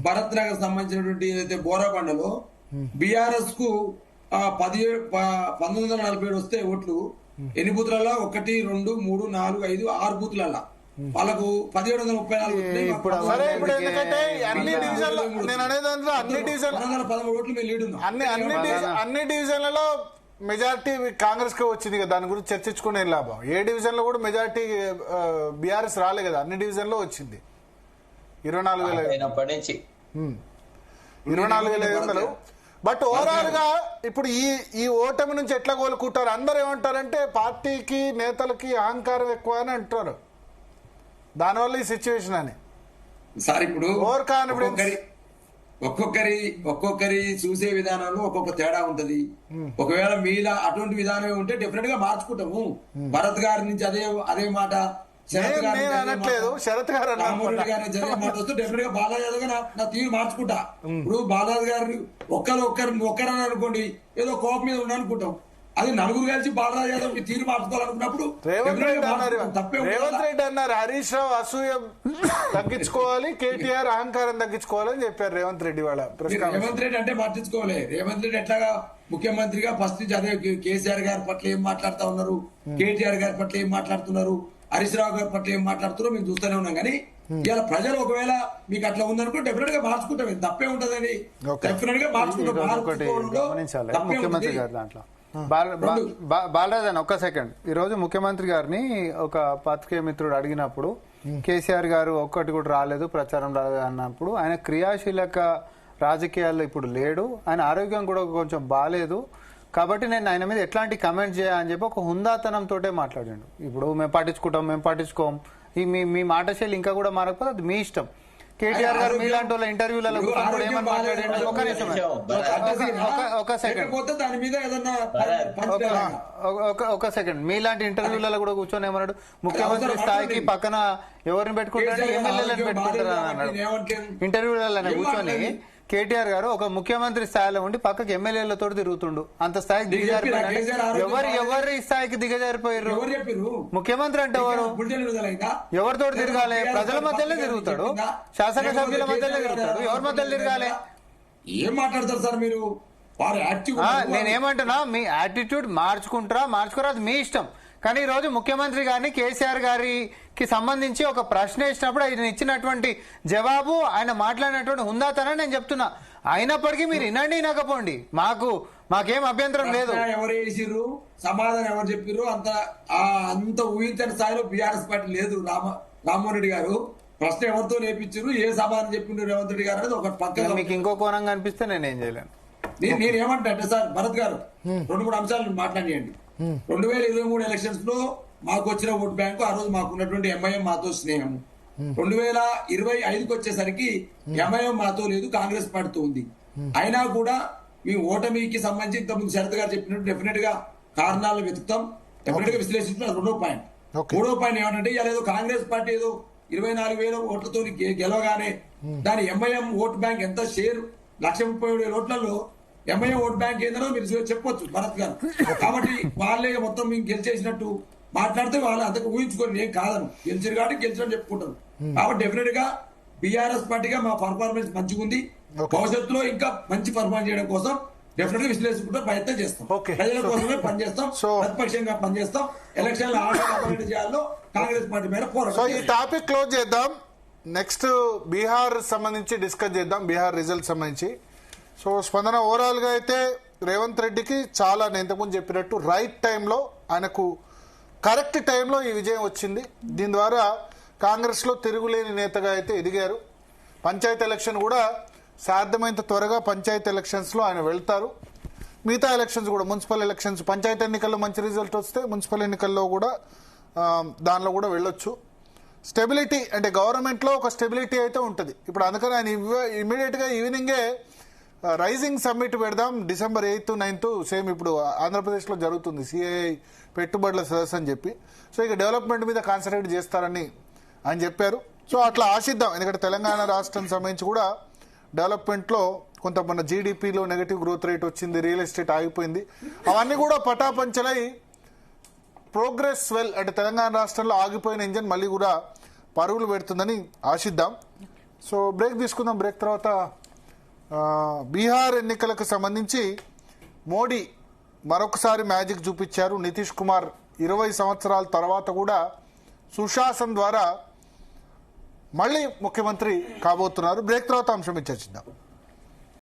భరత్ నగర్ సంబంధించినటువంటి ఏదైతే బోరాబండలో బీఆర్ఎస్ కు 1947 వస్తే ఓట్లు ఎన్ని బూతులలో 1, 2, 3, 4, 5, 6 బూతులలో వాళ్ళకు 1734. సరే, ఇప్పుడు ఎందుకంటే అన్ని డివిజన్లు నేను అనేది అన్ని డివిజన్ 13 ఓట్లు మేము లీడ్ ఉన్నాం. అన్ని డివిజన్లలో మెజార్టీ కాంగ్రెస్ కి వచ్చింది కదా, దాని గురించి చర్చించుకునే లాభం. ఏ డివిజన్ లో కూడా మెజార్టీ బీఆర్ఎస్ రాలే కదా, అన్ని డివిజన్ లో వచ్చింది 24,500. బట్ ఓవరాల్ గా ఇప్పుడు ఈ ఓటమి నుంచి ఎట్లా కోలుకుంటారు? అందరు ఏమంటారంటే పార్టీకి నేతలకి అహంకారం ఎక్కువ అని అంటారు, దానివల్ల ఈ సిచ్యువేషన్ అని. సార్ ఇప్పుడు ఓవర్ కాన్ఫిడెన్స్ ఒక్కొక్కరి చూసే విధానంలో ఒక్కొక్క తేడా ఉంటది. ఒకవేళ మీలా అటువంటి విధానమే ఉంటే డెఫినెట్ గా మార్చుకుంటాము. భరత్ గారి నుంచి అదే మాట, శరత్ గారు రామ్మోహన్ గారి జరిగే మాట వస్తే డెఫినెట్ గా బాలాజీ యాదవ్ నా తీరు మార్చుకుంటా. ఇప్పుడు బాలాజీ గారిని ఒక్కరని అనుకోండి, ఏదో కోపం మీద ఉండనుకుంటాం. అది నలుగురు కలిసి బాలరాజు యాదవ్ తీరు మార్చుకోవాలనుకున్నప్పుడు రేవంత్ రెడ్డి అన్నారు హరీష్ రావు అసూయ తగ్గించుకోవాలి, కేటీఆర్ అహంకారం తగ్గించుకోవాలని చెప్పారు రేవంత్ రెడ్డి వాళ్ళ. రేవంత్ రెడ్డి అంటే పట్టించుకోవాలి. రేవంత్ రెడ్డి ఎట్లాగా ముఖ్యమంత్రిగా ఫస్ట్ నుంచి అదే కేసీఆర్ గారి పట్ల ఏం మాట్లాడుతా ఉన్నారు, కేటీఆర్ గారి పట్ల ఏం మాట్లాడుతున్నారు, హరీష్ రావు గారి పట్ల ఏం మాట్లాడుతున్నారో మేము చూస్తూనే ఉన్నాం. కానీ ఇలా ప్రజలు ఒకవేళ మీకు అట్లా ఉందనుకో డెఫినెట్ గా మార్చుకుంటాం, తప్పే ఉంటదని డెఫినెట్ గా మార్చుకుంటాం. ముఖ్యమంత్రి గారు దాంట్లో బాలరాజన్ ఒక్క సెకండ్. ఈ రోజు ముఖ్యమంత్రి గారిని ఒక పత్రికే మిత్రుడు అడిగినప్పుడు కేసీఆర్ గారు ఒక్కటి కూడా రాలేదు, ప్రచారం రాలేదు అన్నప్పుడు ఆయన క్రియాశీలక రాజకీయాల్లో ఇప్పుడు లేడు, ఆయన ఆరోగ్యం కూడా కొంచెం బాగాలేదు, కాబట్టి నేను ఆయన మీద ఎట్లాంటి కమెంట్ చేయాలని చెప్పి ఒక హుందాతనంతో మాట్లాడాడు. ఇప్పుడు మేము పట్టించుకోం మీ మాట శైలి ఇంకా కూడా మారకపోతే అది మీ ఇష్టం. కేటీఆర్ గారు మీలాంటి వాళ్ళ ఇంటర్వ్యూలలో ఏమని మాట్లాడాడు? ఒక సెకండ్ మీలాంటి ఇంటర్వ్యూలలో కూడా కూర్చొని ఏమన్నాడు, ముఖ్యమంత్రి స్థాయికి పక్కన ఎవరిని పెట్టుకుంటారు, ఎమ్మెల్యేలను పెట్టుకుంటారు అని అన్నాడు. ఇంటర్వ్యూలలో కూర్చొని కేటీఆర్ గారు ఒక ముఖ్యమంత్రి స్థాయిలో ఉండి పక్కకి ఎమ్మెల్యేలతో తిరుగుతుండు, అంత స్థాయికి దిగజారిపోయారు. ఎవరి స్థాయికి దిగజారిపోయారు? ముఖ్యమంత్రి అంటే ఎవరితో తిరగాలి? ప్రజల మధ్యలో తిరుగుతాడు, శాసనసభ్యుల మధ్యలో తిరుగుతాడు, ఎవరి మధ్యలో తిరగాలి? ఏం మాట్లాడతారు సార్ మీరు? నేనేమంటున్నా, మీ యాటిట్యూడ్ మార్చుకోరా అది మీ ఇష్టం. కానీ ఈ రోజు ముఖ్యమంత్రి గారిని కేసీఆర్ గారికి సంబంధించి ఒక ప్రశ్న వేసినప్పుడు ఆయన ఇచ్చినటువంటి జవాబు, ఆయన మాట్లాడినటువంటి హుందాతనం నేను చెప్తున్నా. అయినప్పటికీ మీరు వినకపోండి, మాకేం అభ్యంతరం లేదు. ఎవరు వేసిర్రు, సమాధానం ఎవరు చెప్పారు? అంత ఊహించని స్థాయిలో బీఆర్ఎస్ పార్టీ లేదు. రామ్మోహన్ రెడ్డి గారు ప్రశ్న ఎవరితో నేర్పించారు, ఏ సమాధానం చెప్పిండ్రు రేవంత్ రెడ్డి గారు అనేది ఒక పక్కన. మీకు ఇంకో కోణంగా అనిపిస్తే నేనేం చేయలేను. నేనేమంటే సార్ భరత్ గారు 2-3 అంశాలు మాట్లాడియండి. 2023 ఎలక్షన్స్ లో మాకు వచ్చిన ఓటు బ్యాంకు, ఆ రోజు మాకున్నటువంటి ఎంఐఎం మాతో స్నేహం. 2025కి వచ్చేసరికి ఎంఐఎం మాతో లేదు, కాంగ్రెస్ పార్టీతో ఉంది. అయినా కూడా మీ ఓటమికి సంబంధించి ఇంతకుముందు శరత్ గారు చెప్పినట్టు డెఫినెట్ గా కారణాలు వెతుకుతాం, డెఫినెట్ గా విశ్లేషించడం. 2వ పాయింట్. 3వ పాయింట్ ఏమంటే ఏదో కాంగ్రెస్ పార్టీ ఏదో 24,000 ఓట్లతో గెలవగానే దాని ఎంఐఎం ఓట్ బ్యాంక్ ఎంత షేర్ 1,37,000 ఓట్లలో ఎంఐఎం ఓట్ బ్యాంక్ ఏందో మీరు చెప్పొచ్చు భరత్ గారు. కాబట్టి వాళ్ళే మొత్తం మేము గెలిచేసినట్టు మాట్లాడితే వాళ్ళు అంతకు ఊహించుకొని నేను కాదను, గెలిచారు కాబట్టి గెలిచారని చెప్పుకుంటారు. కాబట్టి డెఫినెట్ గా బీఆర్ఎస్ పార్టీగా మా పర్ఫార్మెన్స్ మంచిగా ఉంది. భవిష్యత్తులో ఇంకా మంచి పర్ఫార్మెన్స్ చేయడం కోసం డెఫినెట్ గా విశ్లేషించుకుంటూ ప్రయత్నం చేస్తాం. Okay. ప్రజల కోసమే పనిచేస్తాం, ప్రతిపక్షంగా పనిచేస్తాం. ఎలక్షన్ ఆటోమేటిక్ చేయాలో కాంగ్రెస్ పార్టీ మీద సో పోరాటం. ఈ టాపిక్ క్లోజ్ చేద్దాం. నెక్స్ట్ బీహార్ సంబంధించి డిస్కస్ చేద్దాం, బీహార్ రిజల్ట్ సంబంధించి. సో స్పందన ఓవరాల్ గా అయితే రేవంత్ రెడ్డికి చాలా, నేను ఇంతకుముందు చెప్పినట్టు రైట్ టైంలో, ఆయనకు కరెక్ట్ టైంలో ఈ విజయం వచ్చింది. దీని ద్వారా కాంగ్రెస్ లో తిరుగులేని నేతగా అయితే ఎదిగారు. పంచాయతీ ఎలక్షన్ కూడా సాధ్యమైనంత త్వరగా పంచాయతీ ఎలక్షన్స్ లో ఆయన వెళ్తారు. మిగతా ఎలక్షన్స్ కూడా, మున్సిపల్ ఎలక్షన్స్, పంచాయతీ ఎన్నికల్లో మంచి రిజల్ట్ వస్తే మున్సిపల్ ఎన్నికల్లో కూడా దానిలో కూడా వెళ్ళొచ్చు. స్టెబిలిటీ అంటే గవర్నమెంట్ లో ఒక స్టెబిలిటీ అయితే ఉంటుంది. ఇప్పుడు అందుకని ఆయన ఇమీడియట్ గా ఈవినింగే రైజింగ్ సమ్మిట్ పెడదాం December 8th 9th, సేమ్ ఇప్పుడు ఆంధ్రప్రదేశ్ లో జరుగుతుంది సిఐఐ పెట్టుబడుల సదస్సు అని చెప్పి. సో ఇక డెవలప్మెంట్ మీద కాన్సన్ట్రేట్ చేస్తారని ఆయన చెప్పారు. సో అట్లా ఆశిద్దాం, ఎందుకంటే తెలంగాణ రాష్ట్రం సంబంధించి కూడా డెవలప్మెంట్ లో కొంత మన జీడిపిలో నెగటివ్ గ్రోత్ రేట్ వచ్చింది, రియల్ ఎస్టేట్ ఆగిపోయింది. అవన్నీ కూడా పటాపంచలై ప్రోగ్రెస్ వెల్ అంటే తెలంగాణ రాష్ట్రంలో ఆగిపోయిన ఇంజన్ మళ్ళీ కూడా పరుగులు పెడుతుందని ఆశిద్దాం. సో బ్రేక్ తీసుకుందాం. బ్రేక్ తర్వాత బీహార్ ఎన్నికలకు సంబంధించి మోడీ మరొకసారి మ్యాజిక్ చూపించారు. నితీష్ కుమార్ 20 సంవత్సరాల తర్వాత కూడా సుశాసన్ ద్వారా మళ్ళీ ముఖ్యమంత్రి కాబోతున్నారు. బ్రేక్ తర్వాత అంశం చర్చిద్దాం.